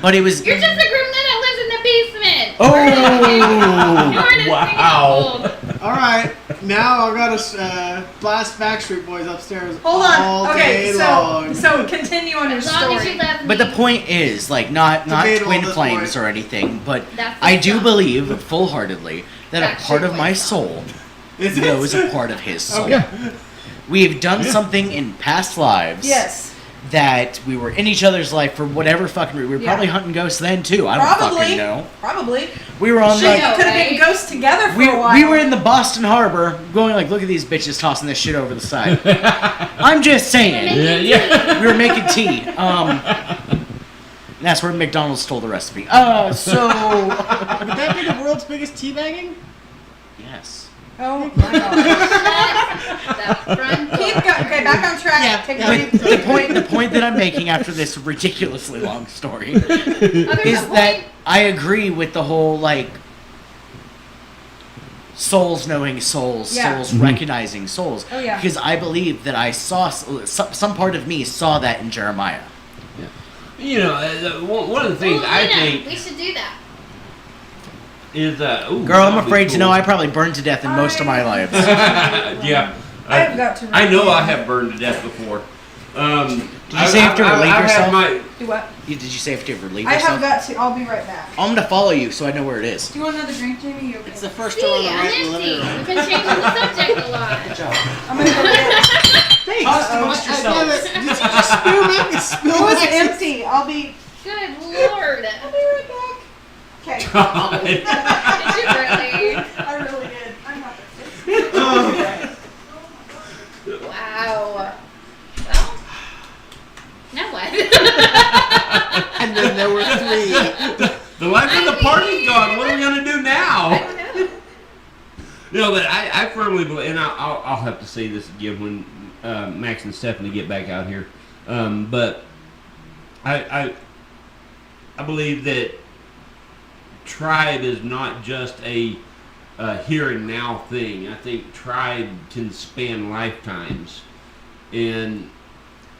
But it was... You're just a groom that lives in the basement. Oh! You're Wow. All right, now I've got to blast Backstreet Boys upstairs Hold all on. Okay, day long. so continue on your As long as story. you love me. But the point is, like, not Debatable twin at this flames point. or anything, but That's the I do stuff. believe full-heartedly that a Backstreet part of my Boys song. soul Is it? knows a part of his soul. Okay. We have done something in past lives Yes. that we were in each other's life for whatever fucking reason. We were Yeah. probably hunting ghosts then, too. I don't Probably. fucking know. Probably. We were on, Shit, like... you could have been right? ghosts together for We, a while. we were in the Boston Harbor going like, look at these bitches tossing this shit over the side. I'm just saying. Yeah, yeah. We were making tea. And that's where McDonald's stole the recipe. So... Would that be the world's biggest teabagging? Yes. Oh my god. The front door. Keep going. Okay, back on track. Yeah, Take yeah. a But the point that I'm making after this ridiculously long story Oh, there's is a that point. I agree with the whole, like, souls knowing souls, Yeah. souls recognizing souls. Oh, yeah. Because I believe that I saw, some part of me saw that in Jeremiah. You know, one of the things Ooh, I Luna, think we should do that. is, ooh, Girl, I'm that'd be afraid to cool. know I probably burned to death in most of my lives. Yeah. I've got to. I know I have burned to death before. Did you say you have to relieve yourself? Do what? Did you say if you have to relieve I yourself? have got to. I'll be right back. I'm gonna follow you so I know where it is. Do you want another drink, Jamie? You okay? It's the first See, door on the I'm right in the empty. living room. We've been changing the subject a lot. I'm gonna go get it. Thanks. amongst yourselves. Did you just spill back and spill Oh, it's back? empty. I'll be Good lord. right back. Okay. Did you really? I really did. I'm not Wow. Well, now what? And then there were 3. The life of the party's gone. What are we gonna do I now? don't know. No, but I firmly believe, and I'll have to say this again when Max and Stephanie get back out here. But I believe that tribe is not just a here and now thing. I think tribe can span lifetimes, and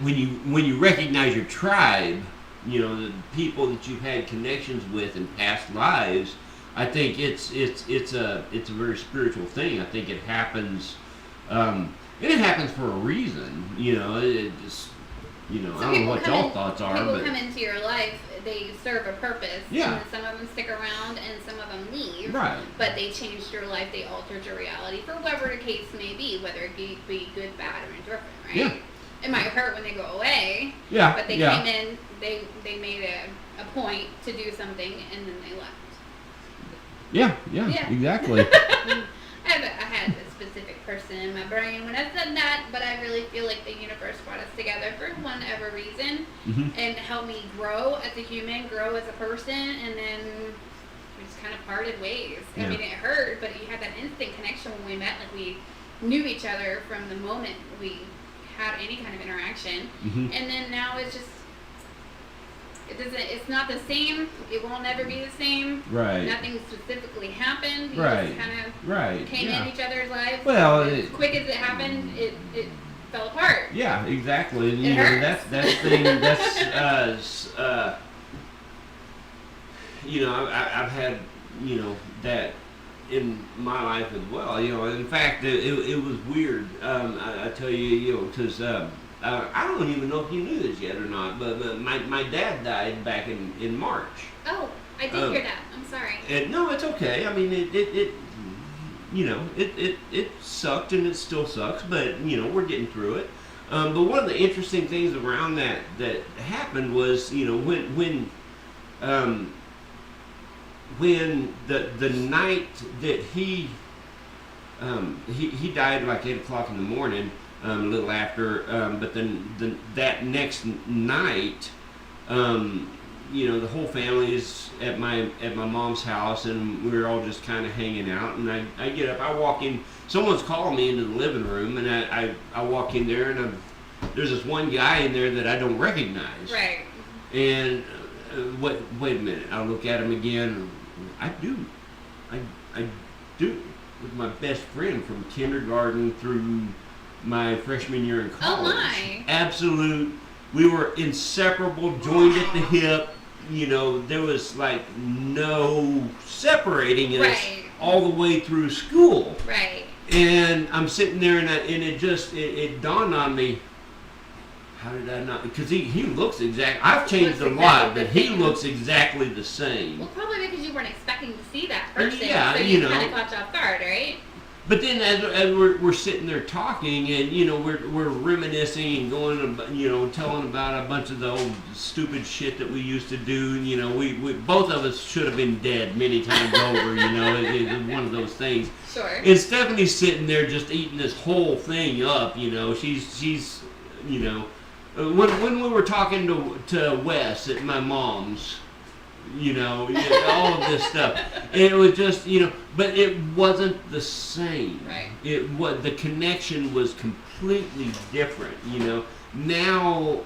when you recognize your tribe, you know, the people that you've had connections with in past lives, I think it's a very spiritual thing. I think it happens. And it happens for a reason, you know. It just, you know, So I don't know people what come y'all in- thoughts are, People but come into your life, they serve a purpose. Yeah. And some of them stick around and some of them leave. right, But they changed your life, they altered your reality for whatever the case may be, whether it be good, bad, or indifferent, right? Yeah. It might hurt when they go away, yeah, but they yeah, came in, they made a point to do something, and then they left. yeah, Yeah. exactly. I had a specific person in my brain when I said that, but I really feel like the universe brought us together for whatever reason hmm and helped me grow as a human, grow as a person, and then we just kind of parted ways. Yeah. I mean, it hurt, but you had that instant connection when we met. Like, we knew each other from the moment we had any kind of interaction. hmm And then now it's just, it's not the same. It will never be the same. Right, Nothing specifically happened. We Right. just kind of right, came yeah. in each other's lives. Well, as it- quick as it happened, it fell apart. Yeah, exactly. And, It you know, hurts. that's thing. You know, I've had, you know, that in my life as well. You know, in fact, it was weird. I tell you, you know, because I don't even know if you knew this yet or not, but my dad died back in March. Oh, I did hear that. I'm sorry. No, it's okay. I mean, it you know, it sucked and it still sucks, but you know, we're getting through it. But one of the interesting things around that happened was, you know, when the night that he died like 8 o'clock in the morning, a little after, but then that next night, you know, the whole family is at my mom's house, and we were all just kind of hanging out. And I get up, I walk in. Someone's calling me into the living room, and I walk in there, and there's this one guy in there that I don't recognize. Right. And wait a minute. I look at him again. I do. With my best friend from kindergarten through my freshman year in college. Oh my. Absolute. We were inseparable, joined at the hip. You know, there was like no separating us Right. all the way through school. Right. And I'm sitting there, and it dawned on me. How did I not? Because he looks I've changed a Looks lot, exactly but the he same. looks exactly the same. Well, probably because you weren't expecting to see that person. Yeah, so you know. kind of caught you off guard, right? But then as we're sitting there talking, and you know, we're reminiscing and going, you know, telling about a bunch of the old stupid shit that we used to do. And, you know, we both of us should have been dead many times over. You know, it was one of those things. Sure. And Stephanie's sitting there just eating this whole thing up. You know, she's you know, when we were talking to Wes at my mom's. You know, all of this stuff. And it was just, you know, but it wasn't the same. Right. The connection was completely different. You know, now,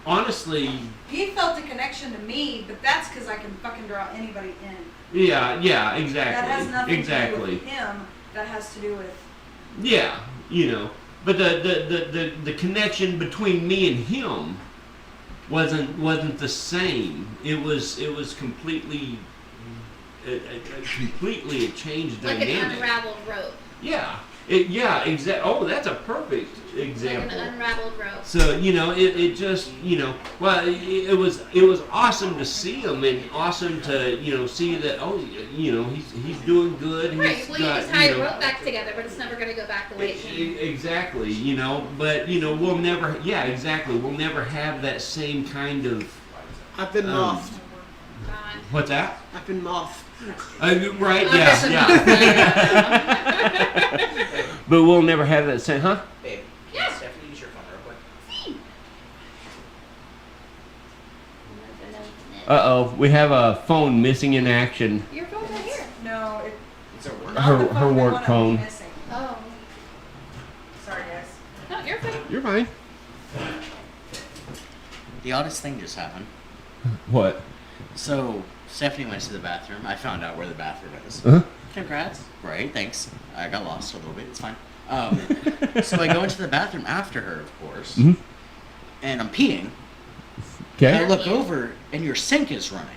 honestly, He felt a connection to me, but that's because I can fucking draw anybody in. yeah, exactly, That has nothing to do exactly, with him. That has to do with. yeah, you know, but the connection between me and him wasn't the same. It was completely a changed Like dynamic. an unraveled rope. Yeah. Exactly. Oh, that's a perfect example. Like an unraveled rope. So, you know, it just, you know, well, it was awesome to see him, and awesome to, you know, see that, oh, you know, he's doing good. Right. He's Well, you got, just tie you a know, rope back together, but it's never going to go back the way it came. Exactly, you know, but, you know, we'll never have that same kind of, I've been mouthed. Gone. what's that? I've been mouthed. Right, Okay, yeah, so yeah. But we'll never have that same, huh? Babe, Yeah. Stephanie, use your phone real quick. Uh-oh, we have a phone missing in action. Your phone's right here. No, It's a work. not Her- the her phone, the work one I'm phone. missing. Oh. Sorry, guys. No, you're fine. You're fine. The oddest thing just happened. What? So, Stephanie went to the bathroom. I found out where the bathroom is. Uh-huh. Congrats. Right, thanks. I got lost a little bit. It's fine. So I go into the bathroom after her, of course, Mhm. and I'm peeing. Okay. And I look over, and your sink is running.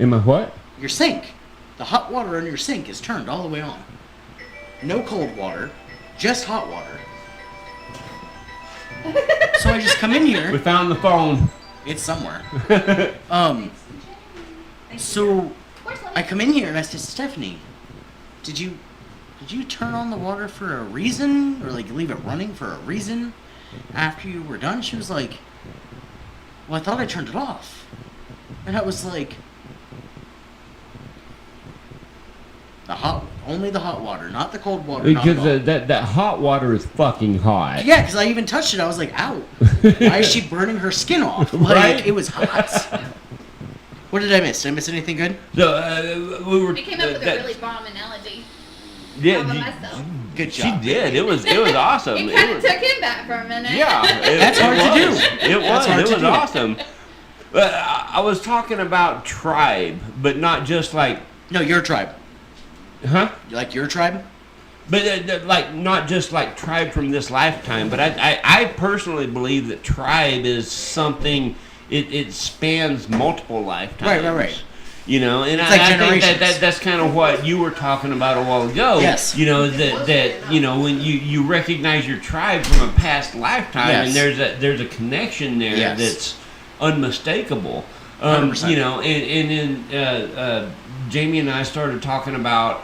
Am I what? Your sink. The hot water in your sink is turned all the way on. No cold water. just hot water. So I just come in We here. found the phone. It's somewhere. So I come in here and I said, Stephanie, did you turn on the water for a reason, or like leave it running for a reason after you were done? She was like, well, I thought I turned it off. And I was like, only the hot water, not the cold water. Because that hot water is fucking hot. Yeah, because I even touched it. I was like, ow. Why is she burning her skin off? Like, Right? it was hot. What did I miss? Did I miss anything good? So we were. I came up with a really bomb analogy. Yeah, All by you- myself. Good she job. did. It was awesome. It It kind of was- took him back for a minute. Yeah, That's hard to do. It That's was. hard It to was do. awesome. But I was talking about tribe, but not just like, No, your tribe. huh? You like your tribe? But like not just like tribe from this lifetime. But I personally believe that tribe is something. It spans multiple lifetimes. Right. You know, and It's I like think generations. that's kind of what you were talking about a while ago. Yes. You know that you know when you recognize your tribe from a past lifetime, Yes. and there's a connection there Yes. that's unmistakable. 100%. You know, and then Jamie and I started talking about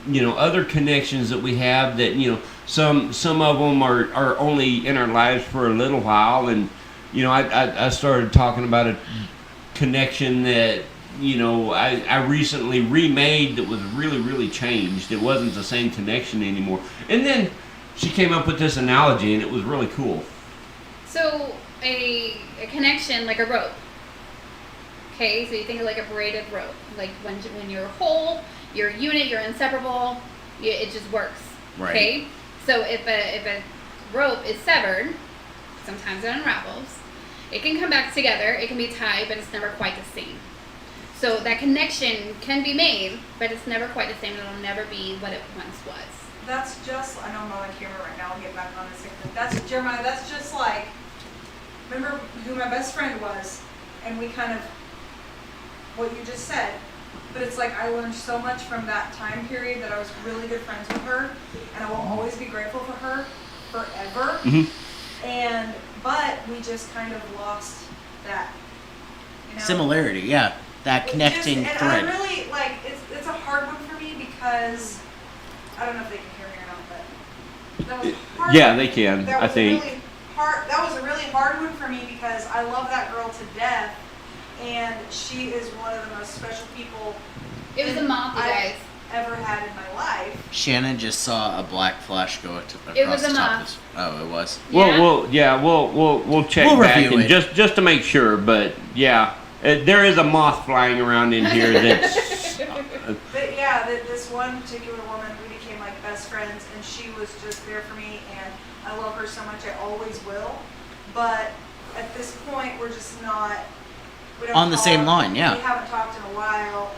you know, other connections that we have that, you know, some of them are only in our lives for a little while, and you know, I started talking about a connection that, you know, I recently remade that was really changed. It wasn't the same connection anymore. And then she came up with this analogy, and it was really cool. So a connection like a rope. Okay, so you think of like a braided rope. Like when you're whole, you're a unit, you're inseparable. It just works. Right. Okay. So if a rope is severed, sometimes it unravels. It can come back together. It can be tied, but it's never quite the same. So that connection can be made, but it's never quite the same. It'll never be what it once was. That's just, I know I'm not on camera right now, I'll get back on this. That's, Jeremiah, that's just like, remember who my best friend was, and we kind of, what you just said, but it's like I learned so much from that time period that I was really good friends with her, and I will always be grateful for her forever. But we just kind of lost that, you know? Similarity, yeah. That connecting and thread. I really, like, it's a hard one for me because, I don't know if they can hear me or not, but that was hard. Yeah, they can, That I was think. Really hard. That was a really hard one for me because I love that girl to death, and she is one of the most special people It was a moth, you guys. I've ever had in my life. Shannon just saw a black flash go across It was the a top moth. of Oh, it was. Yeah. We'll check We'll back review and it. just to make sure. But yeah, there is a moth flying around in here that's. But yeah, this one particular woman, we became like best friends, and she was just there for me, and I love her so much. I always will. But at this point, we're just not. We don't On the same talk. line, yeah. We haven't talked in a while,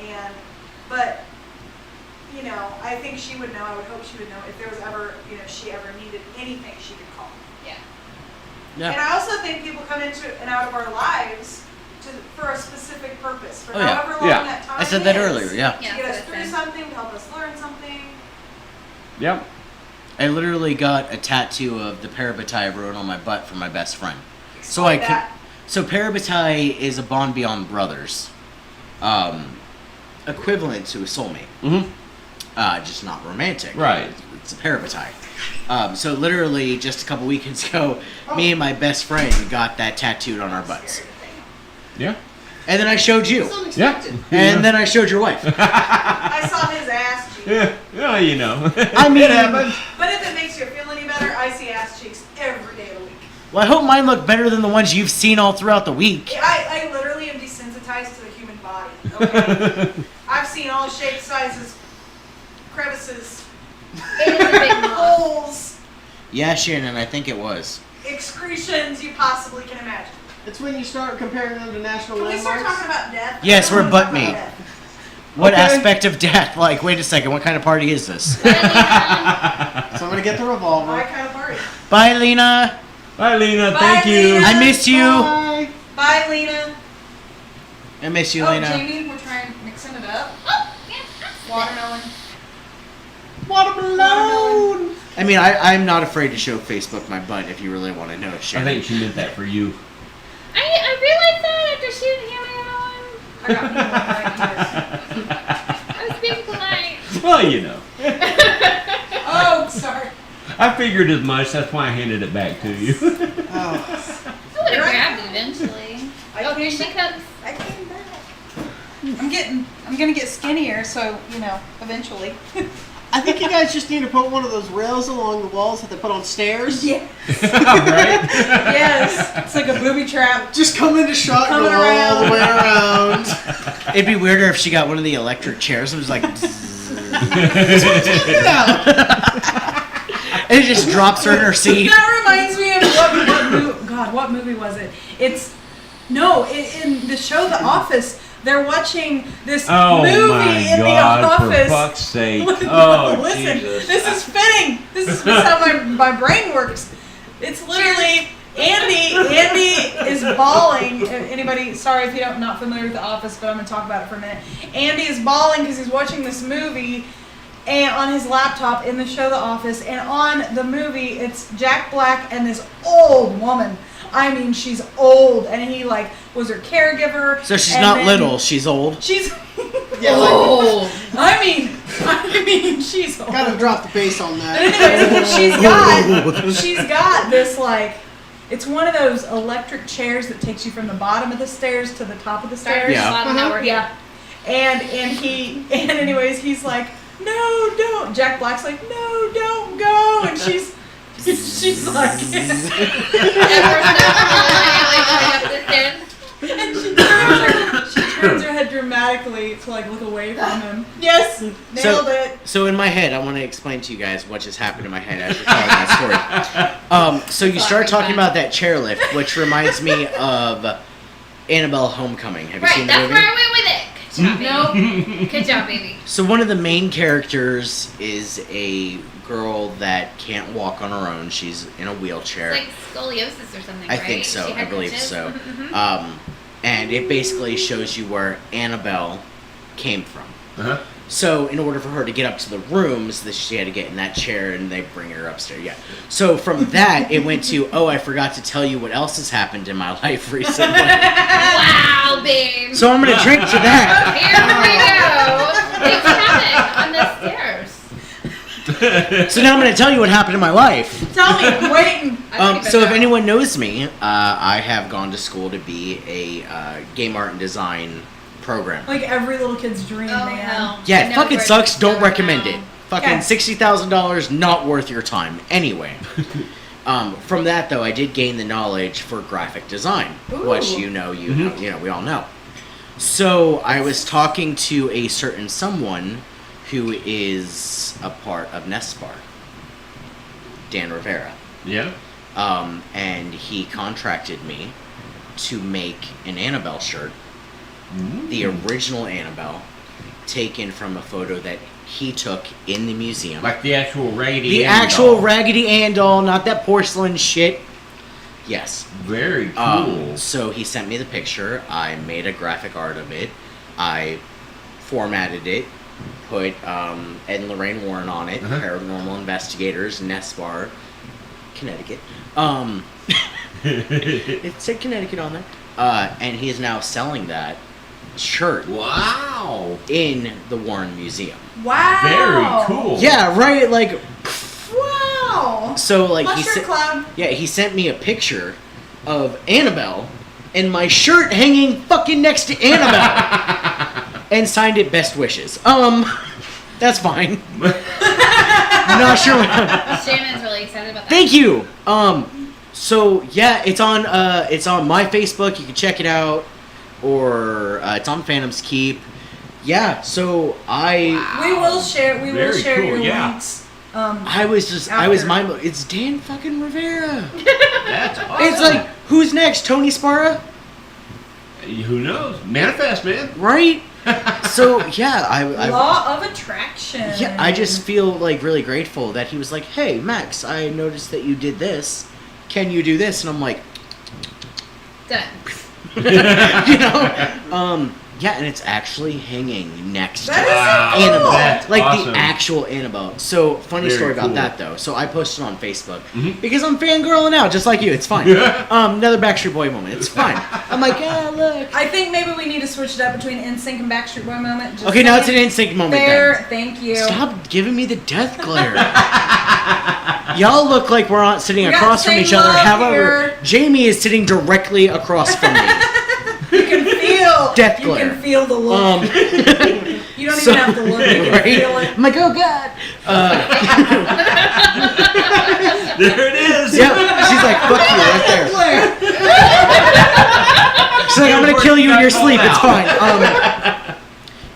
but you know, I think she would know. I would hope she would know if there was ever, you know, she ever needed anything, she could call. Yeah. And I also think people come into and out of our lives for a specific purpose, for Oh, yeah. however long Yeah. that time I said that is. earlier, yeah. To Yeah, get us that's through it. something, to help us learn something. Yep. I literally got a tattoo of the parabatai I wrote on my butt from my best friend. So Like that. So parabatai is a bond beyond brothers, equivalent to a soulmate. Mm-hmm. Just not romantic. Right. It's a parabatai. So literally just a couple weekends ago, me and my best friend got that tattooed on our butts. Yeah. And then I showed you. Yeah. And then I showed your wife. I saw his ass cheeks. Yeah, you know. I mean, it happens. But if it makes you feel any better, I see ass cheeks every day of the week. well, I hope mine look better than the ones you've seen all throughout the week. I literally am desensitized to the human body. Okay? I've seen all shapes, sizes, crevices, It was a big moth. holes, Yeah, Shannon, I think it was. excretions you possibly can imagine. It's when you start comparing them to national Can we start landmarks. talking about death? Yes, I we're don't butt wanna talk meat. about death. What Okay. aspect of death? Like, wait a second, what kind of party is this? Somebody get the revolver. My kind of party. Bye, Lena. Bye, Lena. Bye, Thank you. Lena. I miss you. Bye. Bye, Lena. I miss you, Oh, Lena. Jamie, we're trying mixing it up. Oh, yeah. Watermelon. Watermelon. I mean, I'm not afraid to show Facebook my butt if you really want to know, I Shannon. think she meant that for you. I realized that after she didn't hear me on. I got one right here. I was being polite. Well, you know. Oh, sorry. I figured as much. That's why I handed it back to you. Oh. I would have grabbed it eventually. Oh, here she comes. I came back. I'm gonna get skinnier, so eventually. I think you guys just need to put one of those rails along the walls that they put on stairs. Yeah. Right? Yes. It's like a booby trap. Just come into shot and go Coming all the way around. It'd be weirder if she got one of the electric chairs and was like, and it just drops her in her seat. That reminds me of what movie was it? In the show The Office. They're watching this Oh movie my in God! The Office. For fuck's sake! Oh Listen, Jesus! this is fitting. This is how my brain works. It's literally Andy is bawling. Anybody? Sorry if you're not familiar with The Office, but I'm gonna talk about it for a minute. Andy is bawling because he's watching this movie, and on his laptop in the show The Office, and on the movie it's Jack Black and this old woman. I mean, she's old, and he was her caregiver. So she's and not then little, she's old. She's Yeah, Oh. I mean, she's old. gotta drop the bass on But that. anyways, she's got this it's one of those electric chairs that takes you from the bottom of the stairs to the top of the stairs. Yeah. Bottom now we're here. Yeah. And anyways, he's like, no, don't. Jack Black's like, no, don't go. And she's like, and she turns her head dramatically to look away from him. Yes, nailed it. So in my head, I want to explain to you guys what just happened in my head as you're telling that story. So you start talking about that chairlift, which reminds me of Annabelle Homecoming. Have you Right, seen the that's movie? where I went with it. Good job, baby. Good job, baby. So one of the main characters is a girl that can't walk on her own. She's in a wheelchair. It's like scoliosis or something, I right? think so. She I had believe crutches. so. Mhm. And it basically shows you where Annabelle came from. Uh-huh. So in order for her to get up to the rooms, she had to get in that chair, and they bring her upstairs. Yeah. So from that, it went to, oh, I forgot to tell you what else has happened in my life recently. Wow, babe. So I'm gonna drink to that. Here we go. Things happen on the stairs. So now I'm gonna tell you what happened in my life. Tell me, I'm waiting. So if anyone knows me, I have gone to school to be a game art and design programmer. Like every little kid's dream, Oh, man. hell. Yeah, it Never fucking read- sucks. Don't never recommend know. it. Fucking Okay. $60,000, not worth your time. Anyway, from that though, I did gain the knowledge for graphic design, which Ooh. we all know. So I was talking to a certain someone who is a part of Nespar, Dan Rivera, Yeah. and he contracted me to make an Annabelle shirt, the original Annabelle, taken from a photo that he took in the museum. Like the actual Raggedy The Ann actual doll. Raggedy Ann doll, not that porcelain shit. Yes. Very cool. So he sent me the picture. I made a graphic art of it. I formatted it, put Ed and Lorraine Warren on it, Uh-huh. Paranormal Investigators, Nespar, Connecticut. It said Connecticut on there. And he is now selling that shirt Wow. in the Warren Museum. Wow. Very cool. Yeah, right. Like, Wow. so like he Mustard said. cloud. Yeah, he sent me a picture of Annabelle and my shirt hanging fucking next to Annabelle and signed it best wishes. That's fine. Not sure what Shannon's really excited about that. Thank you. So yeah, it's on my Facebook, you can check it out, or it's on Phantom's Keep. Yeah, so We will share. We will Very share cool, your yeah. links. I was After. mind blown. It's Dan fucking Rivera. That's awesome. It's like, who's next? Tony Sparra? Who knows? Manifest, man. Right? So yeah, I Law of attraction. yeah, I just feel like really grateful that he was like, "Hey, Max, I noticed that you did this. Can you do this?" And I'm like, Done. you know, Yeah, and it's actually hanging next That to is so Annabelle. cool. That's Like awesome. the actual Annabelle. So, funny Very story about cool. that, though. So, I posted on Facebook Mhm. because I'm fangirling out, just like you. It's fine. Another Backstreet Boy moment. It's fine. I'm like, yeah, look. I think maybe we need to switch it up between NSYNC and Backstreet Boy moment. Just Okay, now it's an saying. NSYNC moment Fair, then. thank you. Stop giving me the death glare. Y'all look like we're on sitting We got across from same each other. love However, here. Jamie is sitting directly across from me. You can feel Death You glare. can feel the look. You don't even have to look. You can right? feel it. I'm like, oh god. There it is. Yep. She's like, fuck you right there. She's like, I'm gonna kill you in your sleep. It's fine.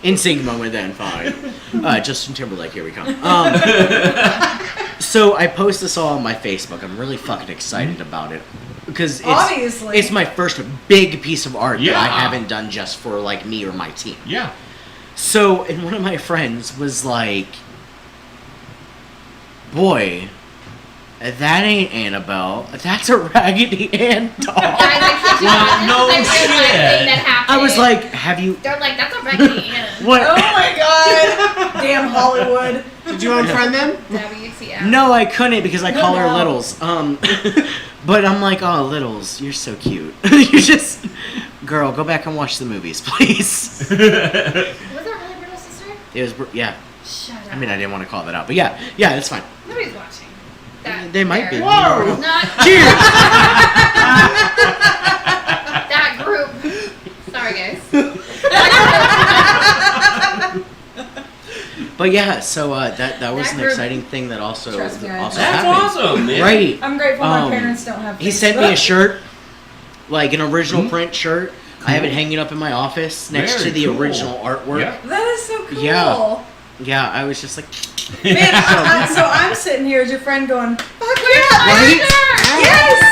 In sync moment then, fine. Justin Timberlake, here we come. So I post this all on my Facebook. I'm really fucking excited about it because Obviously. it's my first big piece of art that Yeah. I haven't done just for like me or my team. Yeah. So, and one of my friends was like, "Boy, that ain't Annabelle. That's a Raggedy Ann doll." Guys, I kid you not, no this is a real life shit. thing that happened. I was like, "Have you They're like, that's a Raggedy Ann. what?" Oh my god. Damn Hollywood. Did you unfriend them? WTF. No, I couldn't because I call her No. Littles. But I'm like, "Oh, Littles, you're so cute. You just, girl, go back and watch the movies, please." Was that really Brother Sister? It was, yeah. Shut up. I mean, I didn't want to call that out, but yeah, it's fine. Nobody's watching. That They might be. pair. Whoa! Not Cheers. that group. Sorry, guys. But yeah, so that was That an group- exciting thing that also Trust me, I also That's happened. awesome, man. Right. I'm grateful my parents don't have He Facebook. sent me a shirt, like an original Mhm. print shirt. I have it hanging up in my office next Very to the cool. original artwork. Yeah. That is so cool. Yeah. Yeah, I was just like, Man, so I'm sitting here as your friend going, fuck yeah, Right? Yes!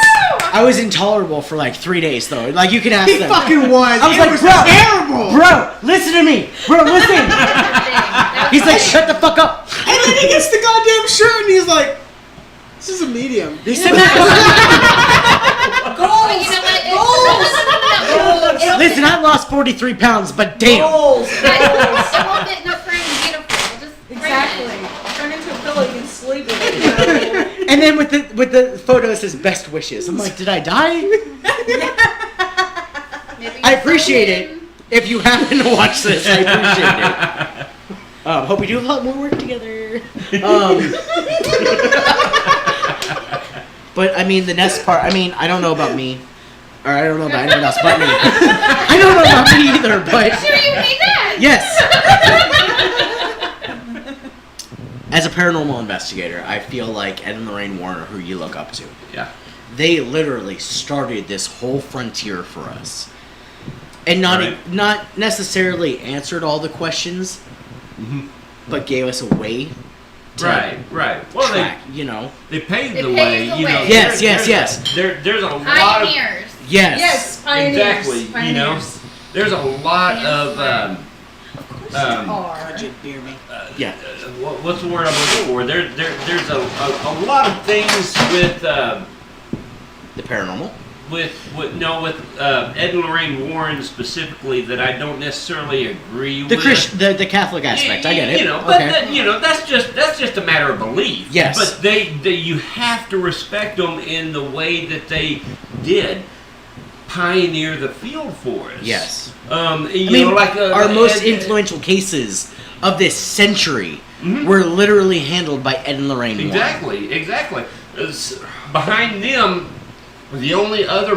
I was intolerable for like 3 days though. Like you can ask He them. fucking was. I was It like, was bro, terrible. bro, listen to me, bro, listen. He's like, shut the fuck up. And then he gets the goddamn shirt and he's like, this is a medium. They said that. But you know what? Listen, I lost 43 pounds, but damn. Goals. It won't fit in a frame beautiful. We'll just frame Exactly. it. Turn into a pillow, you can sleep with it. And then with the photo it says best wishes. I'm like, did I die? Maybe I you're appreciate it. frozen. If you happen to watch this, I appreciate it. Hope we do a lot more work together. But I mean, the next part. I mean, I don't know about me, or I don't know about anyone else but me. I don't know about me either. But Sure, you need that. yes. As a paranormal investigator, I feel like Ed and Lorraine Warner, who you look up to, Yeah. they literally started this whole frontier for us, and not Right. not necessarily answered all the questions, Mhm. but gave us a way to Right. Well, track. You know, they paved They the paved way. the You know. way. Yes, there's yes. There's a lot of Pioneers. yes, Yes, pioneers. exactly. You know, Pioneers. there's a lot of Are. yeah. what's the word I'm looking for? There's a lot of things with The paranormal. Ed and Lorraine Warren specifically that I don't necessarily agree The with. the Catholic aspect. I get it. You know, but Okay. that's just a matter of belief. Yes. But they you have to respect them in the way that they did pioneer the field for us. Yes. You I know, mean, like our most Ed- influential cases of this century Mhm. were literally handled by Ed and Lorraine Warren. Exactly. Behind them, the only other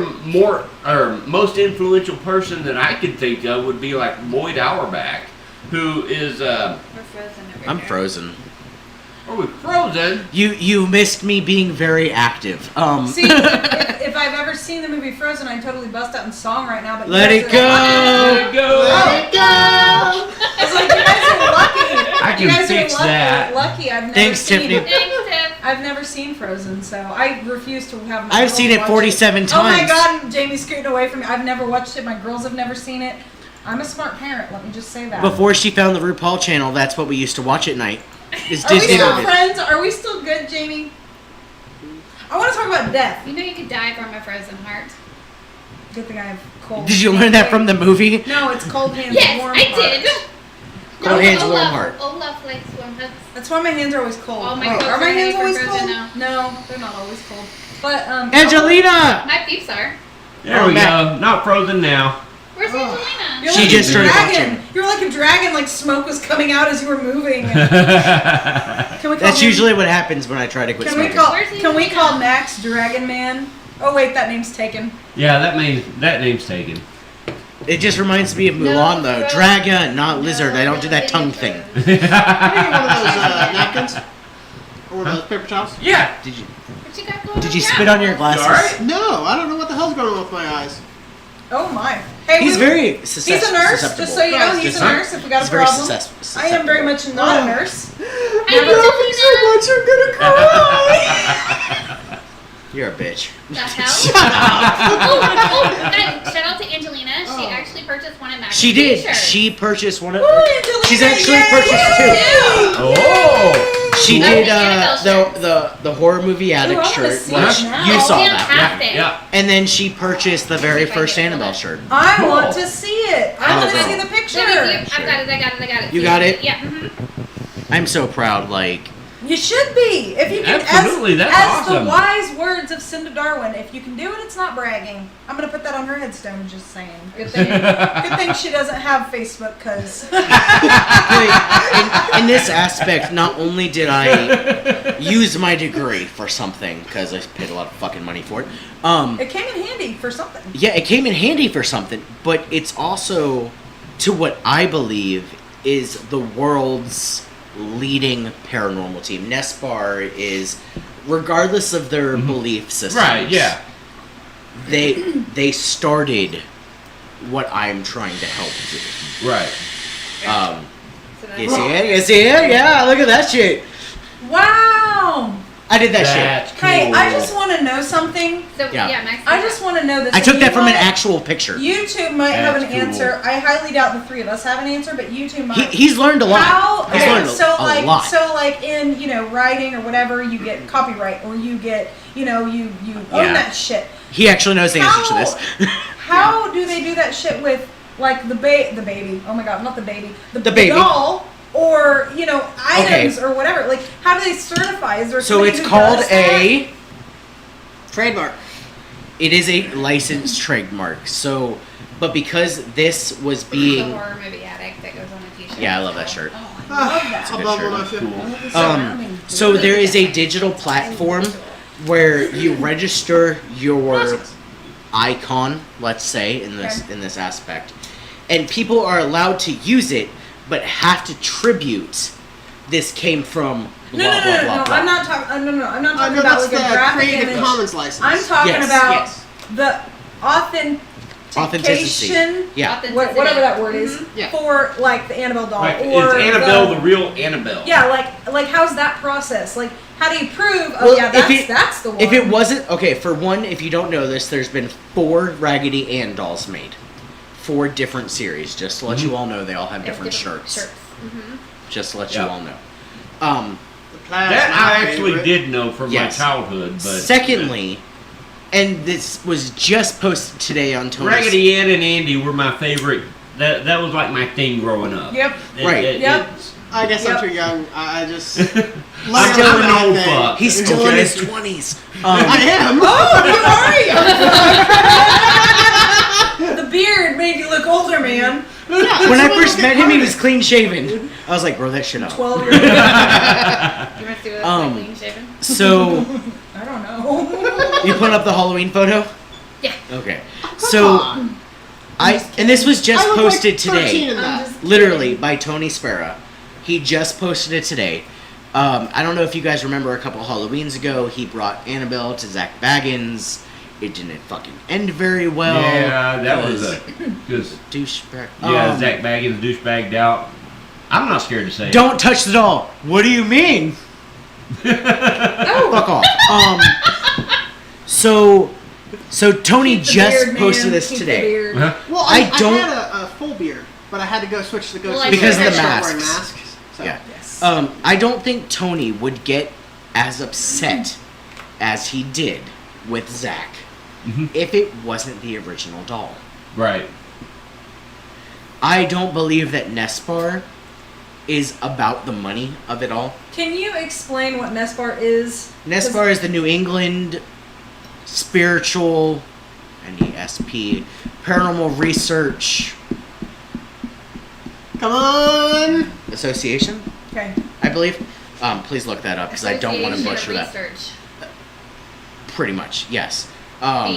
most influential person that I could think of would be like Lloyd Auerbach, who is We're frozen over I'm here. frozen. we frozen. You missed me being very active. See, if I've ever seen the movie Frozen, I'd totally bust out in song right now. But you Let guys it are go. Let it go. Let it go! I was like, you guys are lucky. I You can guys fix are lucky. that. Lucky. I've never Thanks, seen Tiffany. Thanks, Tiff. I've never seen Frozen, so I refuse to have my I've girls seen it watch 47 Oh my times. god, Jamie's scooting away from me. I've never watched it. My girls have never seen it. I'm a smart parent, let me just say that. Before she found the RuPaul channel, that's what we used to watch at night. Is Are we Disney still movies. friends? Are we still good, Jamie? I want to talk about death. You know you could die from a frozen heart. Good thing I have cold. Did you learn that from the movie? No, it's cold hands, Yes, warm I heart. did. Cold hands, warm Olaf, heart. Olaf likes warm hugs. That's why my hands are always cold. Oh, my Wait, clothes are my are hands ready for always frozen cold? now. No, they're not always cold. But Angelina! My peeps are. There we go. Not frozen now. Where's Oh. Angelina? You're She like just a started dragon. watching. You were like a dragon, like smoke was coming out as you were moving. Can we call That's him- usually what happens when I try to quit Can we smoking. call? Where's Can we Angelina? call Max Dragon Man? Oh wait, that name's taken. Yeah, that name's taken. It just reminds me of Mulan, though. bro. Dragon, not lizard. I don't do that tongue thing. Can you get one of those napkins? Or one of those paper towels? Yeah. Did you What you got going did on? you Yeah. spit on your You glasses? alright? No, I don't know what the hell's going on with my eyes. Oh my. Hey, He's we- very He's susceptible. a nurse, just so you know. He's a Huh? nurse. If we got He's a very problem, susceptible. I am very much not a nurse. Hi, Angelina. I'm gonna cry. You're a bitch. The hell? And shout out to Angelina. She actually purchased one of Max's She did. t-shirts. She purchased one of. Woo, Angelina, She's actually yay! purchased two. Oh. She That's did the Annabelle the horror movie Ooh, I addict wanna shirt, see which it now. you saw that, Fantastic. Yeah. and then she purchased the very If I first get it. Annabelle shirt. I Cool. want to see it. I Oh, want to girl. see the picture. Let me see. I got it. You got it? Yeah. Mhm. I'm so proud. Like, You should be. If you can, Absolutely, that's as awesome. the wise words of Cinda Darwin, if you can do it, it's not bragging. I'm gonna put that on her headstone. Just saying. Good thing she doesn't have Facebook, cause in this aspect, not only did I use my degree for something because I paid a lot of fucking money for it. it came in handy for something. Yeah, it came in handy for something, but it's also to what I believe is the world's leading paranormal team. Nespar is, regardless of their belief systems, Right. Yeah. they started what I'm trying to help do. Right. So that's You see it? You see it? Yeah, look at that shit. Wow. I did that shit. That's cool. Hey, I just want to know something. So Yeah. yeah, Max. I just want to know this. I took that from an You might- actual picture. YouTube might have an That's cool. answer. I highly doubt the three of us have an answer, but YouTube might. He's learned a lot. How? He's Okay, learned a lot. So like in writing or whatever, you get copyright or you get you own Yeah. that shit. He actually knows the answer to How- this. How do they do that shit with like the baby? Oh my god, not the baby. The baby. doll or items Okay. or whatever. Like how do they certify? Is there So somebody it's who called does that? a. Trademark. It is a licensed trademark. So, but because this was the being. horror movie addict that goes on a t-shirt. Yeah, I love that shirt. Oh, I love that. I'll good bubble shirt. my feel. Cool. So there is a digital platform where you register your icon, let's say, in this aspect, and people are allowed to use it, but have to tribute. This came from blah No, blah blah blah. I'm not talking. No, I'm not talking No, about that's like a the graphic Creative image. Commons license. I'm talking Yes, about yes. the Authenticacy. authentication, Yeah. whatever that word is, Yeah. for like the Annabelle doll Like, or is Annabelle the real Annabelle? yeah, like how's that process? Like, how do you prove? Oh Well, yeah, that's the one. If it wasn't okay, for one, if you don't know this, there's been 4 Raggedy Ann dolls made, 4 different series. Just to let you all know, they all have different shirts. Just to let you Yeah. all know. The plaid's That my I actually favorite. did know from Yes. my childhood, but Secondly, and this was just posted today on Tony's. Raggedy Ann and Andy were my favorite. That was like my thing growing up. Yep. Right. Yep. it's- I guess Yep. I'm too young. I just. I'm still an an old thing. fuck. He's still in Okay? his 20s. I am. Oh, you are. The beard made you look older, man. When I first met him, he was clean shaven. I was like, grow that shit up. 12 years old. You want to see what Um, clean shaven? So, I don't know. you put up the Halloween photo? Yeah. Okay. So, and this was just I look posted like 13 today. in that. Literally by Tony Sparrow. He just posted it today. I don't know if you guys remember a couple Halloweens ago, he brought Annabelle to Zach Baggins. It didn't fucking end very well. Yeah, that was a just douchebag. Zach Baggins douchebagged out. I'm not scared to say. Don't touch the doll. What do you mean? Fuck off. So Tony Keep the just beard, man. posted this Keep the today. beard. Huh? Well, I don't- had a full beard, but I had to go switch to Well, I Because of the start wearing masks. masks. So. Yeah. Yes. I don't think Tony would get as upset as he did with Zach. if it wasn't the original doll. Right. I don't believe that Nespar is about the money of it all. Can you explain what Nespar is? Nespar is the New England Spiritual, NESP, Paranormal Research Come on! Association, Okay. I believe. Please look that up because I don't want to butcher that. Research. Pretty much, yes. PAR.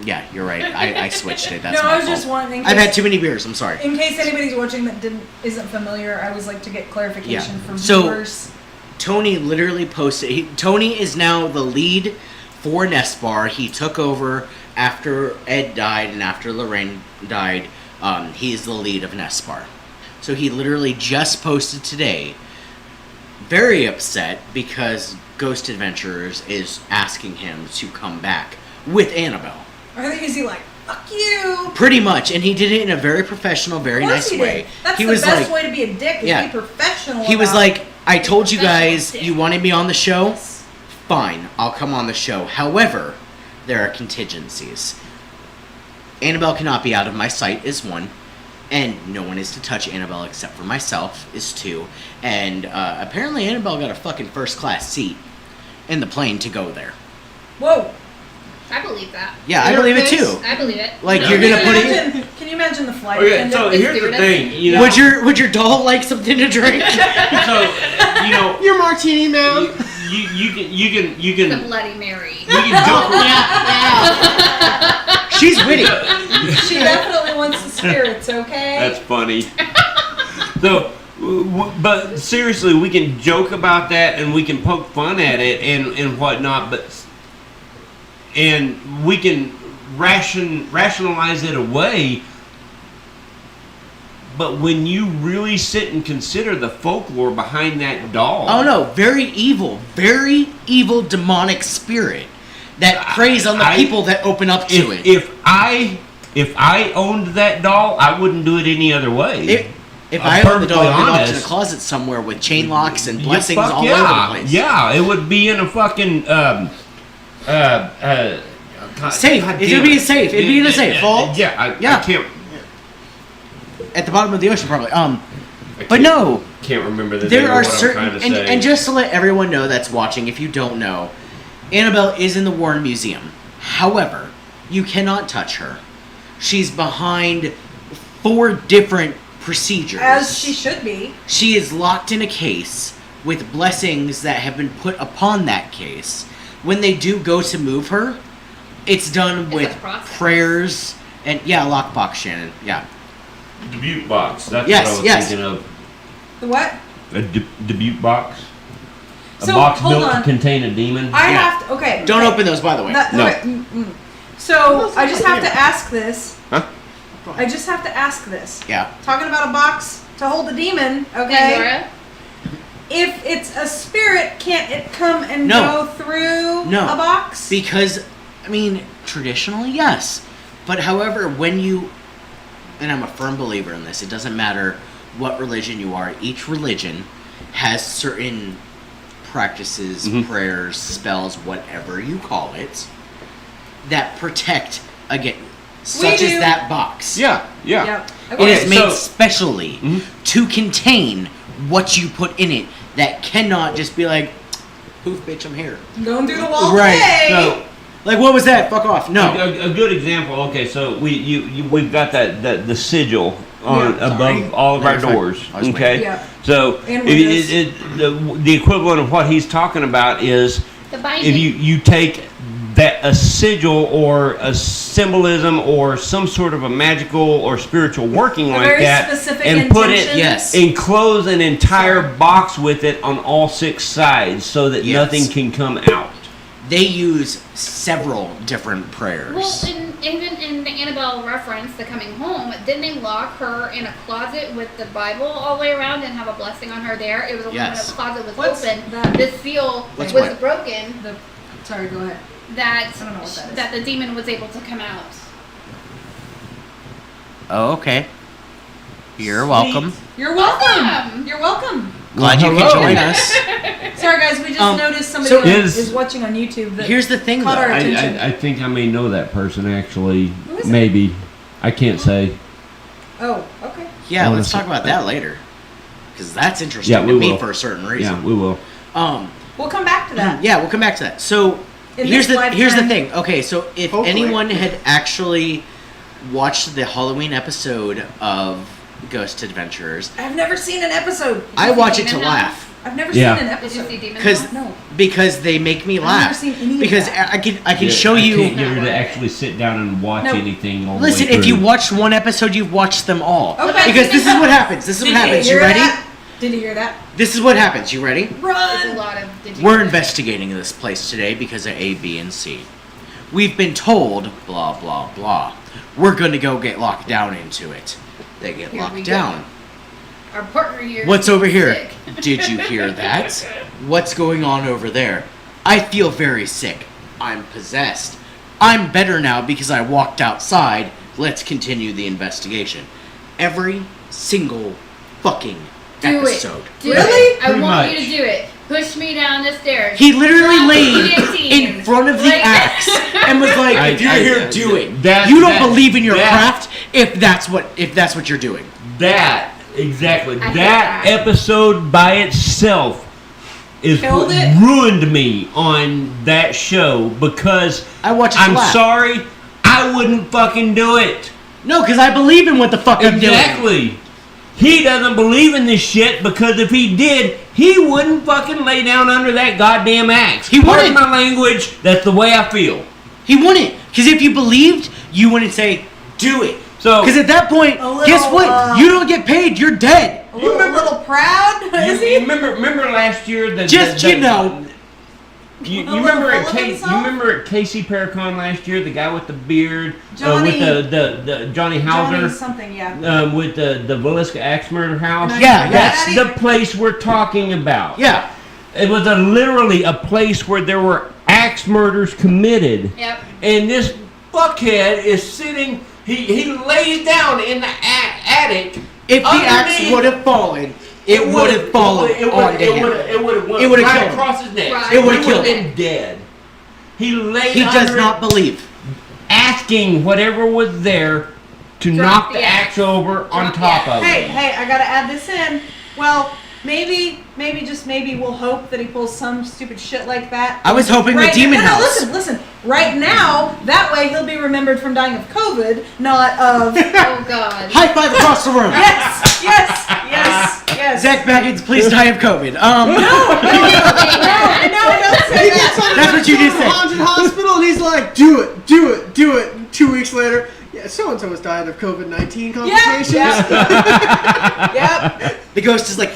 Yeah, you're right. I switched it. That's No, my I was fault. just wondering. I've had too many beers. I'm sorry. In case anybody's watching that isn't familiar, I always like to get clarification from So- viewers. Tony literally posted. Tony is now the lead for Nespar. He took over after Ed died and after Lorraine died. He's the lead of Nespar. So he literally just posted today, very upset because Ghost Adventurers is asking him to come back with Annabelle. I think is he like, fuck you? Pretty much, and he did it in a very professional, very Of course nice he way. did. That's He the was best like, way to be a dick, is Yeah. be professional. he was about like, I told you guys Professional you wanted me on the show. this. Fine, I'll come on the show. However, there are contingencies. Annabelle cannot be out of my sight is one, and no one is to touch Annabelle except for myself is two, and apparently Annabelle got a fucking first class seat in the plane to go there. Whoa. I believe that. Yeah, I believe it too. I believe it. Like Yeah. you're Can gonna you put it. imagine- Can you imagine the flight Okay, attendant? so here's the stewardess. thing, you know. Would your doll like something to drink? So you know, Your martini, man. you The can Bloody Mary. you can joke. She's witty. She definitely wants the spirits, okay? That's funny. So, but seriously, we can joke about that and we can poke fun at it and whatnot, and we can rationalize it away. But when you really sit and consider the folklore behind that doll, Oh no, very evil demonic spirit that preys on the I- people that open up to it. if I owned that doll, I wouldn't do it any other way. If I'm I owned the doll, perfectly I'd be locked in a honest. closet somewhere with chain locks and Yeah, blessings fuck all yeah. over the place. Yeah, it would be in a fucking Safe. God It damn would be safe. It'd be in a safe. Vault. Yeah, I Yeah. can't. At the bottom of the ocean, probably. I But can't- no, can't remember the name there of are what I'm certain, trying to say. and just to let everyone know that's watching, if you don't know, Annabelle is in the Warren Museum. However, you cannot touch her. She's behind 4 different procedures. As she should be. She is locked in a case with blessings that have been put upon that case. When they do go to move her, it's done It's a with process. prayers and lockbox, Shannon. Yeah. Debut box. That's Yes, what I was yes. thinking of. The what? A debut box. A So, box hold built on. to contain a demon. I Yeah. have to. Okay. Don't okay. open those, by the way. No. Okay, So I just have to ask this. Huh? I just have to ask this. Yeah. Talking about a box to hold the demon, okay? Pandora. If it's a spirit, can't it come and No. go through No. a box? Because, I mean, traditionally, yes. But however, when you, and I'm a firm believer in this, it doesn't matter what religion you are, each religion has certain practices, prayers, spells, whatever you call it, that protect again, such do. as that box. Yeah, yeah. Yep. It Okay. is made so- specially to contain what you put in it that cannot just be like, poof, bitch, I'm here. Going through the wall Right. today. So Like, what was that? Fuck off. No. a good example. Okay, so we've got the sigil on Yeah. above Sorry. all of No, our you're fine. doors. I was Okay, Yeah. so And the equivalent of what he's talking about is The binding. if you take a sigil or a symbolism or some sort of a magical or spiritual working A like very that specific and put it intention. Yes. enclose an entire Sorry. box with it on all 6 sides so that Yes. nothing can come out. They use several different prayers. Well, even in the Annabelle reference, The Coming Home, didn't they lock her in a closet with the Bible all the way around and have a blessing on her there? It was only when Yes. the closet was What's open, that? the seal What's was what? broken, Sorry, go ahead. that, I don't know what that is. that the demon was able to come out. Oh, okay. You're welcome. You're welcome. Awesome. You're welcome. Glad you hello. can join us. Sorry, guys. We just noticed somebody so that is- is watching on YouTube. That Here's the thing, though. caught our attention. I think I may know that person actually. Who is it? Maybe. I can't say. Oh, okay. Yeah, let's Honestly. talk about that later. Because that's interesting Yeah, to we me will. for a certain Yeah, reason. we will. We'll come back to that. Yeah, we'll come back to that. So In here's this the lifetime. thing. Okay, so if Hopefully. anyone had actually watched the Halloween episode of Ghost Adventurers, I've never seen an episode. I watch it to Demon laugh I've never Yeah. seen an Did you episode. see Demon because House? No. because they make me I've laugh. never seen any of because that. I can Yeah, show I you. can't get her to actually sit down and watch No. anything all Listen, the way if you through. watched one episode, you've watched them all. Okay. Because this is what happens. This is what Did happens. you You hear ready? that? Did you hear that? This is what happens. You ready? It's a Run! lot of. Did you We're hear that? investigating this place today because of A, B, and C. We've been told, blah, blah, blah. We're going to go get locked down into it. They get Here we locked go. down. Our partner here. What's over here? Sick. Did you hear that? What's going on over there? I feel very sick. I'm possessed. I'm better now because I walked outside. Let's continue the investigation. Every single fucking Do episode. it. Do Really? it. I Pretty want you much. to do it. Push me down the stairs. He literally Drop laid guillotines. in front of the Like- axe and was like, "If you're here, do it. You don't believe in your craft if that's what you're doing." That exactly. I hate That that. episode by itself is Killed what it? ruined me on that show because I watch it to I'm laugh. sorry, I wouldn't fucking do it. No, because I believe in what the fuck I'm doing. Exactly. He doesn't believe in this shit because if he did, he wouldn't fucking lay down under that goddamn axe. He Pardon wouldn't. my language. That's the way I feel. He wouldn't. Because if you believed, you wouldn't say, "Do it." So Because at that point, A little, guess what? You don't get paid. You're dead. A little proud? Is you he? remember last year the Just, you know. You A little remember full at of himself? you remember at Casey Paracon last year, the guy with the beard, Johnny- with the Johnny Johnny Hauser, something, yeah. with the Villisca Axe Murder House. Yeah, That's yeah. the place we're talking about. Yeah. It was literally a place where there were axe murders committed, Yep. and this fuckhead is sitting. He lays down in the attic. If the axe underneath- would have fallen, it would have fallen onto him. It would have It would've right killed him. across his neck. Right. It would've He killed been dead. He laid He does under not it, believe. asking whatever was there to Drop knock the the axe axe. over on Drop the top axe. of Hey, it. hey, I gotta add this in. Well, maybe just maybe we'll hope that he pulls some stupid shit like that. I was hoping the Demon no, House. Listen. Right now, that way he'll be remembered from dying of COVID, not of. Oh God. High five across the room. Yes. Zach Baggins, please die of COVID. No, don't say He gets that. on That's what you just said. Haunted hospital, and he's like, "Do it, do it, do it." And 2 weeks later, yeah, so and so has died of COVID-19 complications. Yep. The ghost is like,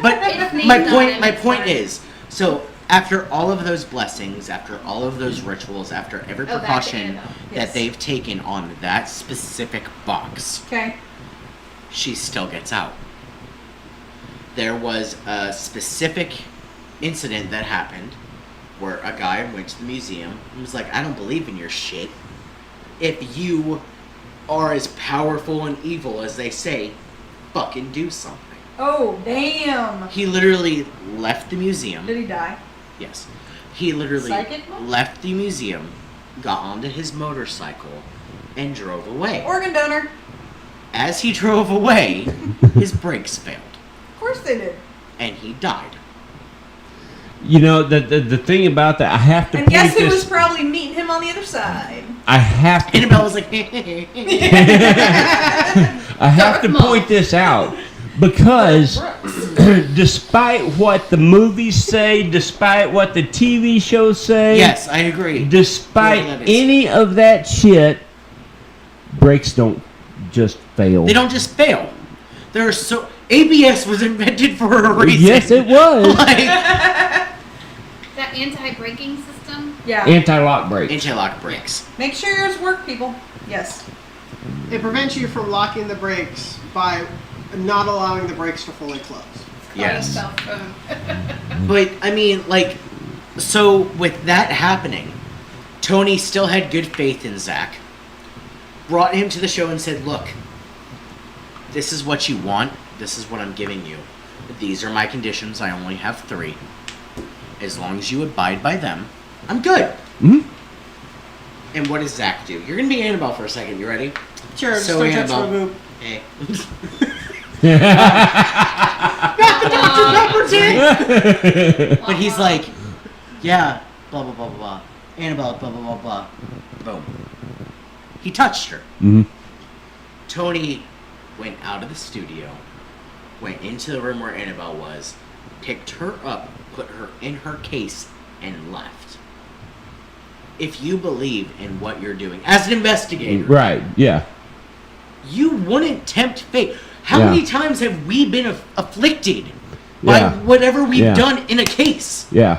But It's named my on point, him, my it's point fine. is, so after all of those blessings, after all of those rituals, after every Oh, back to precaution Annabelle. Yes. that they've taken on that specific box, Okay. she still gets out. There was a specific incident that happened where a guy went to the museum and was like, "I don't believe in your shit. If you are as powerful and evil as they say, fucking do something." Oh, damn. He literally left the museum. Did he die? Yes. He literally Psychic? left the museum, got onto his motorcycle, and drove away. Organ donor. As he drove away, his brakes failed, Of course they did. and he died. You know the thing about that, I have to And point guess who this. was probably meeting him on the other side? I have to. Annabelle was like, I have to Dark point this out because despite what the movies say, despite what the TV shows say, yes, I agree. despite Whoever that is. any of that shit, brakes don't just fail. They don't just fail. There are so ABS was invented for a reason. Yes, it was. Like, That anti-braking system. Yeah. Anti-lock brakes. anti-lock brakes. Make sure yours work, people. Yes. It prevents you from locking the brakes by not allowing the brakes to fully close. Yes. Cell phone. But I mean, like, so with that happening, Tony still had good faith in Zach. Brought him to the show and said, "Look, this is what you want. this is what I'm giving you. These are my conditions. I only have 3. As long as you abide by them, I'm good. Mhm. And what does Zach do? You're gonna be Annabelle for a second. You ready? Sure, just So don't touch my Annabelle. boob. Hey. But he's like, yeah, blah blah blah blah blah. Annabelle, blah blah blah blah. Boom. He touched her. Mhm. Tony went out of the studio, went into the room where Annabelle was, picked her up, put her in her case, and left. If you believe in what you're doing as an investigator, Right. Yeah. you wouldn't tempt fate. How Yeah. many times have we been afflicted by Yeah. whatever we've Yeah. done in a case? Yeah.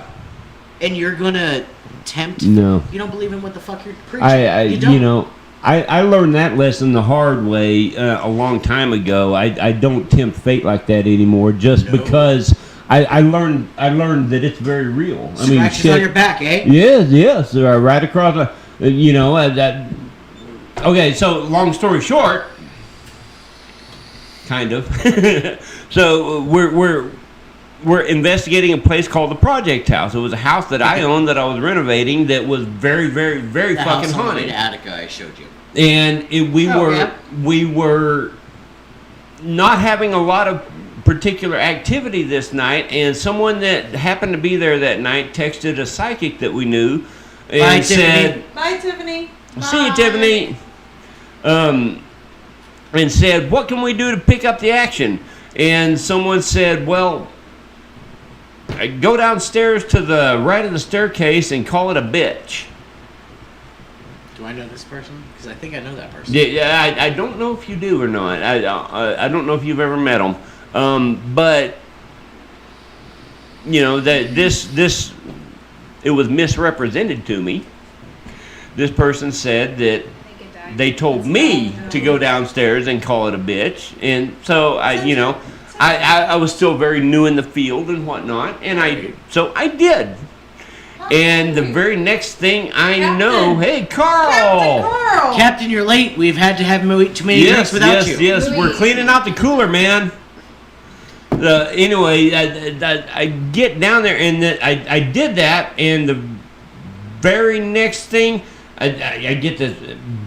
And you're gonna tempt? No. You don't believe in what the fuck you're preaching. I you don't. you know, I learned that lesson the hard way a long time ago. I don't tempt fate like that anymore, just No. because I learned that it's very real. I mean, Scratches shit. on your back, eh? Yes, right across. You know that. Okay, so long story short, kind of. So we're investigating a place called the Project House. It was a house that I owned that I was renovating that was very, very, very The fucking house on the way haunted. to Attica I showed you. And yeah. we were not having a lot of particular activity this night, and someone that happened to be there that night texted a psychic that we knew and Bye, said, Bye, Tiffany. "See you, Bye. Tiffany." And said, "What can we do to pick up the action?" And someone said, "Well, go downstairs to the right of the staircase and call it a bitch." Do I know this person? Because I think I know that person. Yeah, I don't know if you do or not. I don't know if you've ever met them, but you know that this it was misrepresented to me. This person said that they told me to go downstairs and call it a bitch, and so I was still very new in the field and whatnot, and I did. And the very next thing I know, hey, Carl! Captain Carl. Captain, you're late. We've had to have too many drinks without you. Yes, we're cleaning out the cooler, man. Anyway, I get down there, and I did that, and the very next thing, I get this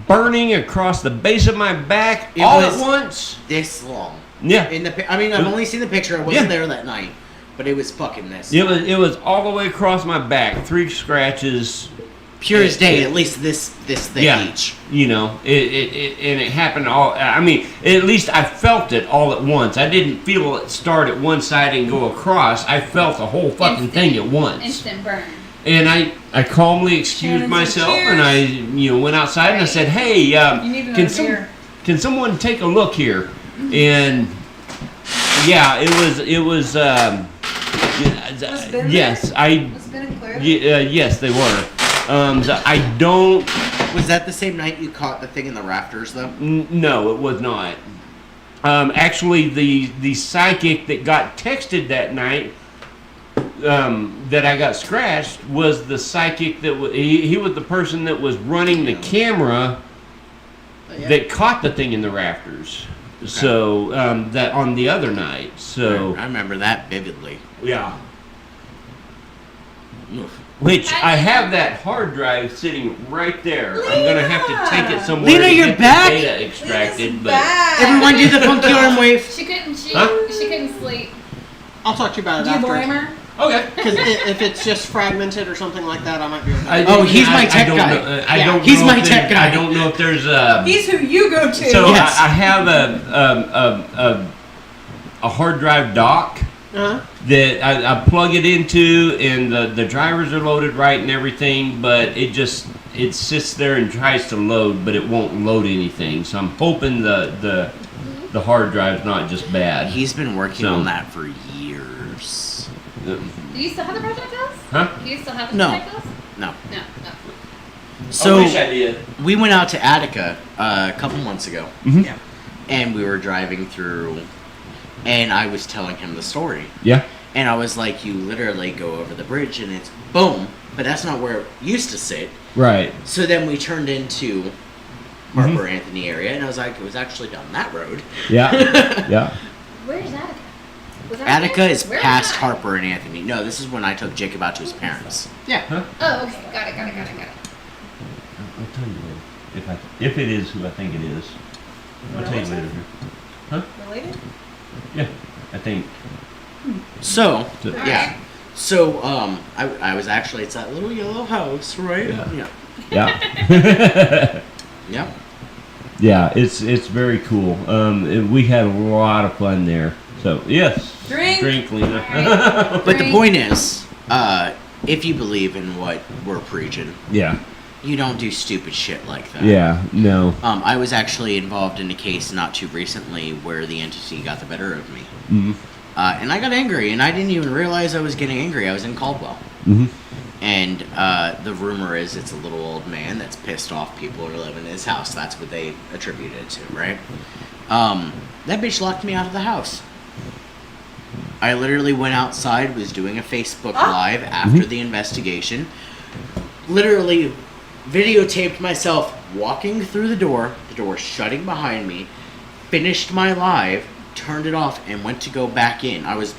burning across the base of my back It all was at once. This long. Yeah. I've only seen the picture. I wasn't Yeah. there that night, but it was fucking this. It was all the way across my back, 3 scratches. Pure as day. At least this thing each. You know, it happened all. I mean, at least I felt it all at once. I didn't feel it start at one side and go across. I felt the whole fucking thing at once. Instant burn. And I calmly excused Shannon said, myself, "Cheers." and I went outside and I said, "Hey, You need another beer. can someone take a look here?" And yeah, it was. Ben yes, Was Ben and Claire? yes, they were. So I don't. Was that the same night you caught the thing in the rafters, though? No, it was not. Actually, the psychic that got texted that night, that I got scratched, was the psychic that he was the person that was running the camera that caught the thing in the rafters. Okay. So that on the other night. So I remember that vividly. yeah. Oof. Which I have that hard drive sitting right there. I'm gonna have to take it somewhere Lena, to you're get back? the data extracted. But Everyone do the funky arm wave. She couldn't sleep. I'll talk to you about it Do you after. blame her? okay. Because if it's just fragmented or something like that, I might be okay. He's my tech don't guy. know- I don't He's know my if tech there- guy. I don't know if there's He's who you go to. So Yes. I have a hard drive dock Uh-huh. that I plug it into, and the drivers are loaded right and everything, but it sits there and tries to load, but it won't load anything. So I'm hoping the hard drive's not just bad. He's been working So- on that for years. Do you still have the project house? Huh? Do you still have the No. project house? No. No. So I wish I did. we went out to Attica a couple months ago, Mhm. and we were driving through, and I was telling him the story. Yeah. And I was like, you literally go over the bridge and it's boom, but that's not where it used to sit. Right. So then we turned into Harper Anthony area, and I was like, it was actually down that road. Yeah. Yeah. Where's Attica? Was that Attica there? is Where past I? Harper and Anthony. No, this is when I took Jacob out to his parents. Yeah. Oh, okay. Got it. I'll tell you later. If it is who I think it is. I'll tell you later. Related? Yeah, I think. So, So- yeah. So, I was actually, it's that little yellow house, right? Yeah. Yeah. Yeah. Yep. Yeah, it's very cool. We had a lot of fun there. So yes, Drink. Lena. But the point is, if you believe in what we're preaching, Yeah, you don't do stupid shit like that. yeah, no. I was actually involved in a case not too recently where the entity got the better of me. Mm-hmm. And I got angry, and I didn't even realize I was getting angry. I was in Caldwell. Mm-hmm. And the rumor is it's a little old man that's pissed off people who are living in his house. That's what they attributed it to, right? That bitch locked me out of the house. I literally went outside, was doing a Facebook Live after the investigation. Literally videotaped myself walking through the door shutting behind me, finished my live, turned it off, and went to go back in. I was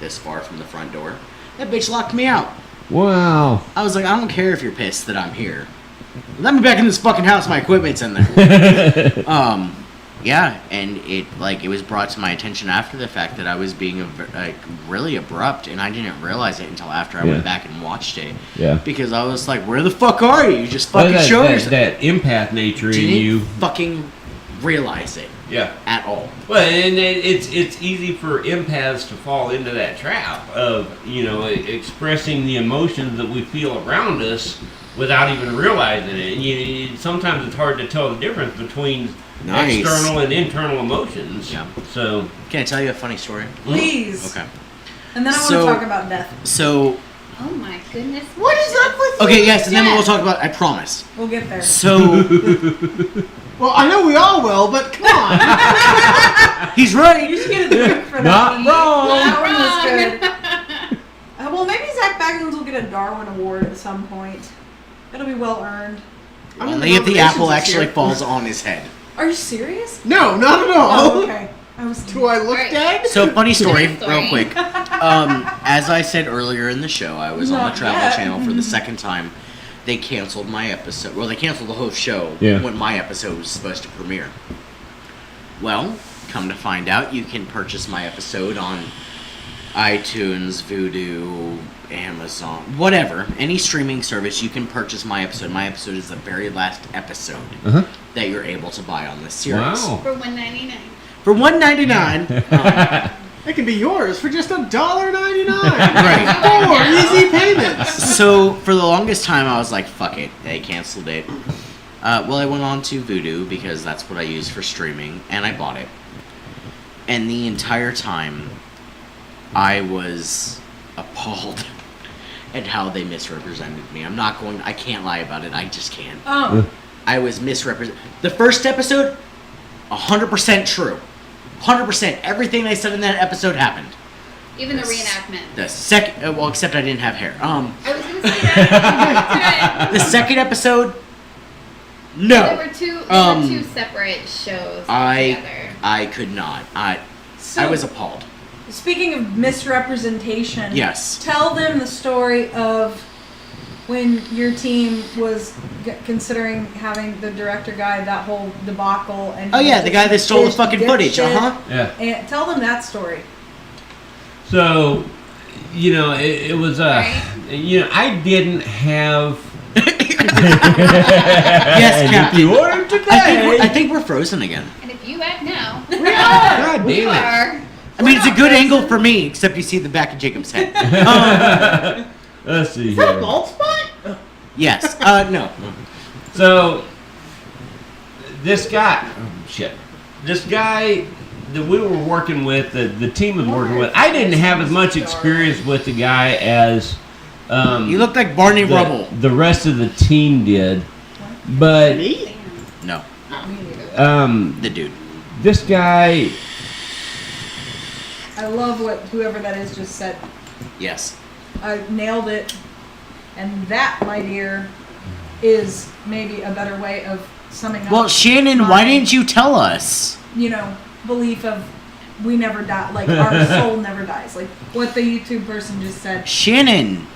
this far from the front door. That bitch locked me out. Wow. I was like, I don't care if you're pissed that I'm here. Let me back in this fucking house. My equipment's in there. Yeah, and it was brought to my attention after the fact that I was being really abrupt, and I didn't realize it until after I went back and watched it. Yeah. Because I was like, where the fuck are you? You just fucking showed yourself. that empath nature in Didn't you. fucking realize it Yeah. at all. Well, and it's easy for empaths to fall into that trap of expressing the emotions that we feel around us without even realizing it. And sometimes it's hard to tell the difference between external and internal emotions. Yeah. So Can I tell you a funny story? Please. Okay. And then I want So- to talk about death. So, Oh my goodness. What is up with okay, you? yes, and then we'll talk about, I promise. We'll get there. So, Well, I know we all will, but come on. he's right. You should get a drink for that. Not one. wrong. That one was good. Well, maybe Zach Baggins will get a Darwin Award at some point. It'll be well earned. I'm in Only if the nominations apple this actually year. falls on his head. Are you serious? No, not at all. Oh, okay. I was. Do I look Alright. dead? So, funny story, Funny story. real quick. As I said earlier in the show, I was on Not the Travel yet. Channel for the second time. They canceled my episode. Well, they canceled the whole show Yeah. when my episode was supposed to premiere. Well, come to find out, you can purchase my episode on iTunes, Vudu, Amazon, whatever. Any streaming service, you can purchase my episode. My episode is the very last episode Uh-huh. that you're able to buy on this series. Wow. For $1.99. For $1.99. It can be yours for just $1.99. Right. 4 easy payments. So for the longest time, I was like, "Fuck it." They canceled it. Well, I went on to Vudu because that's what I use for streaming, and I bought it. And the entire time, I was appalled at how they misrepresented me. I can't lie about it. I just can't. I was misrepresented. The first episode, 100% true. 100%. Everything they said in that episode happened. Even the reenactment. The second, well, except I didn't have hair. I was going to say that. The second episode, There no. were two separate shows together. I could not. I was appalled. Speaking of misrepresentation, Yes. tell them the story of when your team was considering having the director guy, that whole debacle, and Oh yeah, the guy that stole the fucking footage. dipshit. Yeah. And tell them that story. So, it was Right. I didn't have. Yes, And Captain. if you ordered today. I think we're frozen again. And if you act now, God you damn it. are. I mean, it's a good angle for me, except you see the back of Jacob's head. Let's see Is that a here. bald spot? Yes. No. So, this guy, this guy that we were working with, the team was working with, I didn't have as much experience with the guy as You look like Barney Rubble. the rest of the team did, but Me? No. The dude. this guy, I love what whoever that is just said. Yes. I nailed it. And that, my dear, is maybe a better way of summing up. Well, Shannon, why didn't you tell us? Belief of we never die. Like our soul never dies. Like what the YouTube person just said. Shannon.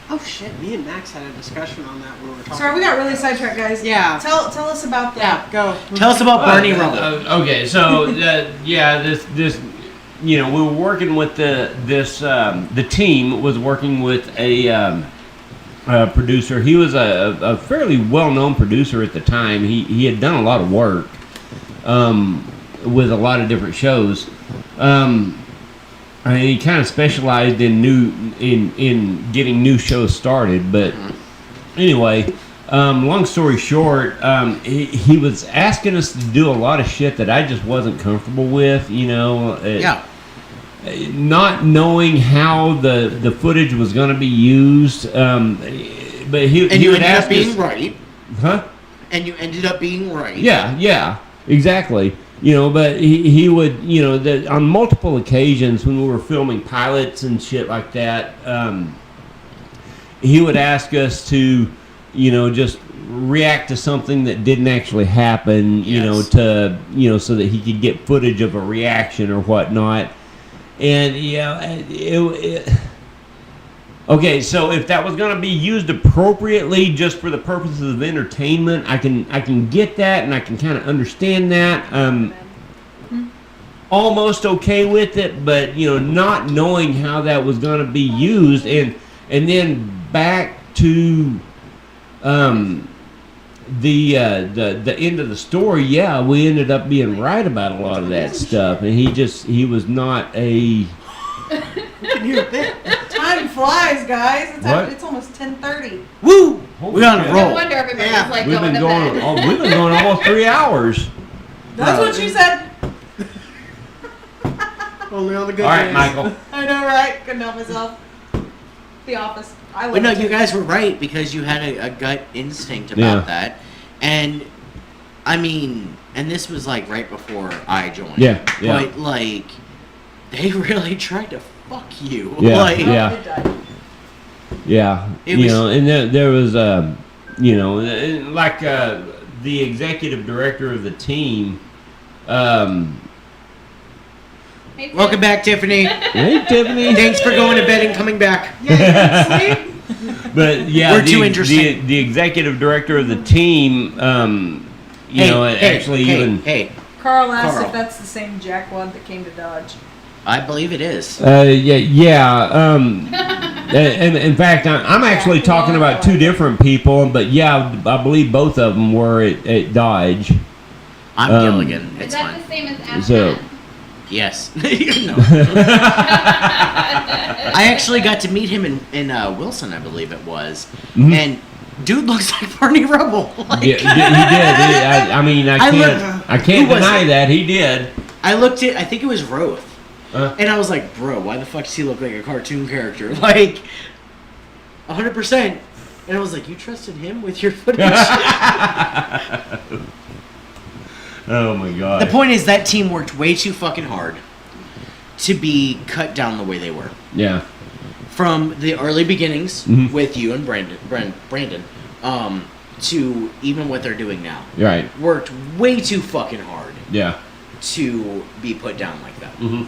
Oh shit! Me and Max had a discussion on that when we were talking. Sorry, we got really sidetracked, guys. Yeah. Tell us about that. Go. Tell us about Barney Rubble. Okay, so this we were working with the team was working with a producer. He was a fairly well-known producer at the time. He had done a lot of work with a lot of different shows. I mean, he kind of specialized in getting new shows started. But anyway, long story short, he was asking us to do a lot of shit that I just wasn't comfortable with. Not knowing how the footage was going to be used. But he And you would ended ask up being us, right. huh? And you ended up being right. Yeah, exactly. But he would, on multiple occasions when we were filming pilots and shit like that, he would ask us to, just react to something that didn't actually happen, Yes. so that he could get footage of a reaction or whatnot. And okay, so if that was going to be used appropriately just for the purposes of entertainment, I can get that and I can kind of understand that. Almost okay with it, but not knowing how that was going to be used, and then back to the end of the story. Yeah, we ended up being right about a lot of that stuff, and he was not a. Time flies, guys. What? It's almost 10:30. Woo! Holy We're on a shit. roll. No wonder everybody's Yeah. like We've going been to going. bed. We've been going almost 3 hours. That's what she said. Only on the good All right, days. Michael. I know, right? Couldn't help myself. The Office. I love But no, it. you guys were right because you had a gut instinct about Yeah. that. And, I mean, and this was like right before I joined. Yeah. But, like, they really tried to fuck you. Yeah, Like, yeah. It died. Yeah, It was- and there was, like the executive director of the team. Hey, Tim. Welcome back, Tiffany. Hey, Tiffany. Thanks for going to bed and coming back. Yeah, you can sleep. But yeah, We're too interesting. The executive director of the team, Hey, Carl asked Carl. if that's the same jackwad that came to Dodge. I believe it is. yeah. And in fact, I'm actually talking about two different people, but yeah, I believe both of them were at Dodge. I'm Gilligan. Is It's that fine. the same as Ashton? So- Yes. No. I actually got to meet him in Wilson, I believe it was. Mhm. And dude looks like Barney Rubble. Like, Yeah, he did. I mean, I can't who was deny it? that he did. I looked at, I think it was Roth. Uh. And I was like, bro, why the fuck does he look like a cartoon character? Like, 100%. And I was like, you trusted him with your footage? Oh my god. The point is that team worked way too fucking hard to be cut down the way they were. Yeah. From the early beginnings Mhm. with you and Brandon, to even what they're doing now. Right. Worked way too fucking hard Yeah. to be put down like that. Mm-hmm.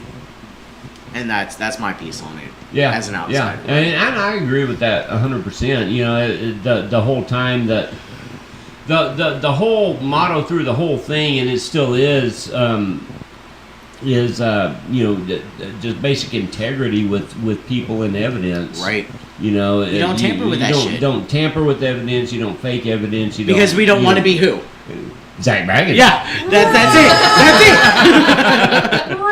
And that's my piece on it. Yeah. As an outsider. Yeah. And I agree with that 100%. The whole time that the whole motto through the whole thing, and it still is just basic integrity with people and evidence. Right. You don't tamper with that shit. Don't tamper with evidence. You don't fake evidence. Because we don't want to be who? Zach Baggins. Yeah. That's it. Run!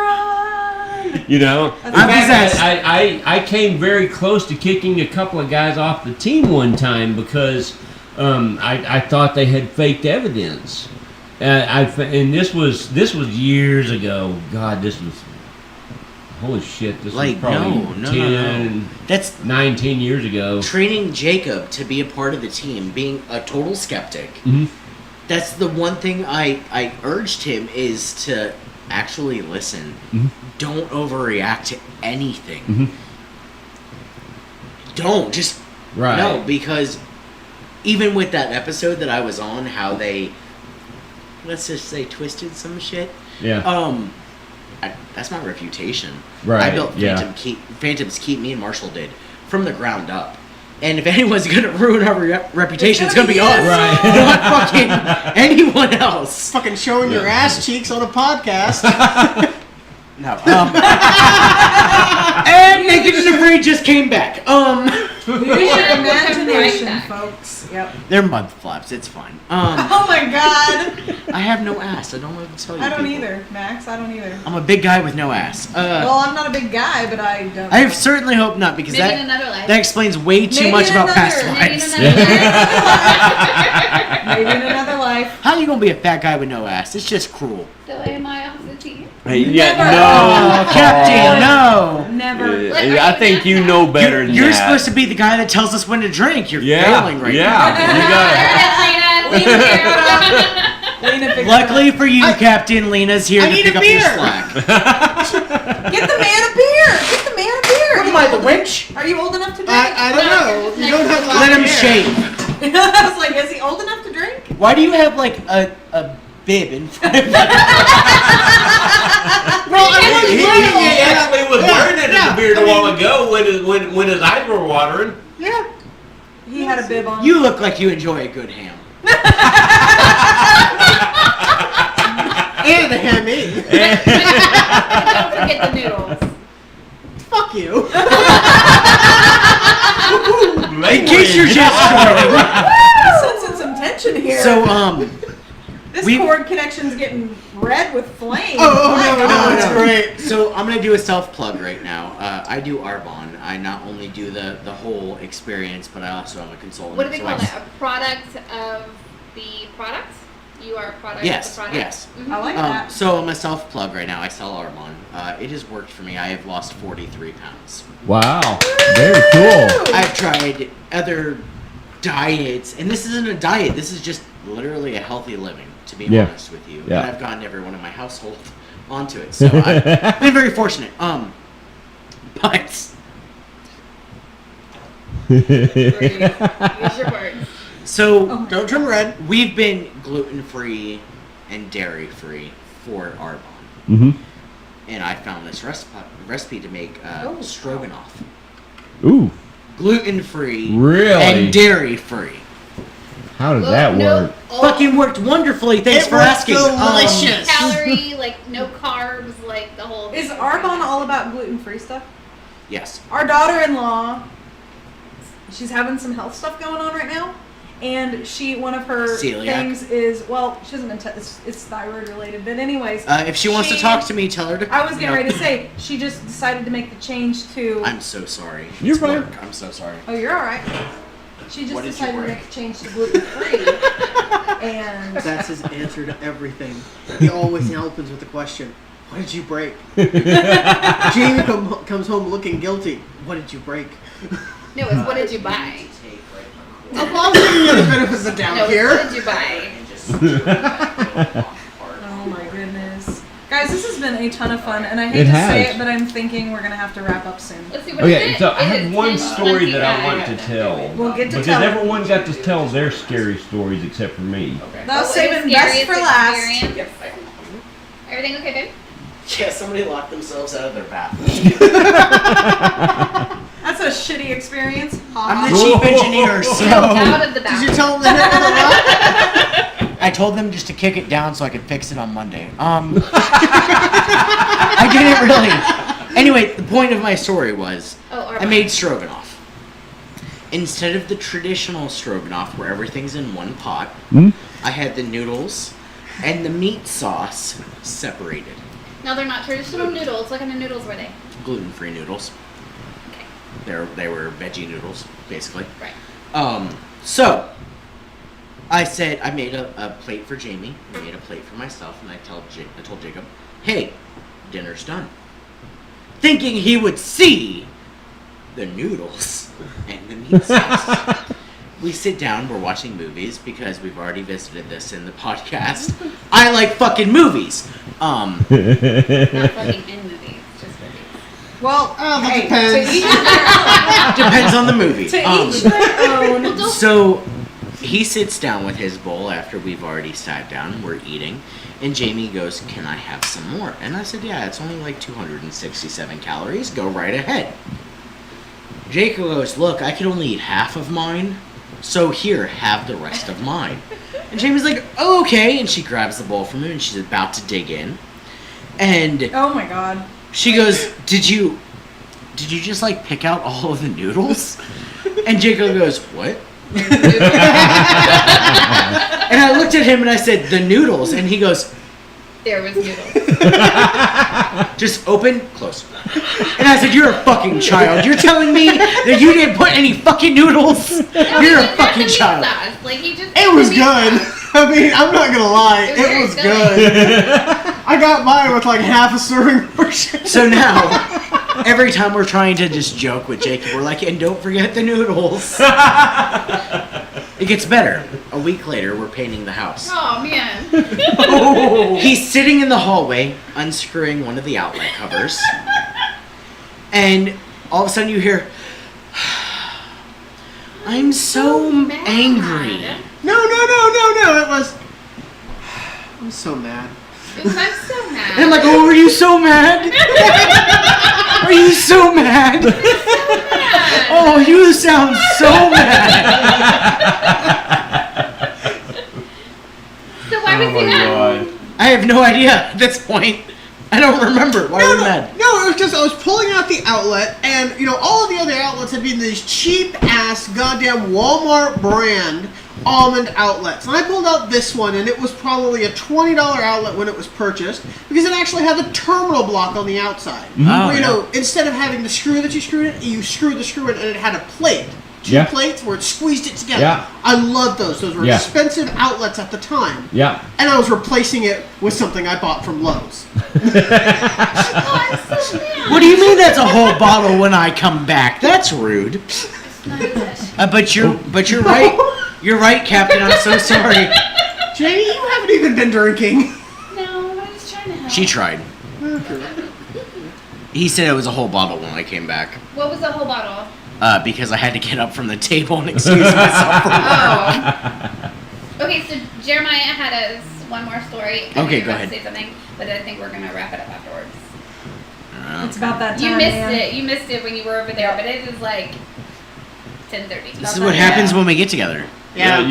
In I'm fact, possessed. I came very close to kicking a couple of guys off the team one time because I thought they had faked evidence. And this was years ago. God, this was holy shit. This Like, was probably no. 10, That's 19 years ago. training Jacob to be a part of the team, being a total skeptic. Mhm. That's the one thing I urged him is to actually listen. Mhm. Don't overreact to anything. Mhm. Don't just Right. no, because even with that episode that I was on, how they, let's just say, twisted some shit. Yeah. that's my reputation. Right, I built yeah. Phantoms Keep, me and Marshall did, from the ground up. And if anyone's gonna ruin our reputation, it's gonna be us. Right. Not fucking anyone else. Fucking showing your ass cheeks on a podcast. No. And Naked and Afraid just came back. Use your Yeah, imagination, right. folks. Yep. They're mud flaps. It's fine. Oh my god. I have no ass. I don't know what to tell you. I don't people. either, Max. I don't either. I'm a big guy with no ass. Well, I'm not a big guy, but I don't. I certainly hope not, because Maybe in another life. that explains way too Maybe much in about past another- Maybe in lives. another life. Maybe in another life. How are you gonna be a fat guy with no ass? It's just cruel. So am I opposite to you? Hey, yeah, Never. no. Oh, Captain, no. Never. I think you know better than You're that. supposed to be the guy that tells us when to drink. You're Yeah, failing right yeah. now. You got There it is, Lena. Lena, figure Luckily for you, Captain, Lena's here I to need pick a up your beer. slack. it out. Get the man a beer. Get the man a beer. What am I, the winch? Are you old enough to drink? I don't know. You don't have Let him hair. shave. I was like, is he old enough to drink? Why do you have like a bib in front of you? Well, I was He wearing it. actually was wearing it as a beard a while ago when his eyes were watering. Yeah. He had a bib on. You look like you enjoy a good ham. And a hammy. Don't forget the noodles. Fuck you. In case you're just joining. Sensing some tension here. So, this we- cord connection's getting red with flames. Oh, My no, God. that's great. So I'm gonna do a self plug right now. I do Arbonne. I not only do the whole experience, but I also am a consultant. What do they So call I- that? A product of the product? You are a product Yes, of the product? yes. Mhm. I like that. So I'm a self plug right now. I sell Arbonne. It has worked for me. I have lost 43 pounds. Wow, very cool. I've tried other diets, and this isn't a diet. This is just literally a healthy living, to be Yeah. honest with you. Yeah. And I've gotten everyone in my household onto it, so I've been very fortunate. But Use your words. so Oh. Don't turn red. we've been gluten free and dairy free for Arbonne, Mm-hmm. and I found this recipe to make Oh. stroganoff, Ooh, gluten free really? and dairy free. How does Look, that no, work? all Fucking worked wonderfully. Thanks It for works asking. delicious. calorie, like no carbs, like the whole Is thing. Arbonne all about gluten-free stuff? Yes. Our daughter-in-law, she's having some health stuff going on right now, and one of her Celiac. things is, well, she hasn't been, it's thyroid related, but anyways. If she wants to talk to me, tell her to. I was getting no. ready to say, she just decided to make the change to, I'm so sorry. You're It's fine. work. I'm so sorry. oh, you're alright. She just What did you decided to break? make the change to gluten-free, and That's his answer to everything. He always opens with the question, what did you break? Jamie comes home looking guilty. What did you break? No, it's what did you buy? I'll give you the benefit of the doubt No, it's here. what did you buy? oh my goodness. Guys, this has been a ton of fun, and I hate It to say has. it, but I'm thinking we're gonna have to wrap up soon. Let's see what is Okay, it? so I It have is one 10, story that I 25. want to tell. We'll get to because tell it. everyone got to tell their scary stories except for me. That's What was saving your best scariest for last. experience? Everything okay, babe? Yeah, somebody locked themselves out of their bathroom. That's a shitty experience. I'm the Ha chief engineer, so Out of the Did you bathroom. tell him the hit with a rock? I told them just to kick it down so I could fix it on Monday. I didn't really. Anyway, the point of my story was Oh, I made stroganoff. Instead of the traditional stroganoff where everything's in one pot, I had the noodles and the meat sauce separated. Now they're not traditional noodles. What kind of noodles were they? Gluten-free noodles. Okay. They were veggie noodles, basically. Right. So I said I made a plate for Jamie. I made a plate for myself, and I told Jacob, "Hey, dinner's done." Thinking he would see the noodles and the meat sauce. We sit down. We're watching movies because we've already visited this in the podcast. I like fucking movies. Not fucking in movies, just movies. Well, that hey, depends. to each their Depends on the movie. own. To each their own. So he sits down with his bowl after we've already sat down. We're eating, And Jamie goes, "Can I have some more?" And I said, "Yeah, it's only like 267 calories. Go right ahead." Jacob goes, "Look, I can only eat half of mine, so here, have the rest of mine." And Jamie's like, "Oh, okay." And she grabs the bowl from him and she's about to dig in. And Oh my god. she goes, Did you just like pick out all of the noodles?" And Jacob goes, "What?" And I looked at him and I said, "The noodles." And he goes, There was noodles. "Just open, close." And I said, "You're a fucking child. You're telling me that you didn't put any fucking noodles? You're a fucking child." Like he just. It was good. I mean, I'm not gonna lie, It was it very was good. I got mine with like half a serving portion. So now, every time we're trying to just joke with Jacob, we're like, "And don't forget the noodles." It gets better. A week later, we're painting the house. Oh man. He's sitting in the hallway, unscrewing one of the outlet covers. And all of a sudden you hear, "I'm so mad. angry." No, it was... I'm so mad. It was, I'm so mad. And I'm like, "Oh, are you so mad? Are you so mad? Oh, you sound so mad." So why was he mad? I have no idea at this point. I don't remember. Why were you mad? No, it was just I was pulling out the outlet, and all of the other outlets had been these cheap ass goddamn Walmart brand almond outlets, and I pulled out this one, and it was probably a $20 outlet when it was purchased because it actually had the terminal block on the outside. Oh, Where, instead of having the screw that you screwed in, you screwed the screw in, and it had a plate. Two plates where it squeezed it together. Yeah. I loved those. Those were Yeah. expensive outlets at the time. Yeah. And I was replacing it with something I bought from Lowe's. Oh, I'm so mad. What do you mean that's a whole bottle when I come back? That's rude. But you're right. You're right, Captain. I'm so sorry. Jamie, you haven't even been drinking. No, I was trying to help. She tried. He said it was a whole bottle when I came back. What was the whole bottle? Because I had to get up from the table and excuse myself. Oh. Okay, so Jeremiah had us one more story. I know Okay, you were go about to ahead. Say something, but I think we're gonna wrap it up afterwards. It's about that time. You missed man. it. You missed it when you were over there, but it is like 10:30. This is what happens when we get together. Yeah,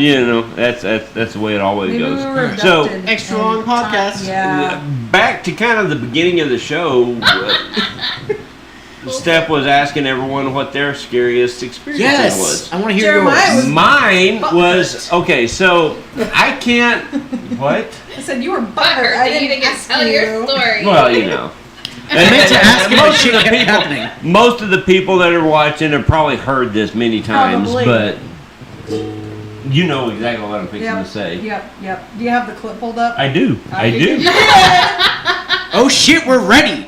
that's the way it always Maybe goes. we were So, abducted extra and long podcast. Yeah. back to kind of the beginning of the show. Steph was asking everyone what their scariest experience Yes, was. I want to hear Jeremiah yours. was- Mine was okay. So I can't. What? I said you were Butthurt butthurt. I that you didn't didn't get to ask tell your you. story. Well, I meant to ask him if most shit of the kept people, happening. most of the people that are watching have probably heard this many times, Probably. but you know exactly what I'm fixing Yep. to say. Yep. Do you have the clip pulled up? I do. I do. Oh shit, we're ready.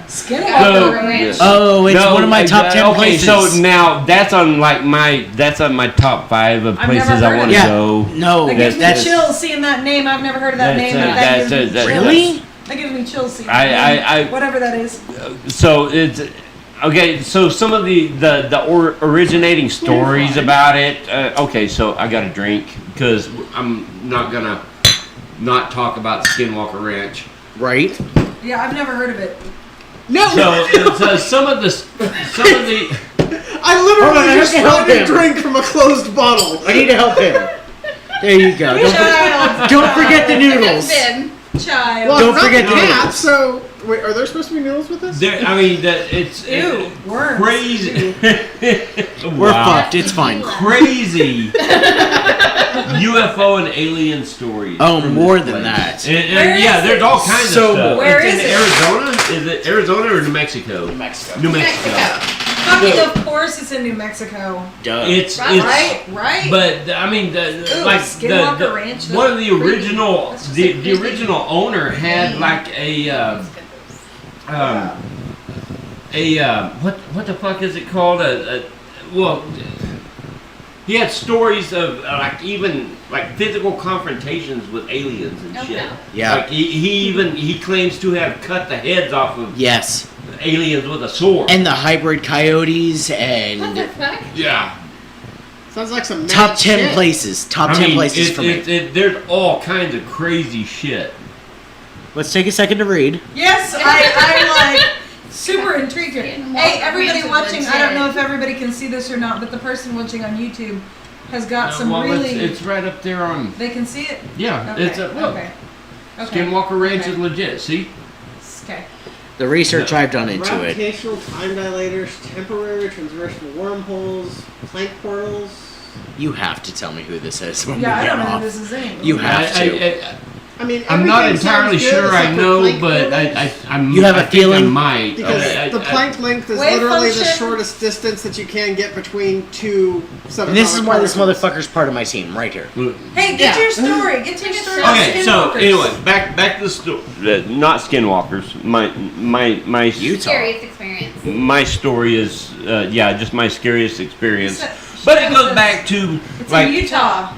Skinwalker Ranch. Oh, it's one of my top 10 okay, places. so now that's on my top 5 of I've places never I heard want of to yeah, go. no, That gives me that's- chills seeing that name. I've never heard of that name. But that gives me chills. Really? That gives me chills seeing that name. Whatever that is. So it's okay. So some of the originating stories about it. Okay, so I got a drink because I'm not gonna not talk about Skinwalker Ranch. Right? Yeah, I've never heard of it. No, So some of the I literally Hold on, I just have to help tried to him. drink from a closed bottle. I need to help him. There you go. Child. Don't forget the It noodles. has been. Child. Well, Don't not forget the the cat, noodles. so... Wait, are there supposed to be noodles with this? I mean that it's Ew, worms. crazy. We're fucked. It's fine. Crazy UFO and alien stories. Oh, from more this than place. that. And yeah, there's all kinds So of stuff. Where It's is in it? Arizona? Is it Arizona or New Mexico? New Mexico. New Mexico. Fucking of course it's in New Mexico. Duh. It's Right? But I mean, Ooh, like Skinwalker Ranch, one of the that's creepy. original, That's just the creepy. original owner had like a what the fuck is it called? Well, he had stories of like even like physical confrontations with aliens and Oh, shit. no. Yeah. Like he claims to have cut the heads off of Yes. aliens with a sword. And the hybrid coyotes What the and fuck? Yeah. Sounds like some Top mad 10 shit. places. Top I 10 mean, places for me. there's all kinds of crazy shit. Let's take a second to read. Yes, I'm like super intrigued here. Getting Hey, more everybody romantic watching, I don't know if legit. everybody can see this or not, but the person watching on YouTube has got some Well, really. it's right up there on. They can see it. Yeah, Okay. it's a look. Okay. Skinwalker Ranch Okay. is legit. See. Okay. The research I've done into it. Gravitational time dilators, temporary transversal wormholes, plank portals. You have to tell me who this is when Yeah, I we don't get know who off. this is anymore. You have to. I mean, I'm not everything entirely sounds good sure I except for know, plank but portals, I'm. You have a I think feeling? I might. because the plank length is Wave literally the function. shortest distance that you can get between two subatomic And this is why this particles. motherfucker's part of my team, right here. Hey, get your story. Get your story. Okay, so Skinwalkers. anyway, back to the story. Not Skinwalkers. My Utah. Scariest experience. my story is just my scariest experience. It's But it goes back to It's like in Utah.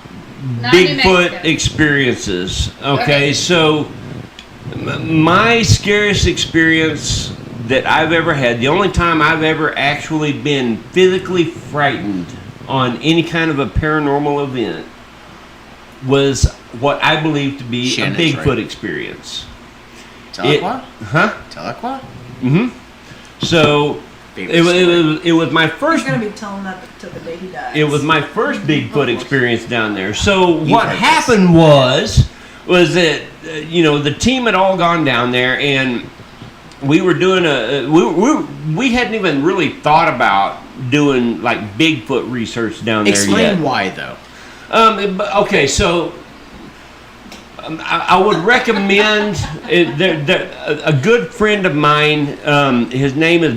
Not New Bigfoot Mexico. experiences. Okay, Okay. so my scariest experience that I've ever had, the only time I've ever actually been physically frightened on any kind of a paranormal event, was what I believe to be Shannon's a Bigfoot right. experience. Tahlequah? Huh? Tahlequah? Mm-hmm. So Favorite it story. was my He's first. gonna be telling that till the day he dies. It was my first Bigfoot experience down there. So what heard happened was that the team had all gone down there, and we were doing we hadn't even really thought about doing like Bigfoot research down there Explain yet. why, though. Okay, so I would recommend a good friend of mine. His name is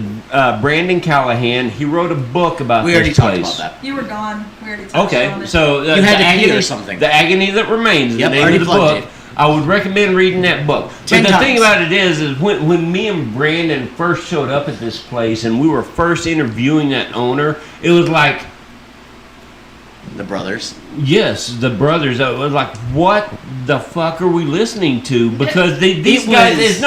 Brandon Callahan. He wrote a book about We this already talked place. about that. You were gone. We already talked on Okay, it. so You had the to pee agony, or something. The Agony That Remains, Yep, the name already of the plugged book. I would recommend reading that book. 10 but the thing times. about it is when me and Brandon first showed up at this place and we were first interviewing that owner, it was like, The brothers. yes, the brothers. It was like, what the fuck are we listening to? Because these It guys, was-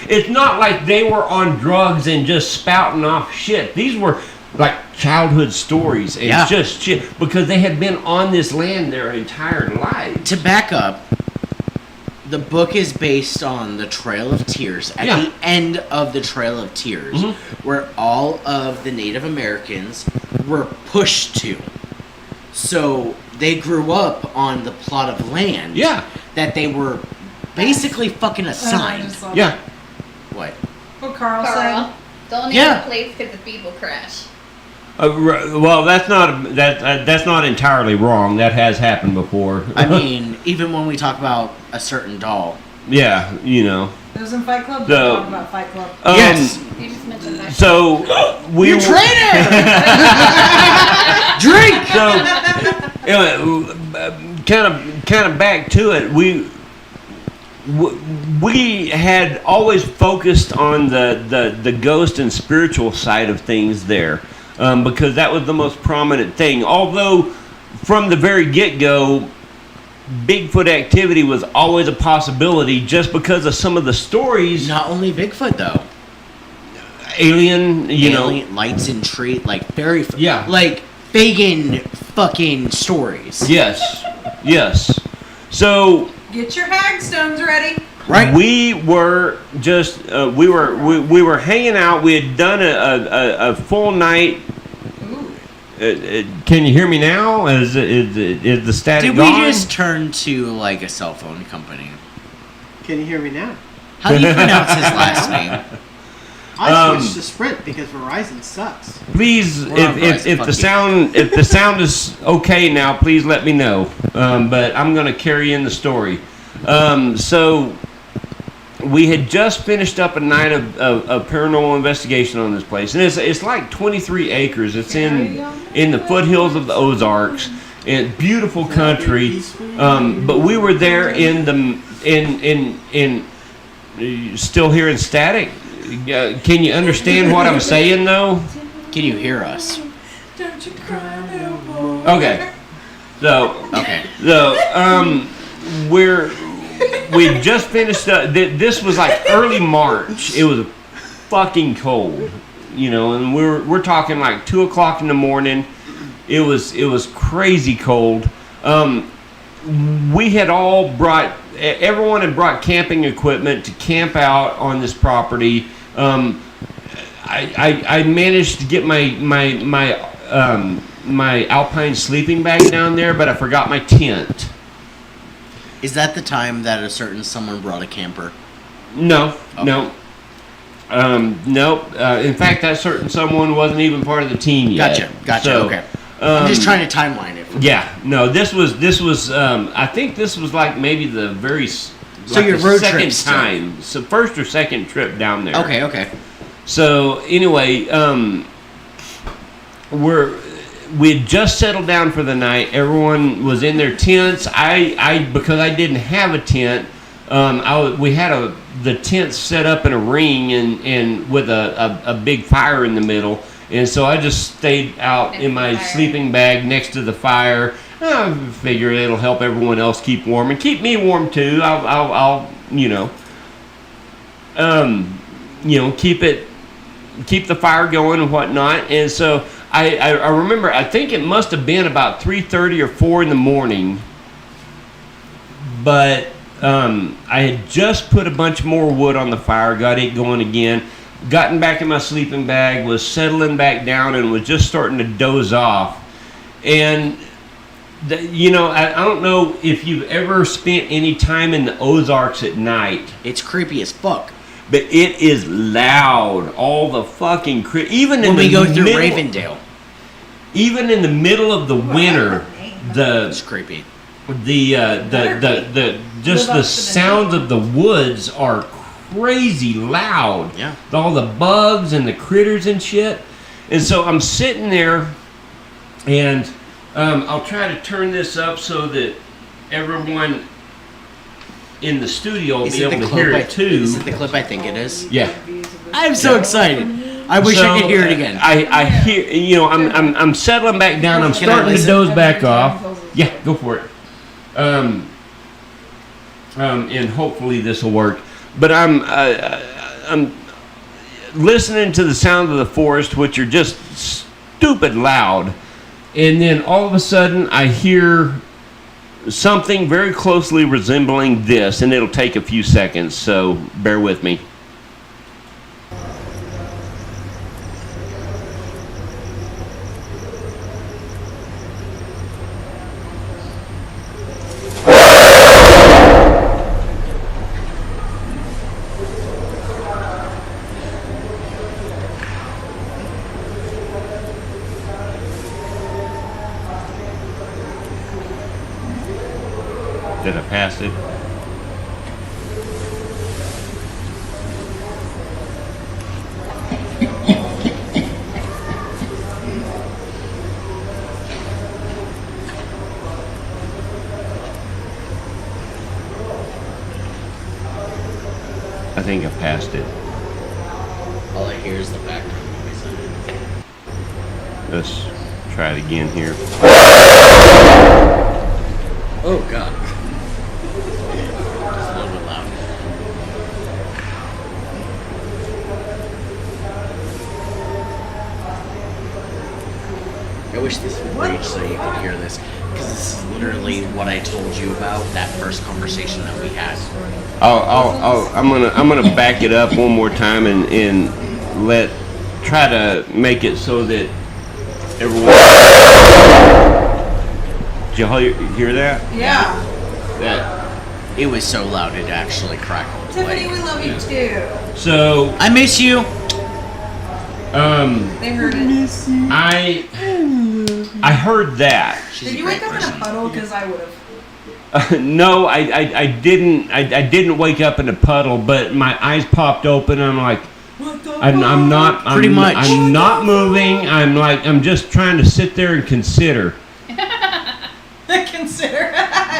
it's not like they were on drugs and just spouting off shit. These were like childhood stories and Yeah. just shit because they had been on this land their entire life. To back up, the book is based on the Trail of Tears. At Yeah. the end of the Trail of Tears, Mhm. where all of the Native Americans were pushed to. So they grew up on the plot of land Yeah, that they were basically fucking I assigned. just saw yeah. What? What Carl Carl. Don't name Yeah. the place because the people crash. Well, that's not entirely wrong. That has happened before. I mean, even when we talk about a certain doll. yeah, said. It was in Fight Club. The- We're talking about Fight Club. Yes. You just mentioned that. So we You traitor! Drink! So, kind of back to it. We had always focused on the ghost and spiritual side of things there, because that was the most prominent thing. Although from the very get-go, Bigfoot activity was always a possibility, just because of some of the stories. Not only Bigfoot, though. Alien, Alien, lights and tree, like very, Yeah. like Fagin fucking stories. Yes. So Get your hagstones ready. Right. we were just we were hanging out. We had done a full night. Ooh. Can you hear me now? Is the static Did gone? we just turn to like a cell phone company? Can you hear me now? How do you pronounce his last name? I switched to Sprint because Verizon sucks. Please, We're on if Verizon, the sound is okay now, please let me know. But I'm gonna carry in the story. So we had just finished up a night of paranormal investigation on this place, and it's like 23 acres. It's in the foothills of the Ozarks, and beautiful country. But we were there in still hearing static. Can you understand what I'm saying though? Can you hear us? Don't you cry no more. Okay. So Okay. we just finished up. This was like early March. It was fucking cold, and we're talking like 2:00 in the morning, It was crazy cold. We had all everyone had brought camping equipment to camp out on this property. I managed to get my alpine sleeping bag down there, but I forgot my tent. Is that the time that a certain someone brought a camper? No, Okay. no. Nope. In fact, that certain someone wasn't even part of the team yet. Gotcha. So, Okay. I'm just trying to timeline it. Yeah. No. This was. I think this was like maybe the very. So your the road second trip still. time. So first or second trip down there. Okay. So anyway, we had just settled down for the night. Everyone was in their tents. Because I didn't have a tent. We had the tent set up in a ring and with a big fire in the middle, and so I just stayed out in my sleeping bag next to the fire. I figure it'll help everyone else keep warm and keep me warm too. I'll keep the fire going and whatnot. And so I remember, I think it must have been about 3:30 or 4 in the morning, but I had just put a bunch more wood on the fire, got it going again, gotten back in my sleeping bag, was settling back down, and was just starting to doze off. And I don't know if you've ever spent any time in the Ozarks at night. It's creepy as fuck. But it is loud. All the fucking even When in we the go through middle, Ravendale, even in the middle of the winter, it's creepy. the sounds of the woods are crazy loud. Yeah. All the bugs and the critters and shit. And so I'm sitting there, and I'll try to turn this up so that everyone in the studio will Is be it able the to hear clip? it too. Is it the clip I think it is? Yeah. I'm so excited. I wish I could hear it again. I hear, I'm settling back down. I'm Can I starting to listen? doze back off. Yeah, go for it. And hopefully this will work. But I'm listening to the sound of the forest, which are just stupid loud. And then all of a sudden I hear something very closely resembling this, and it'll take a few seconds, so bear with me. Did I pass it? I think I passed it. All I hear is the background noise. Let's try it again here. Oh god. Just a little bit loud. I wish this would reach so you could hear this, because this is literally what I told you about that first conversation that we had. I'm gonna back it up one more time and try to make it so that everyone. Did y'all hear that? Yeah. That. It was so loud it actually crackled. Tiffany, we love you too. So I miss you. They heard it. I heard that. She's Did a you great wake up in person. a puddle? Because I would have. No, I didn't. I didn't wake up in a puddle, but my eyes popped open. And I'm like, What the I'm not. Pretty much. I'm not moving. I'm just trying to sit there and consider.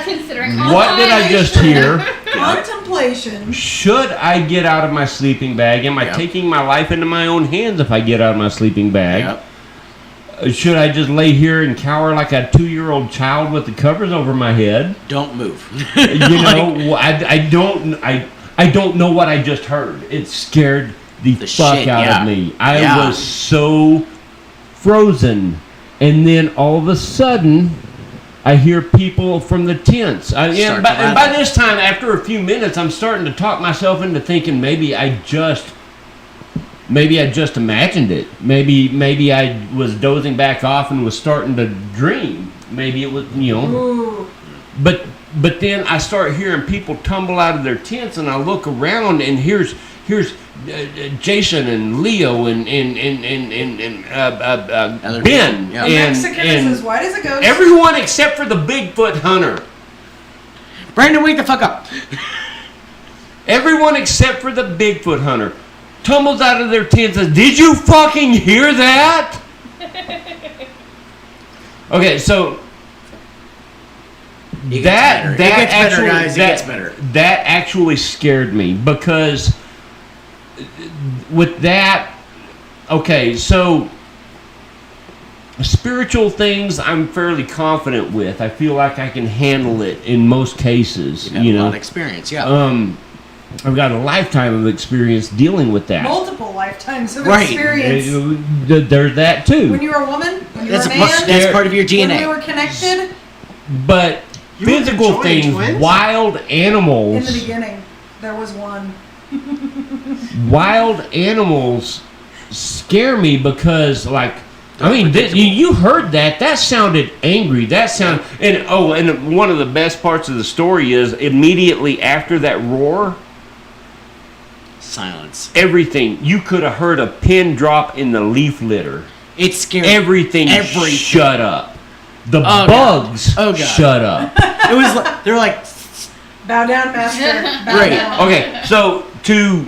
Considering What did I just hear? Contemplation. Should I get out of my sleeping bag? Am I Yep. taking my life into my own hands if I get out of my sleeping bag? Yep. Should I just lay here and cower like a 2-year-old child with the covers over my head? Don't move. I don't know what I just heard. It scared the fuck shit, out yeah. of me. I Yeah. was so frozen. and then all of a sudden, I hear people from the tents. And by this time, after a few minutes, I'm starting to talk myself into thinking maybe I just imagined it. Maybe I was dozing back off and was starting to dream. Maybe it was, Ooh. But then I start hearing people tumble out of their tents, and I look around, and here's Jason and Leo and Ben Yeah. A Mexican is as white as a ghost. everyone except for the Bigfoot hunter. Brandon, wake the fuck up. Everyone except for the Bigfoot hunter tumbles out of their tents and says, "Did you fucking hear that?" Okay, so It gets better, guys. It gets better. That actually scared me because with that, okay, so spiritual things I'm fairly confident with. I feel like I can handle it in most cases. You have a lot of experience, yeah. I've got a lifetime of experience dealing with that. Multiple lifetimes of Right. experience. There's that too. When you were a woman, when you That's were a man, that's part of your when we DNA. were connected. But You were physical conjoined things, twins? wild In the animals, beginning, there was one. wild animals scare me because, like, I mean, you heard that. That sounded angry. That sound and one of the best parts of the story is immediately after that roar, Silence. everything you could have heard a pin drop in the leaf litter. It scared Everything shut up. The bugs shut up. It was like, they're like, Bow down, master. Bow Right. down. Okay, so to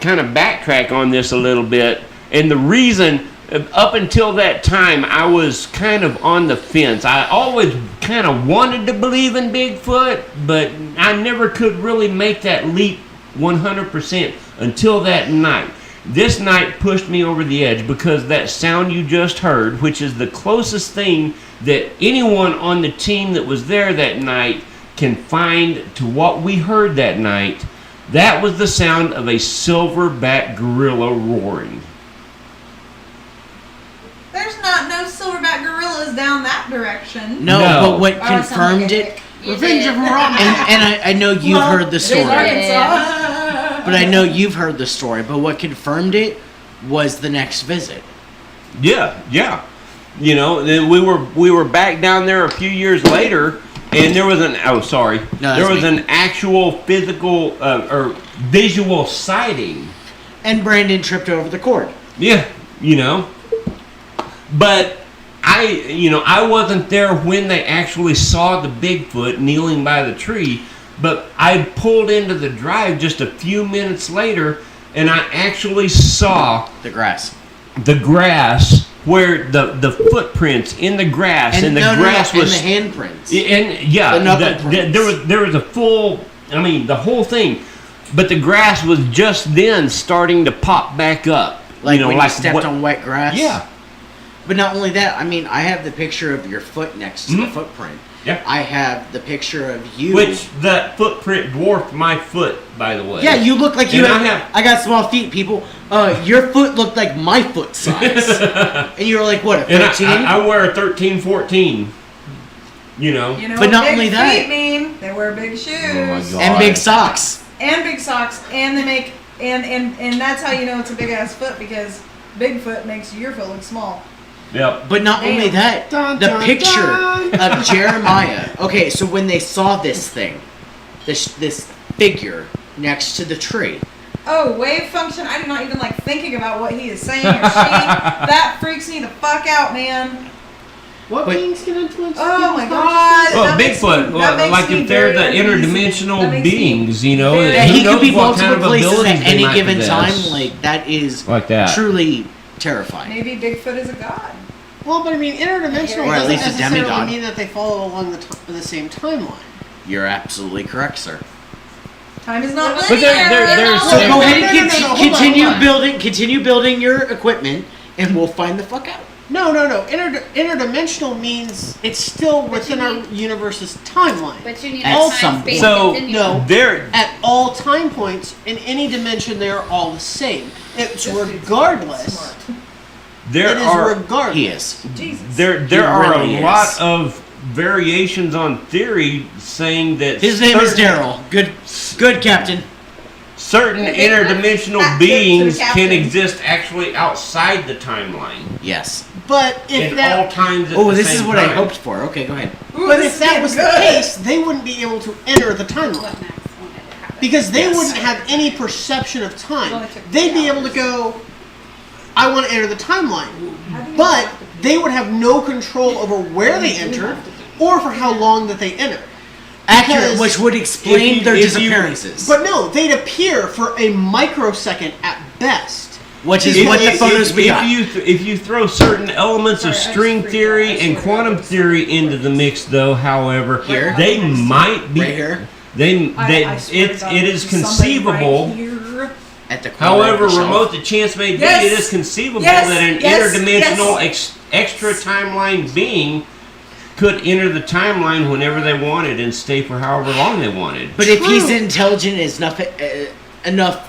kind of backtrack on this a little bit, and the reason up until that time I was kind of on the fence. I always kind of wanted to believe in Bigfoot, but I never could really make that leap 100% until that night. This night pushed me over the edge because that sound you just heard, which is the closest thing that anyone on the team that was there that night can find to what we heard that night, that was the sound of a silverback gorilla roaring. There's not no silverback gorillas down that direction. no, No. but what Oh, it sounds confirmed like it, Revenge of Romney. and I know you've heard the story, Arkansas. but I know you've heard the story, but what confirmed it was the next visit. Yeah. Then we were back down there a few years later, and there was there was an actual physical or visual sighting. And Brandon tripped over the cord. Yeah, but I wasn't there when they actually saw the Bigfoot kneeling by the tree, but I pulled into the drive just a few minutes later, and I actually saw The grass. the grass where the footprints in the grass, and the grass was and the handprints. and yeah, The knuckle prints. there was a full, the whole thing, but the grass was just then starting to pop back up. Like when you stepped on wet grass? Yeah. But not only that, I have the picture of your foot next to the footprint. Yeah. I have the picture of you. Which that footprint dwarfed my foot, by the way. Yeah, you look like you And have. I got small feet, people. Your foot looked like my foot size. And you were like, what, a 13? And I wear a 13, 14. You know But what not big only that- feet mean? They wear big shoes. Oh my God. And big socks. And big socks, and they make and that's how you know it's a big ass foot, because Bigfoot makes your foot look small. Yep. But not only that, Dun, the dun, picture dun. of Jeremiah. Okay, so when they saw this thing, this figure next to the tree. Oh, wave function. I do not even like thinking about what he is saying or she. That freaks me the fuck out, man. What But- beings can influence Oh people's my thoughts? God. Well, That makes Bigfoot, me- that makes like me if they're the very uneasy. That interdimensional makes me beings, very- Yeah, who he knows could be what kind multiple of places abilities at they any might given possess. time. Like that is Like that. truly terrifying. Maybe Bigfoot is a god. Well, but interdimensional Or at doesn't least a necessarily demigod. mean that they follow along the same timeline. You're absolutely correct, sir. Time is not But linear. there's So there- go ahead and No, hold on, continue hold on. building your equipment, and we'll find the fuck out. No. Interdimensional means it's still within you our need- universe's timeline. But you need At a some time space So, continue. no. There, At all time points, in any dimension, they are all the same. It's This dude's regardless. smart. there it is are regardless. He is. Jesus. there are really a is. lot of variations on theory saying that His name is certain- Daryl. Good captain. Certain Okay, interdimensional that's- beings that's can the captain. exist actually outside the timeline Yes. But if in that all times. At Oh, the this same is what time. I hoped for. Okay, go ahead. Ooh, But this if that is was the good. case, they wouldn't be able to enter the timeline. What Max wanted to happen. Because they Yes. wouldn't have any perception of It time. only took They'd 3 be able to hours. go, I want to enter the timeline. But they would have no control over where they enter or for how long that they enter. Accurate, Because which would explain if you- their if you- disappearances. But no, they'd appear for a microsecond at best. Which is If- what the if- photos we if got. if you throw certain elements of Sorry, I string just freaked theory out. I and swear quantum to God. theory into the mix, though, however, Here? they might be. Right here? I swear to God, it is somebody conceivable. right here. At the corner However of the shelf. remote the chance may be, Yes! it is conceivable Yes! that an Yes! interdimensional Yes! extra timeline being could enter the timeline whenever they wanted and stay for however long they wanted. But if he's True. intelligent enough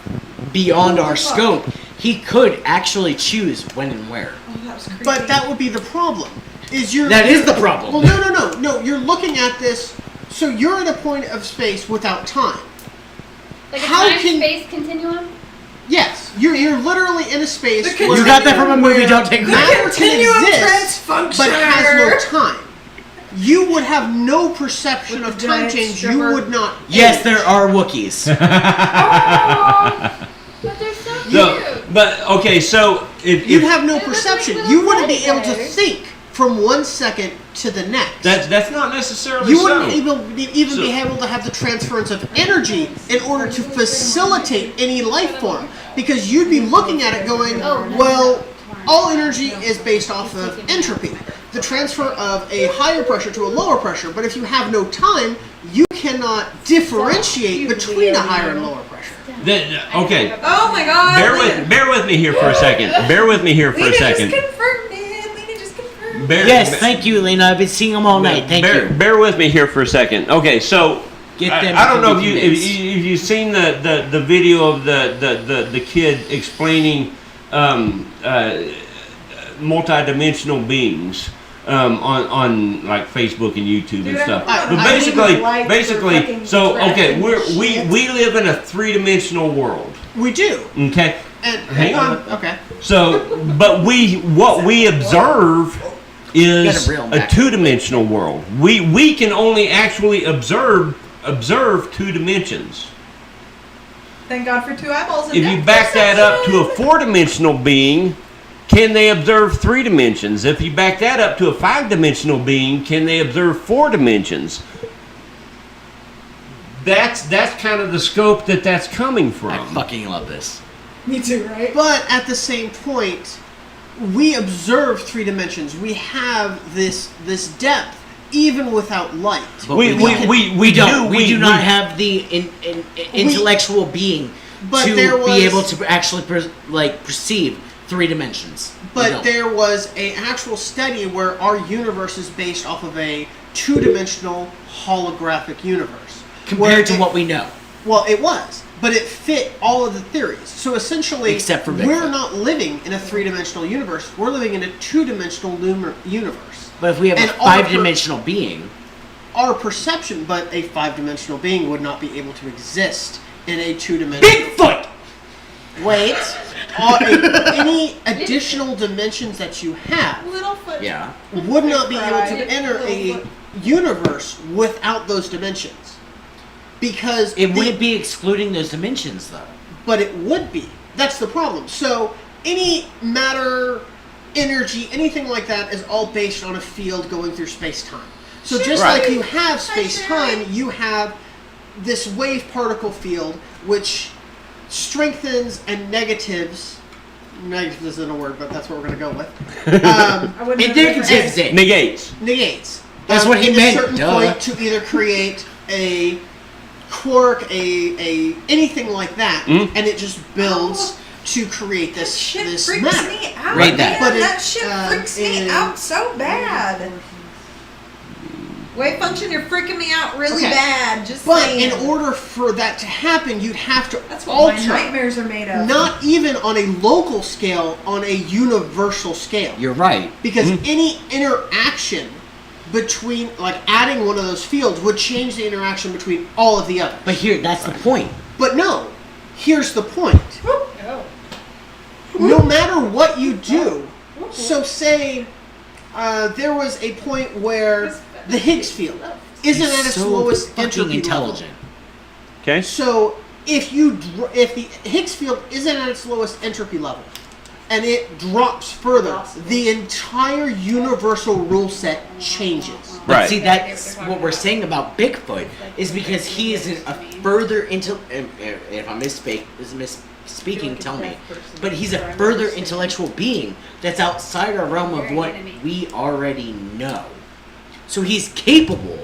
beyond our scope, he could actually choose when and where. Oh, that was creepy. But that would be the problem. Is you're That is the problem. Well, no. You're looking at this. So you're at a point of space without time. Like a How time can- space continuum. Yes, you're literally in a space. The where- You got that from a movie, where don't take matter credit. can Continuum exist, transfunctioner. but has no time. You would have no perception With of the time giant change. stripper. You would not. Yes, age. there are Wookiees. Oh, but they're so cute. So, but okay, so if You'd have no They look like perception. little You wouldn't be teddy able to bears. think from one second to the next. that's not necessarily You so. wouldn't even So- be able to have the transference of energy in order to facilitate any life form. Because you'd be looking at it going, Oh, no, well, all energy is based off of entropy. The transfer of a higher pressure to a lower pressure. But if you have no time, you cannot differentiate between a higher and lower pressure. Okay, Oh my God. bear with me here for a second. Bear with me here for a Lena second. just confirmed it. Lena just confirmed. Yes, thank you, Lena. I've been seeing them all night. Thank you. Bear with me here for a second. Okay, so Get them I don't know to if be you convinced. if you've seen the video of the kid explaining multi-dimensional beings on like Facebook and YouTube and Dude, stuff. I But don't even like their basically, fucking so okay, dress we and live in a three-dimensional world. We do. Okay, And Hang on. Okay. so but what we observe is Gotta reel 'em a back. two-dimensional world. We can only actually observe two dimensions. Thank God for 2 eyeballs. And If you depth back that up to a perception. four-dimensional being, can they observe 3 dimensions? If you back that up to a 5-dimensional being, can they observe 4 dimensions? That's kind of the scope that's coming I from. fucking love this. Me too, right? But at the same point, we observe 3 dimensions. We have this depth even without light. But We do not have the intellectual being But to there was- be able to actually perceive 3 dimensions. We But don't. there was an actual study where our universe is based off of a 2-dimensional holographic universe. compared to Where what it- we know. Well, it was, but it fit all of the theories. So essentially, Except for we're Bigfoot. not living in a 3-dimensional universe. We're living in a 2-dimensional universe. But if we have And a all the 5-dimensional being, Our perception, but a 5-dimensional being would not be able to exist in a 2-dimensional. Bigfoot! Wait, any additional dimensions that you have Littlefoot. Yeah. would not be able to Cried. enter a Littlefoot. universe without those dimensions. Because It wouldn't be excluding those dimensions, though. but it would be. That's the problem. So any matter, energy, anything like that is all based on a field going through space-time. So just Right. like you have space-time, you have this wave particle field which strengthens and negatives. Negative isn't a word, but that's what we're going to go with. I wouldn't It have did never exist. asked. Negates. Negates. That's what he in meant, A certain duh. point to either create a quark, a anything like that, and it just builds to create That this shit this freaks matter. me out. Read that. Man. But it, that shit freaks me in- out so bad. Wave function, you're freaking me out really Okay. bad. Just But saying. in order for that to happen, you'd have to That's what my alter. nightmares are made of. Not even on a local scale, on a universal scale. You're right. Because any interaction between, like adding one of those fields, would change the interaction between all of the others. But here, that's the point. But no, here's the point. Oh. No matter what you do, so say there was a point where the Higgs field isn't He's at its so lowest fucking entropy intelligent. Okay. level. So if the Higgs field isn't at its lowest entropy level, and it drops further, the entire universal rule set changes. But Right. see, that's what we're saying about Bigfoot, is because he is a further if I'm misspeaking, tell me. But he's a further intellectual being that's outside our realm of what we already know. So he's capable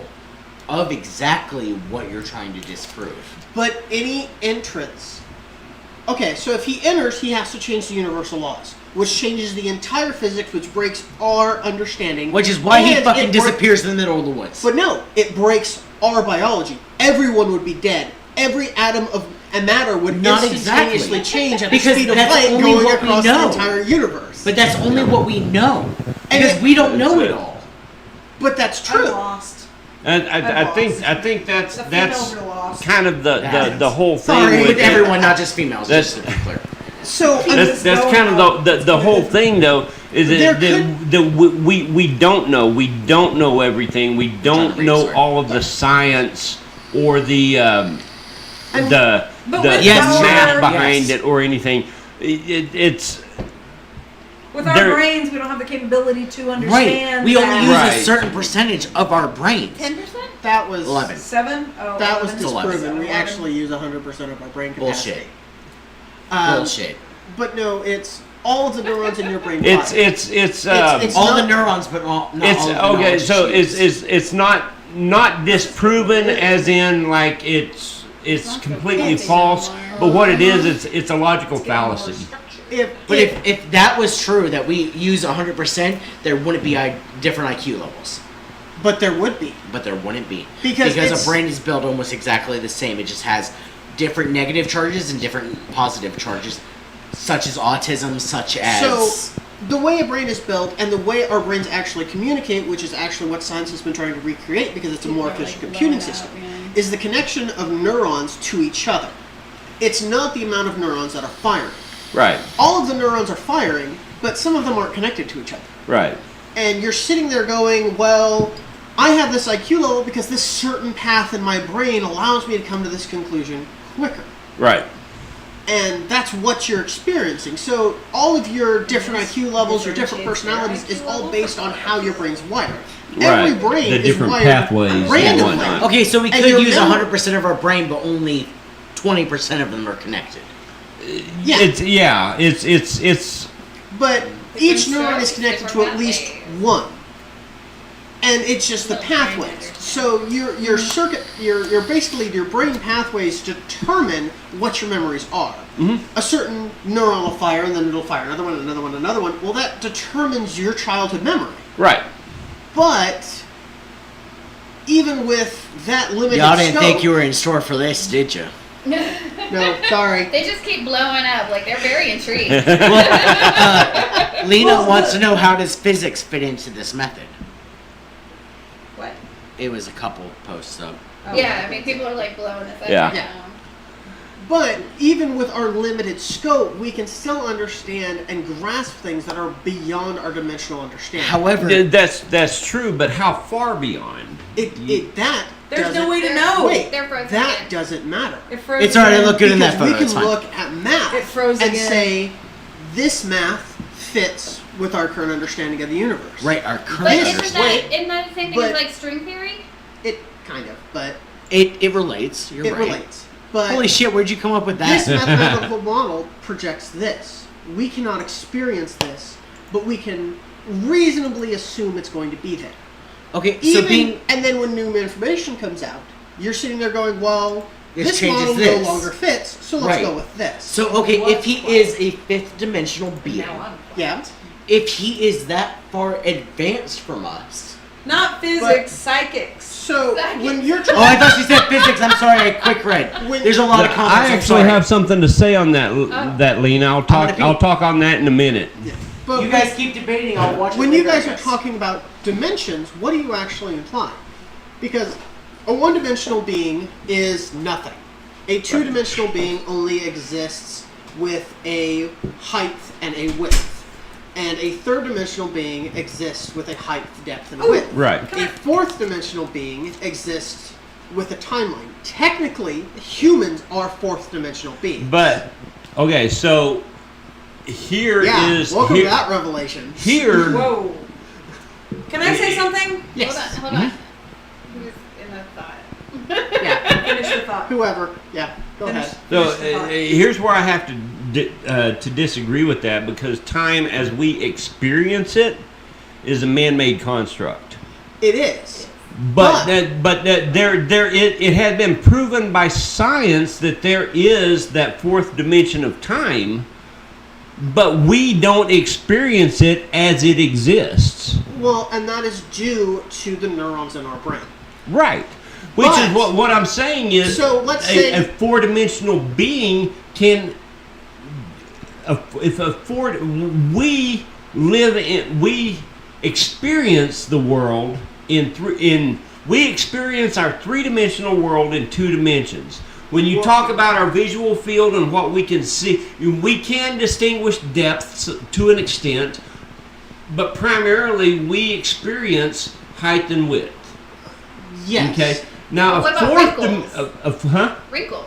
of exactly what you're trying to disprove. But any entrance. Okay, so if he enters, he has to change the universal laws, which changes the entire physics, which breaks our understanding. Which is why he And fucking it break- disappears in the middle of the woods. But no, it breaks our biology. Everyone would be dead. Every atom of matter would Not instantaneously exactly. change at Because the speed of that's light only going what we across know. the entire universe. But that's only what we know. And Because it- we don't know it all. But that's I'm true. lost. And I lost. think that's The females that's are lost. kind of the whole thing Sorry, with With it. everyone, not just females, That's- just to be clear. So That's kind of the whole thing though, is There that we don't know. We don't know everything. We don't know all of the science or the But with Yes, math our, behind yes. it or anything. It's with our there- brains, we don't have the capability to Right. understand. We only use Right. a certain percentage of our brains. 10%? that was 11. 7. Oh, That was 11. disproven. We 11. actually use 100% of our brain capacity. Bullshit. Bullshit. But no, it's all of the neurons in your brain. Fire. it's It's All not- the neurons, but not it's all of the okay. knowledge So machines. it's not disproven as in like it's completely false. But what it is, it's a logical fallacy. But if that was true, that we use 100%, there wouldn't be different IQ levels. but there would be. But there wouldn't be. Because a brain is built almost exactly the same. It just has different negative charges and different positive charges, such as autism, such as... So, the way a brain is built and the way our brains actually communicate, which is actually what science has been trying to recreate because it's a more efficient computing system, is the connection of neurons to each other. It's not the amount of neurons that are firing. Right. All of the neurons are firing, but some of them aren't connected to each other. Right. And you're sitting there going, well, I have this IQ level because this certain path in my brain allows me to come to this conclusion quicker. Right. And that's what you're experiencing. So all of your different IQ levels, your different personalities, is all based on how your brain's wired. Every Right. brain The is different wired pathways and randomly. whatnot. Okay, so we And could your use memory- 100% of our brain, but only 20% of them are connected. Yeah, It's but each neuron is connected to at least one, and it's just the pathways. So your circuit, your basically your brain pathways determine what your memories are. A certain neuron will fire, and then it'll fire another one, another one, another one. Well, that determines your childhood memory. right. But even with that limited Y'all didn't scope, think you were in store for this, did you? no, sorry. They just keep blowing up. Like, they're very intrigued. Lena wants to know, how does physics fit into this method? What? It was a couple posts up. Oh, Yeah, I mean, people are like blowing us up. Yeah. right Yeah. now. But even with our limited scope, we can still understand and grasp things that are beyond our dimensional understanding. However, That's true, but how far beyond? That There's doesn't- no way to know. Wait, They're frozen that again. doesn't matter. It froze it's already again. look good in that Because we photo. It's can fine. look at math It froze and again. say this math fits with our current understanding of the universe. Right, our But current This- isn't understanding. that, isn't that the same thing but- as like string theory? It kind of, but It relates. You're it right. relates. But Holy shit, where'd you come up with this that? mathematical model projects this. We cannot experience this, but we can reasonably assume it's going to be there. Okay, so being... And then when new information comes out, you're sitting there going, well, This this changes model this. no longer fits, so let's Right. go with this. So, okay, if he is a fifth dimensional being, Yeah. if he is that far advanced from us, Not physics, psychics. So when you're Oh, I thought she said physics. I'm sorry, I quick read. There's a lot of comments. I I'm actually sorry. have something to say on that, Lena. I'll talk on that in a minute. but You guys keep debating. I'll watch. when it you later, guys I are guess. talking about dimensions, what do you actually imply? Because a one-dimensional being is nothing. A two-dimensional being only exists with a height and a width. And a third-dimensional being exists with a height, depth, and width. Right. A fourth-dimensional being exists with a timeline. Technically, humans are fourth-dimensional beings. But okay, so here is welcome here, to that revelation. here Whoa. Can I say something? Yes. Hold on. Who's in the thought? Yeah. Finish the thought. Whoever. Yeah. Go Finish. ahead. So Finish the thought. here's where I have to disagree with that, because time as we experience it is a man-made construct. It is. But it has been proven by science that there is that fourth dimension of time, but we don't experience it as it exists. Well, and that is due to the neurons in our brain. Right. Which But- is what I'm saying is So, let's say- a four-dimensional being can we experience the world we experience our three-dimensional world in two dimensions. When you talk about our visual field and what we can see, we can distinguish depths to an extent, but primarily we experience height and width. Yes. Okay. Now, What a about fourth wrinkles? Wrinkles.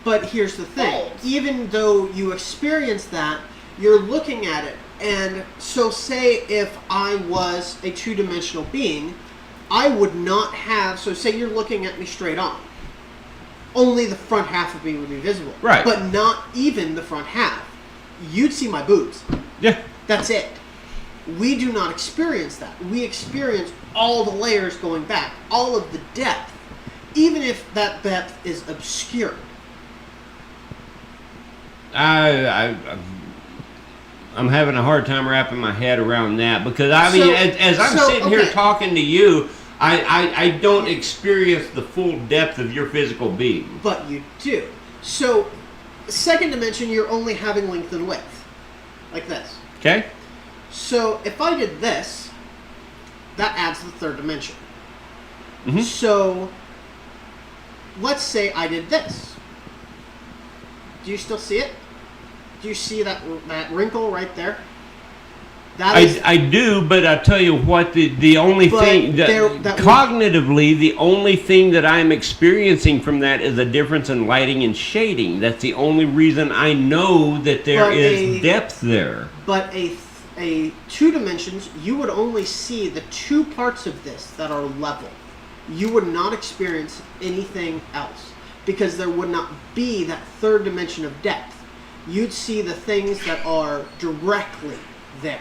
But here's the thing. Folds. Even though you experience that, you're looking at it. And so say if I was a two-dimensional being, I would not have... So say you're looking at me straight on. Only the front half of me would be visible. Right. But not even the front half. You'd see my boobs. Yeah. That's it. We do not experience that. We experience all the layers going back, all of the depth, even if that depth is obscure. I'm having a hard time wrapping my head around that, because I mean, as I'm sitting here okay. talking to you, I don't experience the full depth of your physical being. But you do. So, second dimension, you're only having length and width. Like this. Okay? So, if I did this, that adds the third dimension. Mhm. So, let's say I did this. Do you still see it? Do you see that wrinkle right there? That is, I do, but I tell you what, the only But thing that would- cognitively, the only thing that I'm experiencing from that is a difference in lighting and shading. That's the only reason I know that there But is depth there. but a two dimensions, you would only see the two parts of this that are level. You would not experience anything else because there would not be that third dimension of depth. You'd see the things that are directly there.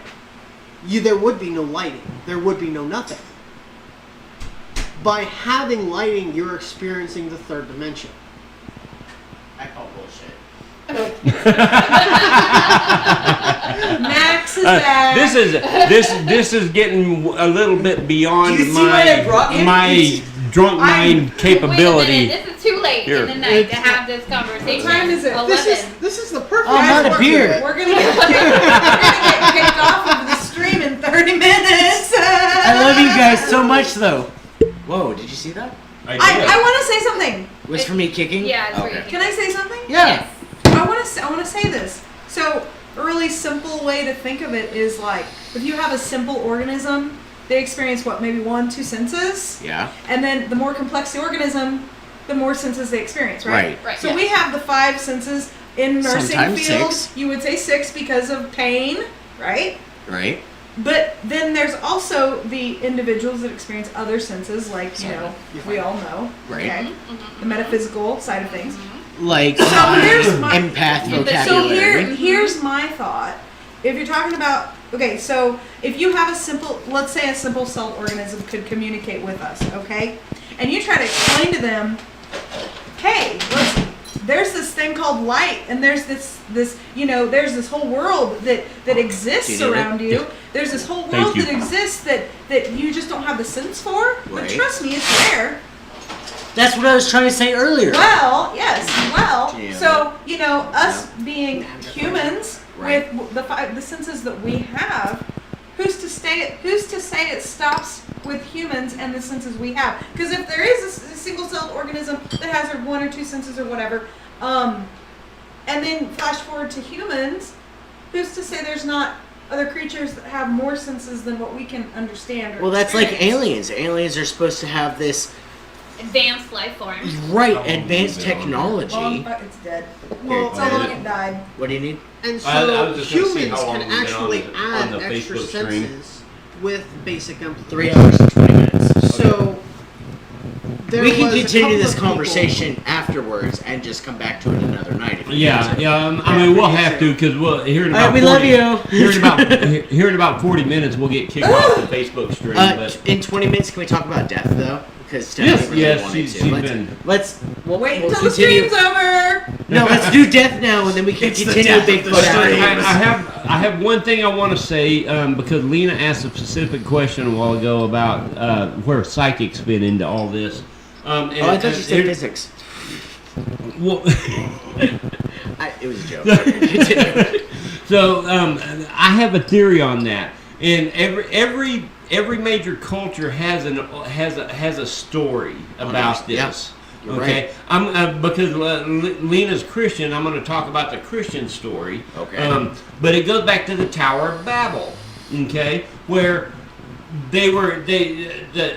There would be no lighting. There would be no nothing. By having lighting, you're experiencing the third dimension. I call bullshit. Max is back. This is getting a little bit beyond Do you see what I brought you? my drunk mind capability. Wait a minute, this is too late Here. in the night to have this conversation. What time is it? 11. This is the perfect. Oh, I'm time out of to do beer. it. We're gonna get kicked off of the stream in 30 minutes. I love you guys so much, though. Whoa, did you see that? I I want to say something. Was for me kicking? Yeah, it's for okay. you. Can I say something? Yeah. Yes. I want to say this. So, a really simple way to think of it is like if you have a simple organism, they experience what, maybe 1-2 senses, Yeah. and then the more complex the organism, the more senses they experience, right? Right. Right. So we have the 5 senses in nursing Sometimes field. 6. You would say 6 because of pain, right? Right. But then there's also the individuals that experience other senses, like, you Sorry. know, we all know, Right. okay? The metaphysical side of things. Like So here's my empath Yeah, but vocabulary. here's my thought. If you're talking about, okay, so if you have a simple, let's say a simple cell organism could communicate with us, okay? And you try to explain to them, hey, there's this thing called light, and there's this there's this whole world that exists around you. There's this whole world that exists that you just don't have the sense for. But Right. trust me, it's there. That's what I was trying to say earlier. Well, yes, Damn. so us being humans Right. with the senses that we have, who's to say it stops with humans and the senses we have? Because if there is a single-celled organism that has one or two senses or whatever, and then flash forward to humans, who's to say there's not other creatures that have more senses than what we can understand? Or Well, that's like experience? aliens. Aliens are supposed to have this Advanced life form. advanced technology. It's dead. Well, So long it died. What do you need? And I so was just gonna see humans how long can we've been actually on the add extra Facebook stream. senses with basic empathy. 3 hours and 20 minutes. So there We can was a continue couple this of people- conversation afterwards and just come back to it another night. If you Yeah, want to. yeah. I mean, we'll have to because here in All right, about we 40 love you. here in about 40 minutes we'll get kicked off the Facebook stream. But In 20 minutes, can we talk about death though? Because Yes, really yes, wanted she's to. been- We'll Wait we'll until the continue. stream's over. No, let's do death now, and then we can It's the continue death of the Bigfoot stream. afterwards. I have one thing I want to say because Lena asked a specific question a while ago about where psychics fit into all this. Oh, I thought you said physics. Well, It was a joke. Continue. so I have a theory on that, and every major culture has a story about Yeah, this. you're Okay, right. I'm because Lena's Christian. I'm going to talk about the Christian story. Okay. But it goes back to the Tower of Babel. Okay, where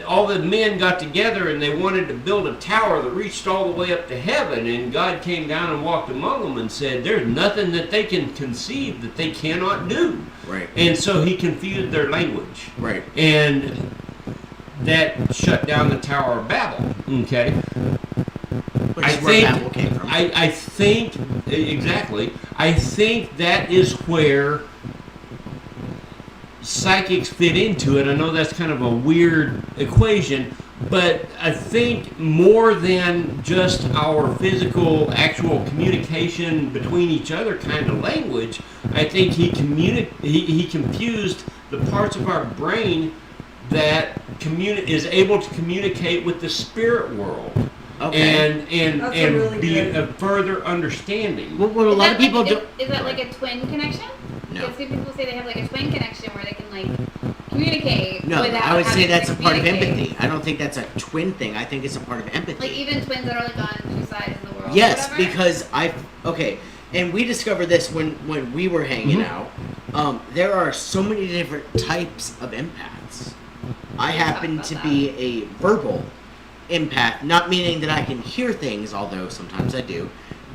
all the men got together and they wanted to build a tower that reached all the way up to heaven, and God came down and walked among them and said, "There's nothing that they can conceive that they cannot do." Right. And so He confused their language, Right. and that shut down the Tower of Babel. Okay. Which I is where think- Babel came from. I think exactly. I think that is where psychics fit into it. I know that's kind of a weird equation, but I think more than just our physical, actual communication between each other kind of language, I think he confused the parts of our brain that is able to communicate with the spirit world. Okay. And That's a really be good- a further understanding. What a lot of people do. Is that like a twin connection? No. Because people say they have like a twin connection where they can like communicate. No, without I would say having that's to a part of communicate. empathy. I don't think that's a twin thing. I think it's a part of empathy. Like even twins that are like on two sides of the world. Yes, or whatever. because and we discovered this when we were hanging out. There are so many different types of empaths. I happen to be a verbal empath, not meaning that I can hear things, although sometimes I do,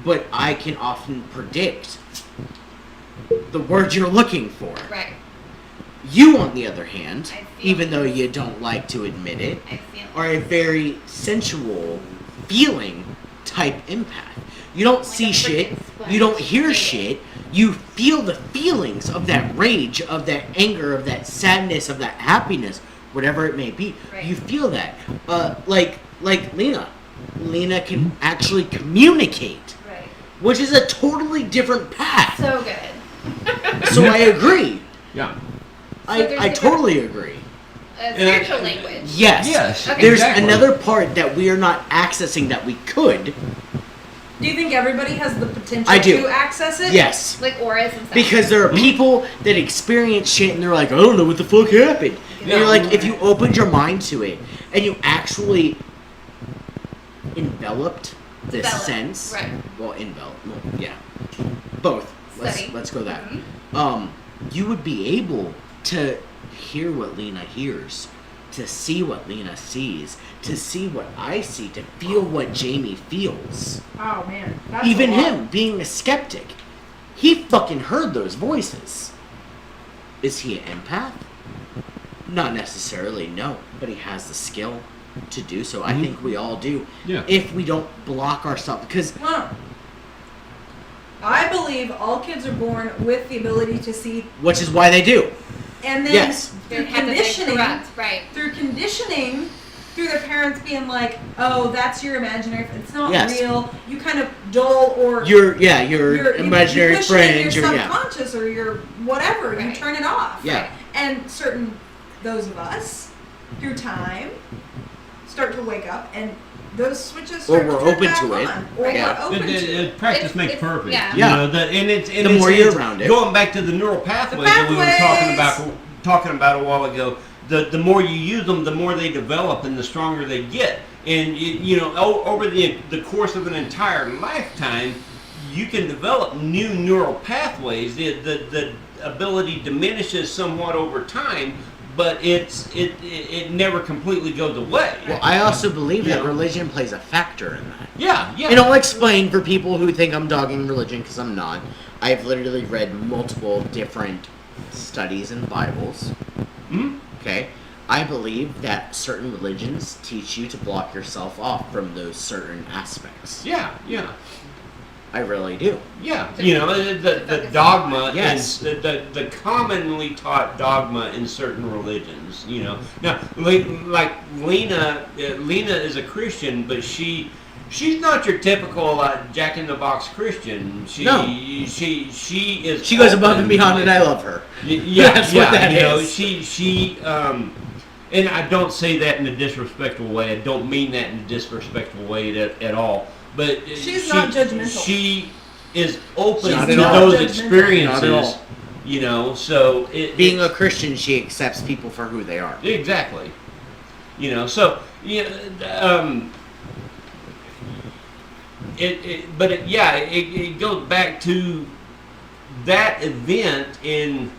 but I can often predict the word you're looking for. Right. You, on the other hand, I feel even it. though you don't like to admit it, I feel. are a very sensual, feeling type empath. You don't see a shit, freaking you don't sponge. hear Yeah. shit, you feel the feelings of that rage, of that anger, of that sadness, of that happiness, whatever it may be. Right. You feel that. Like Lena. Lena can actually communicate, Right. which is a totally different path. So good. So I agree. Yeah. I there's different- totally agree. Spiritual language. Yes. Yes, Okay. There's exactly. another part that we are not accessing that we could. Do you think everybody has the potential I do. to access it? Yes. Like auras and stuff. Because there are people that experience shit and they're like, I don't know what the fuck happened. And you're like, if you opened your mind to it and you actually enveloped the Develop, sense. right. Well, yeah. Both. Study. Let's go that. Mhm. You would be able to hear what Lena hears, to see what Lena sees, to see what I see, to feel what Jamie feels. Oh man. That's Even a lot. him, being a skeptic, he fucking heard those voices. Is he an empath? Not necessarily, no. But he has the skill to do so. I think we all do. Yeah. If we don't block ourselves. Because, Well, I believe all kids are born with the ability to see, which is why they do. and then Yes. through Have to be conditioning, correct, right. through conditioning, through their parents being like, "Oh, that's your imaginary. It's not Yes. real." You kind of dull or Your imaginary you push friend, it in your your subconscious or your whatever. You Right. turn it off. Yeah. And those of us, through time, start to wake up and those switches Or start we're to turn open back to it. on, or Yeah. we're open to it. Practice makes It's- perfect. yeah. You Yeah. know, The more you're around it. Going back to the neural pathways that we were talking about a while ago. The more you use them, the more they develop and the stronger they get. And over the course of an entire lifetime, you can develop new neural pathways. The ability diminishes somewhat over time, but it never completely goes away. Well, I also believe that Yeah. religion plays a factor in that. Yeah. And I'll explain for people who think I'm dogging religion, because I'm not. I've literally read multiple different studies and Bibles. Mhm. Okay? I believe that certain religions teach you to block yourself off from those certain aspects. Yeah. I really do. Yeah, the dogma, Yes. and the commonly taught dogma in certain religions. Now like Lena is a Christian, but she's not your typical Jack in the Box Christian. No. She is. She goes above and open beyond, with- and I love her. Yeah, That's what that is. She and I don't say that in a disrespectful way. I don't mean that in a disrespectful way at all. But She's not judgmental. She is open Not to at all. those Not experiences. at all. So Being a Christian, she accepts people for who they are. exactly. It goes back to that event in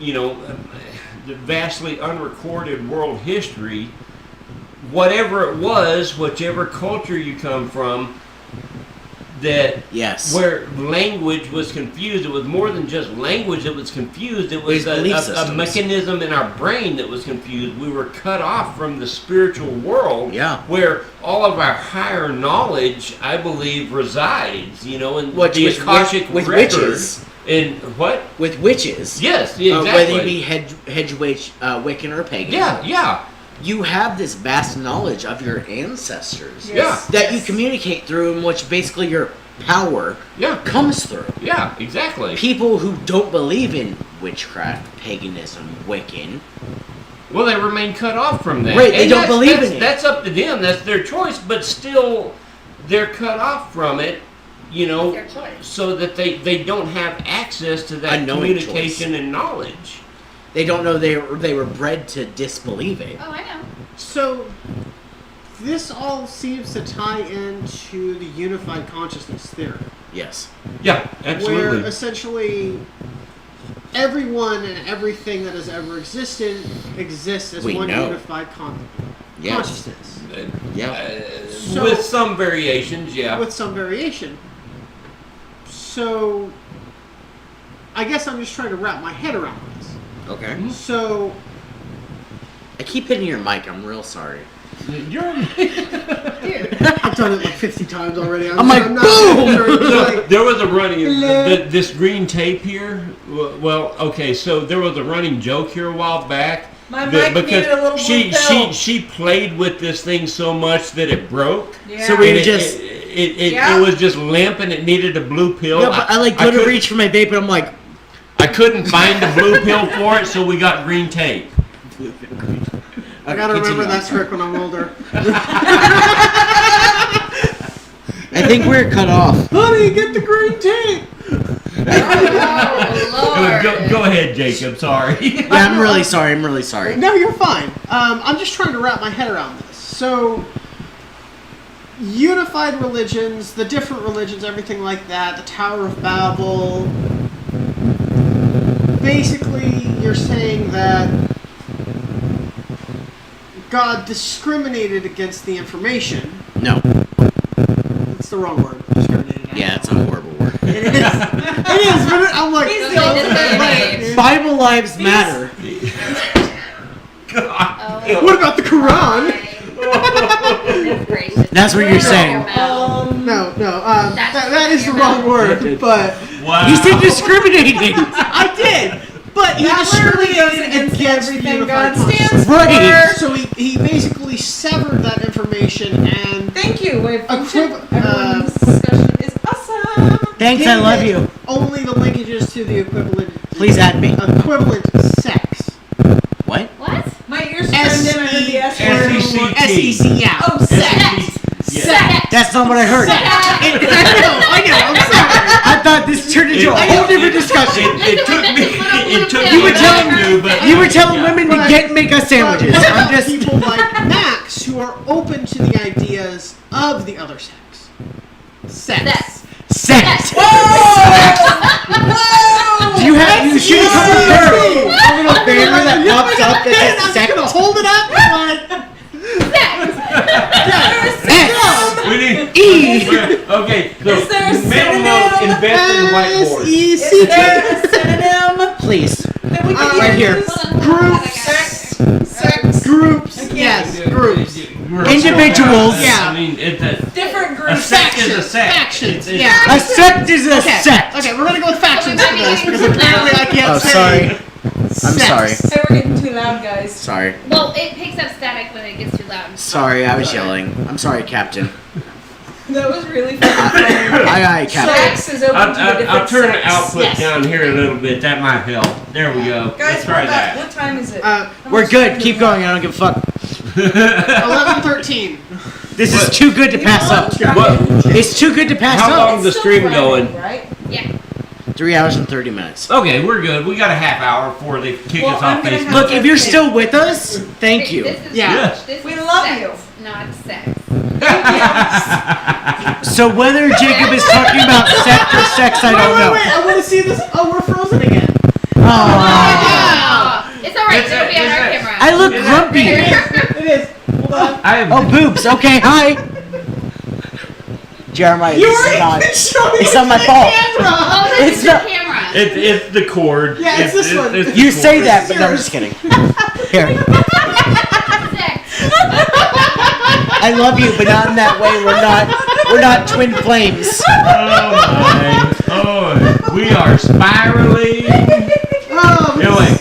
the vastly unrecorded world history. Whatever it was, whichever culture you come from, that Yes. where language was confused. It was more than just language that was confused. It was It was belief a systems. mechanism in our brain that was confused. We were cut off from the spiritual world, Yeah. where all of our higher knowledge, I believe, resides. In Which the was Akashic with record. witches. In what? With witches. Yes, exactly. Whether you be hedge witch, Wiccan, or pagan. Yeah. You have this vast knowledge of your ancestors Yes. that you communicate through, in which basically your power Yeah. comes through. Yeah, exactly. People who don't believe in witchcraft, paganism, Wiccan, Well, they remain cut off from that. Right, they And don't that's- believe that's- in it. That's up to them. That's their choice. But still, they're cut off from it. Their choice. So that they don't have access to that Unknowing communication and knowledge. they don't know they were bred to disbelieve it. Oh, I know. So, this all seems to tie into the unified consciousness theory, Yes. Yeah, where absolutely. essentially everyone and everything that has ever existed exists as We one know. unified Yes. consciousness, Yeah. So- With some variations, yeah. with some variation. So, I guess I'm just trying to wrap my head around this. Okay. So, I keep hitting your mic. I'm real sorry. You're I've done it like 50 times already. I'm like, not boom! sure. It's like, There was a running this green tape here. Well, okay, so there was a running joke here a while back. My mic needed a little she blue pill. she played with this thing so much that it broke. Yeah. So we And just- Yeah. it was just limp and it needed a blue pill. Yeah, but I like go to couldn't- reach for my vape, and I'm like, I couldn't find a blue pill for it, so we got green tape. I gotta remember that trick when I'm older. I think we're cut off. Honey, get the green tape! Oh, Lord. Go ahead, Jacob. Sorry. Yeah, I'm really sorry. I'm really sorry. No, you're fine. I'm just trying to wrap my head around this. So, unified religions, the different religions, everything like that, the Tower of Babel. Basically, you're saying that God discriminated against the information. No. It's the wrong word. Discriminated. Yeah, it's a horrible word. It is. It is, but I'm like, He's the ultimate like, name. Bible lives matter. God. Oh, what about the Quran? goodness gracious. That's what you're saying. Your mouth. No, That's that is the your wrong mouth. word, but Wow. He said discriminating. I did. But But he That literally goes discriminated against against the everything unified God stands consciousness. Right. for. So he basically severed that information and Thank you. Wave function. Equiv- Everyone's discussion is awesome. Thanks, I love you. only the linkages to the equivalent. Please add me. Equivalent sex. What? What? My ears turned in. I heard the S word. S-E-C, yeah. Oh, sex. Sex. That's not what I heard. I know, I'm sorry. I thought this turned into a whole different discussion. It took me. It took You me. were telling but You were telling yeah. women to make us sandwiches. But what I'm about just. people like Max who are open to the ideas of the other sex? Sex. Sex. Whoa! Do you have? You should have come prepared. A little banner that pops up that I'm says just sex. gonna hold it up and S. We need. E. Okay. So Is there a mental note, synonym? invest in whiteboard. Is S-E-C. there a synonym Please. that we can Right here. use? Groups. Sex. Groups. Yes, groups. Individuals. Yeah. I mean, it's a Different a groups. sect is a sect. Factions. It's- Yeah. A sect is a Okay. sect. Okay, we're gonna go with factions for this because apparently I can't Oh, say. sorry. I'm sex. sorry. Hey, we're getting too loud, guys. Sorry. Well, it picks up static when it gets too loud. Sorry, I was yelling. I'm sorry, Captain. That was really fucking funny. Aye, Captain. Sex is open to a different I'll turn the sex. output Yes. down here a little bit. That might help. There we go. Guys, Let's try what, that. what time is it? We're good. Keep going. I don't give a fuck. 11:13. This is too good to pass up. What? It's too good to pass How up. long- the Still stream Friday, going? right? Yeah. 3 hours and 30 minutes. Okay, we're good. We got a half hour before they kick Well, us I'm off gonna Facebook. have- Look, if you're still with us, thank you. This is, Yeah. Yes. This We is love sex, you. not sex. So whether Jacob is talking about sex or sex, I don't know. Wait, I want to see this. Oh, we're frozen again. Aw. Oh, it's alright. It'll be on our camera. I look grumpy. It is. Hold on. I have Oh, boobs. Okay, hi. Jeremiah, You this is weren't not. even showing It's me not my the fault. camera. Oh, this It's is your not- camera. it's the cord. Yeah, it's this one. it's the You cord. say that, but no, I'm just kidding. Here. Sex. I love you, but not in that way. We're not twin flames. Oh my! Oh, we are spiraling. Oh, Anyway,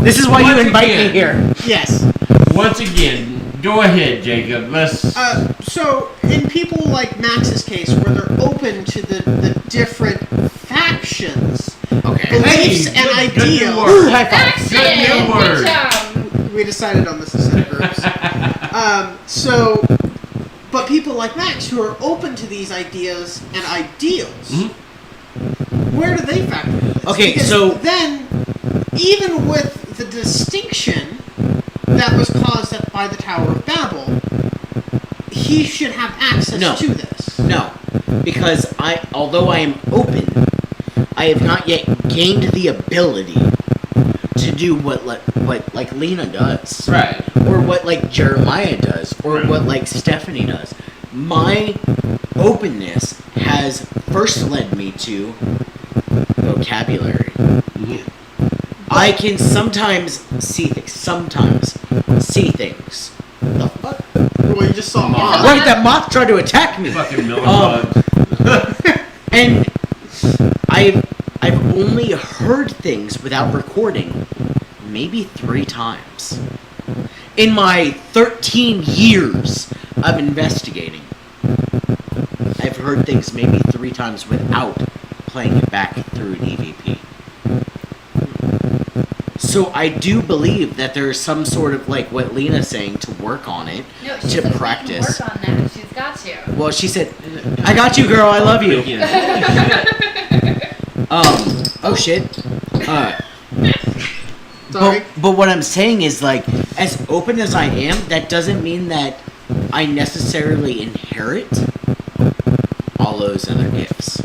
This is why you Once invite me again. here. yes. once again, go ahead, Jacob. Let's. So, in people like Max's case, where they're open to the different factions, Okay. beliefs, Hey, and good- good ideals. work. Ooh, high five. Action. Good word. Good job. We decided on this instead of groups. But people like Max who are open to these ideas and ideals, where do they factor in this? Okay, Because so- then, even with the distinction that was caused by the Tower of Babel, he should have access No. to this. No, because although I am open, I have not yet gained the ability to do what like Lena does, Right. or what like Jeremiah does, or Right. what like Stephanie does. My openness has first led me to vocabulary. I can sometimes see things. The fuck? Well, you just saw Moth. Right, that moth tried to attack me. Fucking millibug. And I've only heard things without recording maybe 3 times. In my 13 years of investigating, I've heard things maybe 3 times without playing it back through an EVP. So I do believe that there's some sort of, like what Lena's saying, to work on it, No, she to said we can practice. work on that. She's got to. Well, she said, I got you, girl, I love you. Oh shit. Sorry. But what I'm saying is, like, as open as I am, that doesn't mean that I necessarily inherit all those other gifts.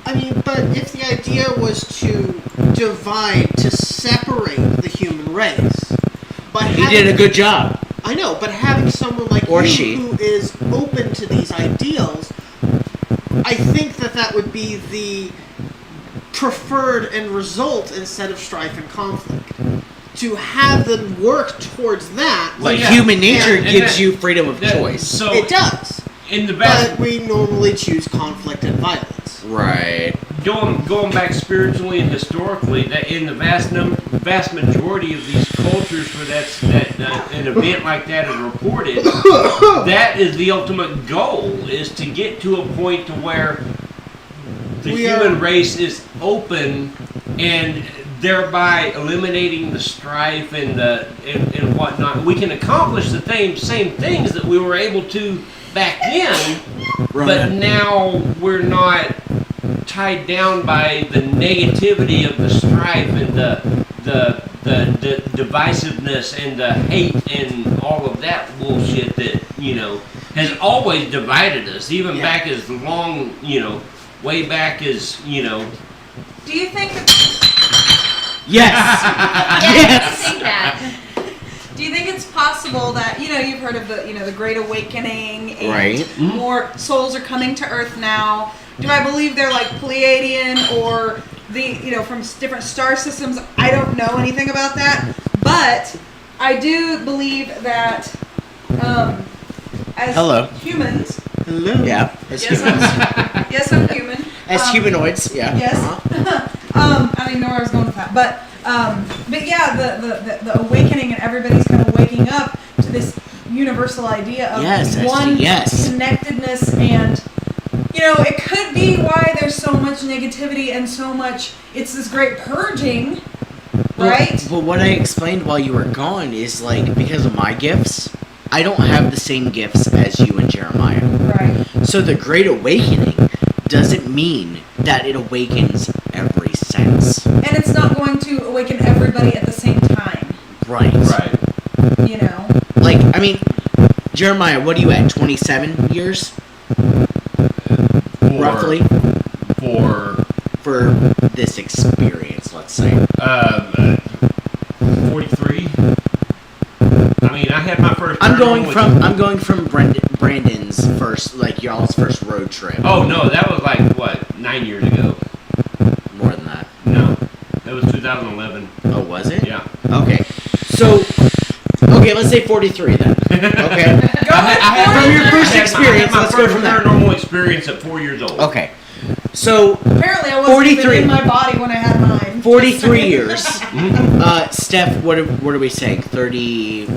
I mean, but if the idea was to divide, to separate the human race, but He did a good job. I know, but having someone like Or you she. who is open to these ideals, I think that would be the preferred end result instead of strife and conflict. To have them work towards that, Like, yeah. human nature Yeah, and gives that- you freedom of that- choice. So it does. in the back, But we normally choose conflict and violence. Right. going going back spiritually and historically, that in the vast majority of these cultures where an event like that is reported, that is the ultimate goal, is to get to a point to where the human race is open, and thereby eliminating the strife and whatnot. We can accomplish the same things that we were able to back then, but now we're not tied down by the negativity of the strife and the divisiveness and the hate and all of that bullshit that has always divided us, even back as long, way back as Do you think that? Yes. Yes, I think that. Do you think it's possible that you've heard of the Great Awakening and Right. more souls are coming to Earth now? Do I believe they're like Pleiadian or from different star systems? I don't know anything about that, but I do believe that as Hello. humans. Hello. Yeah. As Yes, humans. Yes, I'm human. As humanoids. Yeah. Yes. Uh-huh. I don't even know where I was going with that, but yeah, the awakening and everybody's kind of waking up to this universal idea of one connectedness, and it could be why there's so much negativity and so much. It's this great purging, right? But what I explained while you were gone is because of my gifts, I don't have the same gifts as you and Jeremiah. Right. So the Great Awakening doesn't mean that it awakens every sense. And it's not going to awaken everybody at the same time. Right. right. Jeremiah, what are you at? 27 years? Roughly? For this experience, let's say. 43. I had my first. I'm going from Brandon's first, y'all's first road trip. Oh no, that was 9 years ago. More than that. No, that was 2011. Oh, was it? Yeah. Okay. Let's say 43 then. Okay. From your first experience, let's go from there. Paranormal experience at 4 years old. Okay. So, Apparently, I wasn't 43. even in my body when I had mine. 43 years. Steph, what are we saying? 30.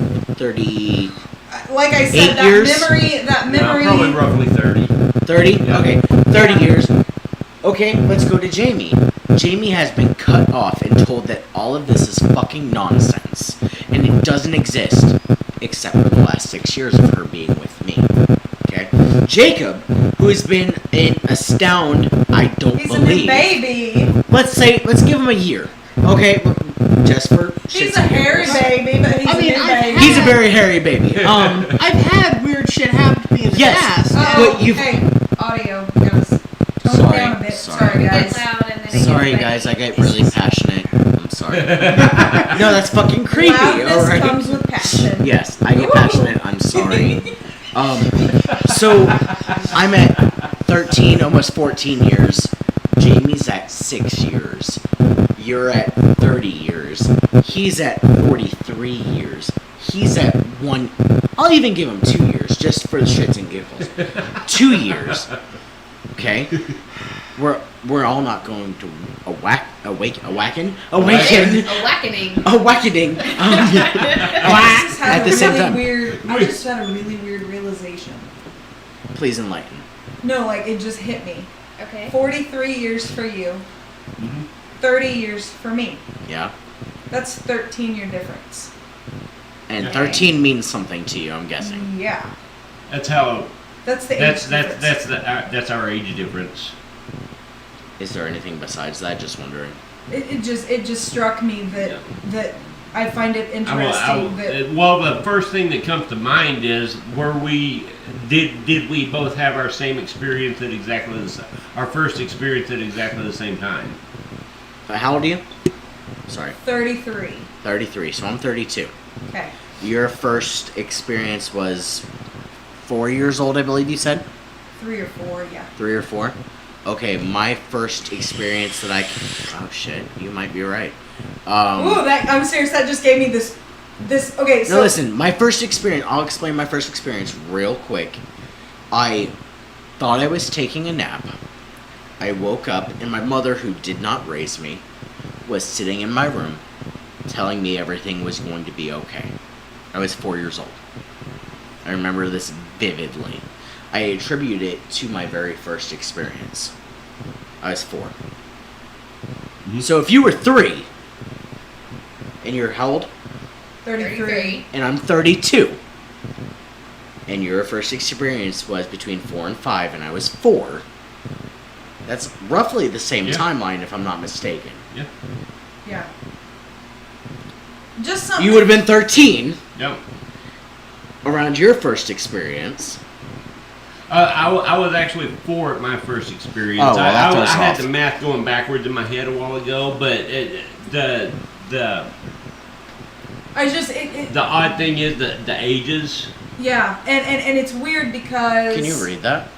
Like I said, 8 years? that memory. No, probably roughly 30. 30? Yeah. Okay. 30 years. Okay, let's go to Jamie. Jamie has been cut off and told that all of this is fucking nonsense. And it doesn't exist. Except for the last 6 years of her being with me. Okay? Jacob, who has been in astound, I don't He's believe. a new baby. Let's give him a year. Okay? Just for He's shits a and hairy giggles. baby, but he's a new baby. He's a very hairy baby. I've had weird shit happen to me in the past. But you've- Hey, audio. You gotta tone it down a bit. Sorry, It's guys. loud and then it Sorry gets guys, I get really passionate. I'm sorry. No, that's fucking creepy. Loudness Alright. comes with passion. Yes, I get passionate. I'm sorry. So I'm at 13, almost 14 years. Jamie's at 6 years. You're at 30 years. He's at 43 years. He's at 1. I'll even give him 2 years, just for the shits and giggles. 2 years. Okay? We're all not going to awaken A whackening. at the same time. I just had a really weird realization. Please enlighten. No, it just hit me. Okay. 43 years for you. 30 years for me. Yeah. That's 13-year difference. And 13 means something to you, I'm guessing. Yeah. That's how. That's the age difference. That's our age difference. Is there anything besides that? Just wondering. It just struck me that I find it interesting that Well, the first thing that comes to mind is did we both have our same experience at exactly our first experience at exactly the same time? How old are you? Sorry. 33. 33. So I'm 32. Okay. Your first experience was 4 years old, I believe you said? 3 or 4, yeah. 3 or 4? Okay, my first experience that oh shit, you might be right. I'm serious, that just gave me this, okay, so. No, listen, my first experience, I'll explain my first experience real quick. I thought I was taking a nap. I woke up and my mother, who did not raise me, was sitting in my room telling me everything was going to be okay. I was 4 years old. I remember this vividly. I attribute it to my very first experience. I was 4. So if you were 3, and you're how old? 33. And I'm 32. And your first experience was between 4 and 5, and I was 4. That's roughly the same timeline, if I'm not mistaken. Yeah. Yeah. Just something. You would have been 13 Yep. around your first experience. I was actually 4 at my first experience. Oh, well, that I throws had off. the math going backwards in my head a while ago, but the odd thing is the ages. Yeah, and it's weird because. Can you read that?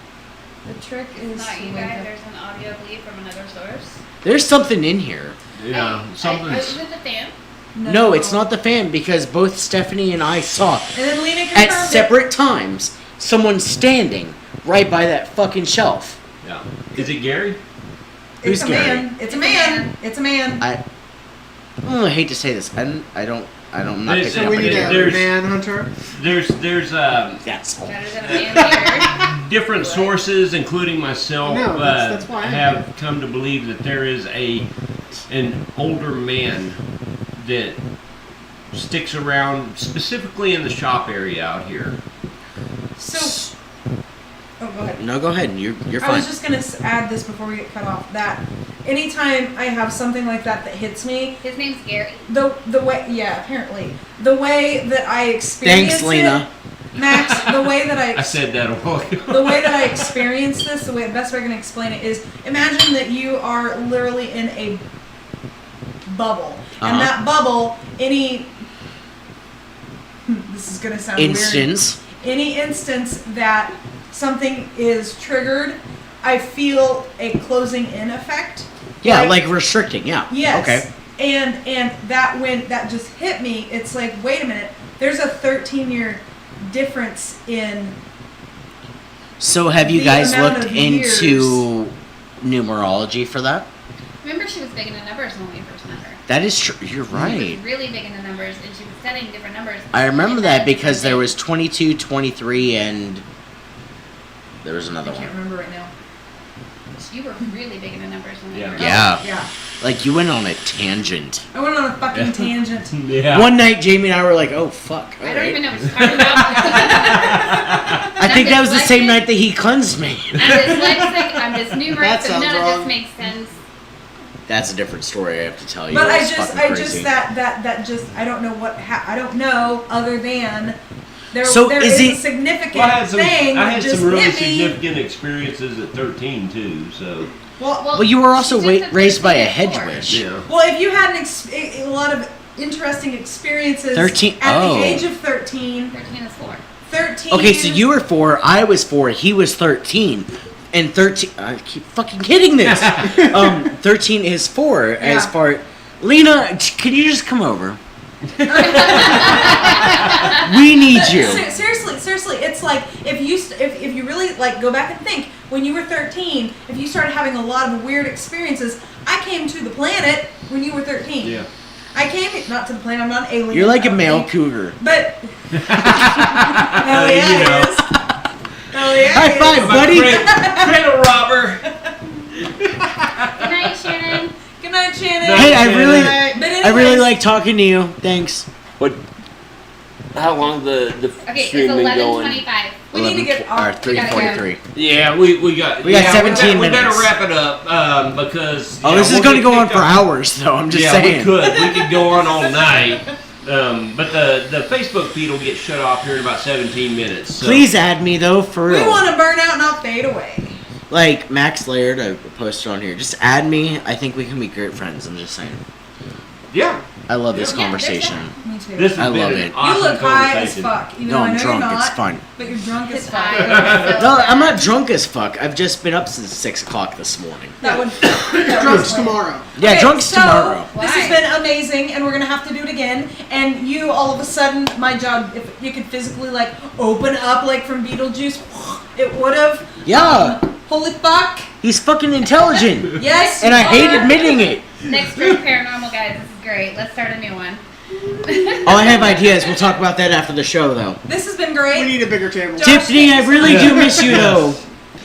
The trick is. Not you guys. There's an audio bleed from another source. There's something in here. Yeah, Is something's. it the fan? No, it's not the fan, because both Stephanie and I saw And then Lena confirmed at separate times someone standing right by that fucking shelf. Yeah. Is it Gary? It's Who's a Gary? man. It's a man. It's a man. I hate to say this. I'm not There's- picking So up we on need it. a There's- manhunter. There's That's all. Better than a fan here. different sources, including myself, No, that's why I'm have come to believe that there is an older man that sticks around specifically in the shop area out here. So. Oh, go ahead. No, go ahead. You're I fine. was just gonna add this before we get cut off. That anytime I have something like that hits me, His name's Gary. the way apparently the way that I experience Thanks, Lena. it, Max, the way that I said that a while ago. the way that I experience this, the best way I can explain it is, imagine that you are literally in a bubble, and that bubble, this is gonna sound Instance. weird. Any instance that something is triggered, I feel a closing in effect. Yeah, like restricting. Yeah. Yes. Okay. And that when that just hit me, it's like, wait a minute, there's a 13-year difference in. So have you The guys amount looked of years. into numerology for that? Remember, she was big into numbers when we first met her. That is true. You're She right. was really big into numbers, and she was studying different numbers. I remember And that then because there different was 22, 23, and there was I another can't one. remember right now. things. You were really big into numbers when we Yeah. were Yeah. Yeah. Like you went on a tangent. I went on a fucking tangent. Yeah. One night, Jamie and I were like, "Oh fuck!" I all don't right." even know what he's talking about. I think that was the same dyslexic. night that he cleansed me. I'm dyslexic, I'm dysnumeric, That but sounds none of wrong. this makes sense. That's a different story I have to tell you. But It's fucking crazy. I don't know I don't know other than there So there is is a it- significant Well, I had thing I that had just some really hit me. significant experiences at 13 too. So Well, you were also she just raised by a took hedge 4. witch. yeah. Well, if you had a lot of interesting experiences 13 at oh. the age of 13, 13 is 4. 13 Okay, so you were 4, I was 4, he was 13. And 13, I keep fucking hitting this. 13 is 4 as Yeah. far. Lena, can you just come over? We need you. Seriously, it's like if you really like go back and think when you were 13, if you started having a lot of weird experiences. I came to the planet when you were 13. Yeah. I came not to the planet. I'm not an alien. You're like I a don't male think. cougar. But hell yeah, You know. it is. Hell yeah, High it is. five, buddy. Cradle robber. Good night, Shannon. Good night, Shannon. Hey, I really, But I really anyways, like talking to you. Thanks. What? How long the Okay, it's stream been going? 11:25. we need to get off. 3:43. Yeah, we got We got 17 we better minutes. wrap it up because Oh, yeah, this is we'll going to get go on picked for up. hours, though. I'm just Yeah, saying. we could go on all night. But the Facebook feed will get shut off here in about 17 minutes. So. Please add me though, for We real. want to burn out, not fade away. Like Max Laird, I posted on here. Just add me. I think we can be great friends. I'm just saying. Yeah, I love this Yeah, conversation. Me too. this has I been love an it. awesome You look high as conversation. fuck. Even No, though I I'm know drunk. you're not, It's fun. but you're drunk as His fuck. eyes are so No, I'm bad. not drunk as fuck. I've just been up since 6 o'clock this morning. That would. Drugs tomorrow. Yeah, Okay, drunk's so, tomorrow. This has been amazing, and we're gonna have to do it again. And you, all of a sudden, my job, if you could physically like open up like from Beetlejuice, it would have. Yeah. Holy fuck! He's fucking intelligent. Yes, And I you hate are. admitting it. Next week, Paranormal, guys. This is great. Let's start a new one. Oh, I have ideas. We'll talk about that after the show, though. This has been We great. need a bigger table. Josh, Tiffany, I really do miss you, though.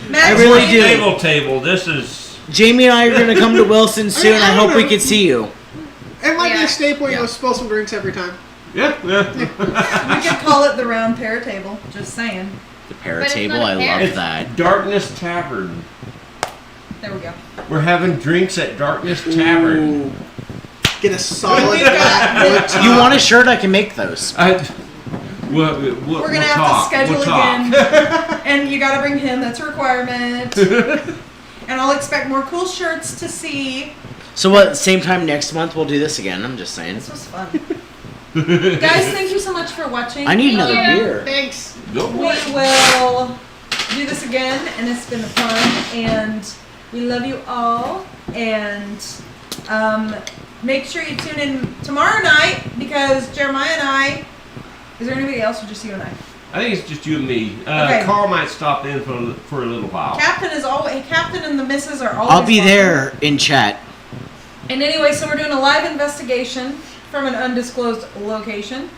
Max, I really Wayne, do. Table. This is. Jamie and I are going to come to Wilson soon. I hope we can see you. It might be Yeah. a staple. You Yeah. go spill some drinks every time. Yeah. we could call it the round pear table. Just saying. The But parrot it's table, not I a parrot. love It's that. Darkness Tavern. There we go. We're having drinks at Darkness Tavern. Ooh. Get a solid We've got flat wood top. You want a shirt? I can make those. We're We're gonna have to schedule again, and you gotta bring him. That's a requirement. And I'll expect more cool shirts to see. So what? Same time next month we'll do this again. I'm just saying. This was fun, guys. Thank you so much for watching. I need another Yeah. beer. Thanks. Go We for it. will do this again, and it's been fun. And we love you all. And make sure you tune in tomorrow night because Jeremiah and I. Is there anybody else or just you and I? I think it's just you and me. Okay. Carl might stop in for a little while. Captain is always. Captain and the missus are always. I'll be welcome. there in chat. And anyway, so we're doing a live investigation from an undisclosed location.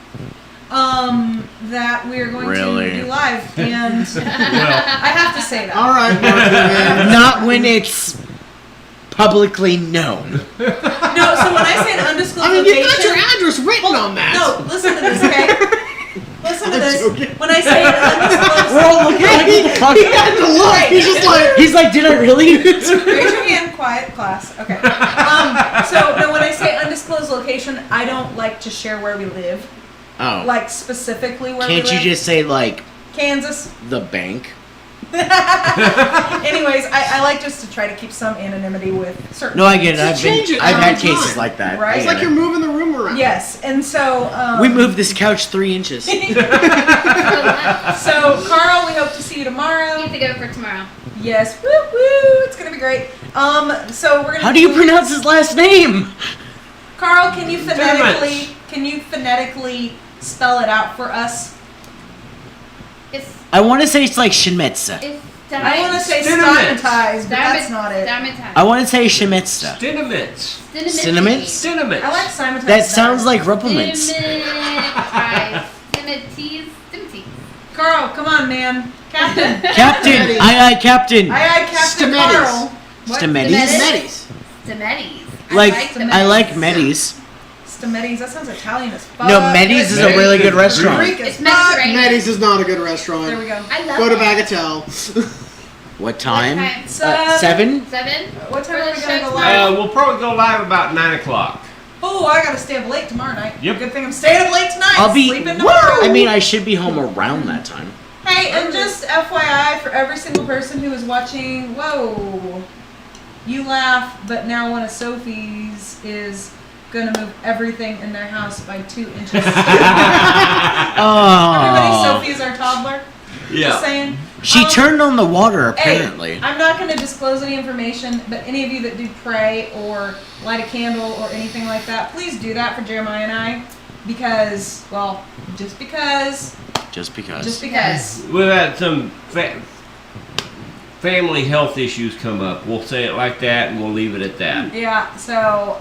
That we are going Really? to do live, and Well, I have to say that. All right, Mark. Not when it's publicly known. No, so when I say an undisclosed I mean, location, you've got your address written on that. no, listen to this, okay? Listen to I'm this. joking. When I say an undisclosed, We're all looking like what the fuck? He had to look. He's just like. He's like, did I really? raise your hand, quiet class. Okay. So no, when I say undisclosed location, I don't like to share where we live, Oh. like specifically where Can't we you live. just say, like, Kansas. the bank? Anyways, I like just to try to keep some anonymity with certain. No, I get it. Just change it I've had every cases time. like that. Right. I It's get like it. you're moving the room around. Yes, and so We moved this couch 3 inches. So Carl, we hope to see you You tomorrow. have to go for tomorrow. Yes, woo woo! It's gonna be great. So we're gonna. How do you pronounce his last name? Carl, can you phonetically spell it out for us? It's I want to say it's like Shemitza. I want to say Cinnamon. stigmatized, but that's not it. I want to say Shemitza. Cinnamons. Cinnamons? Cinnamons. I like Simon's. That sounds like Ruppelmans. Timothy's. Carl, come on, man. Captain. Captain! Aye, Captain! Aye, Captain Stemmetis. Carl. What? Stemmetis? Stemmetis. Stemmetis. Like, Stemmetis. I like Medis. Stemmetis. That sounds Italian as fuck. No, Medis is a really good restaurant. Greek as It's fuck. Mediterranean. Maddie's is not a good restaurant. There we go. I love Go to it. Bagatelle. What time? What time? 7? 7? What time For are the we gonna show go live? We'll probably go live about 9 o'clock. Oh, I gotta stay up late tomorrow night. Yep. Good thing I'm staying up late tonight. I'll be. sleeping tomorrow. I mean, I should be home around that time. Hey, and just FYI for every single person who is watching, whoa, you laugh, but now one of Sophie's is gonna move everything in their house by 2 inches. Everybody, Oh. Sophie is our toddler. Just Yeah. saying. She turned on the water, Hey, apparently. I'm not going to disclose any information, but any of you that do pray or light a candle or anything like that, please do that for Jeremiah and I, because, well, just because. Just because. Just because. We've had some family health issues come up. We'll say it like that, and we'll leave it at that. Yeah, so,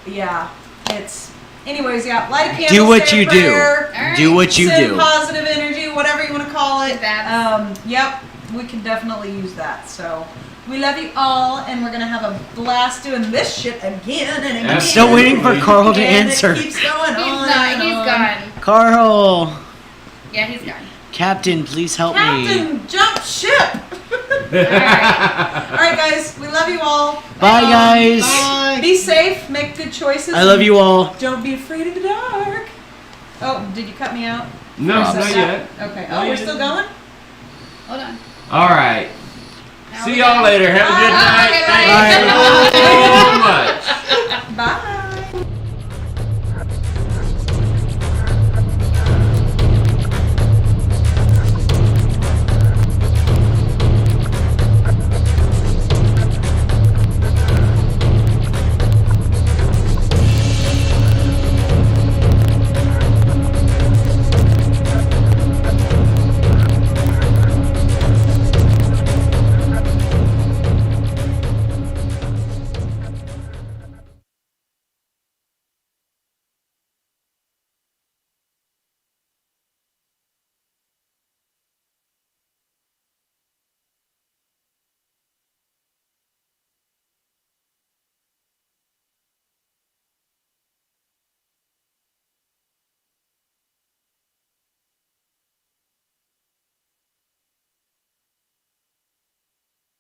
yeah, it's, anyways, yeah, light a candle, Do what say a you do. prayer, Alright. Do what you send do. positive energy, whatever you want to call it. Vibes. Yep, we can definitely use that, so. We love you all, and we're gonna have a blast doing this shit again and again. I'm still waiting for Carl to And answer. It keeps going He's on. not. and He's on. gone. Carl! Yeah, he's gone. Captain, please help me. Captain, jump ship! Alright. Alright, guys, we love you all. Bye, guys. Bye. Be safe, make good choices. I love you all. Don't be afraid of the dark. Oh, did you cut me out? No, Props. not yet. Okay. Not Oh, we're yet. still going? Hold on. All right. Now See we y'all go. later. Have a good Bye. night. Okay, Thanks. bye.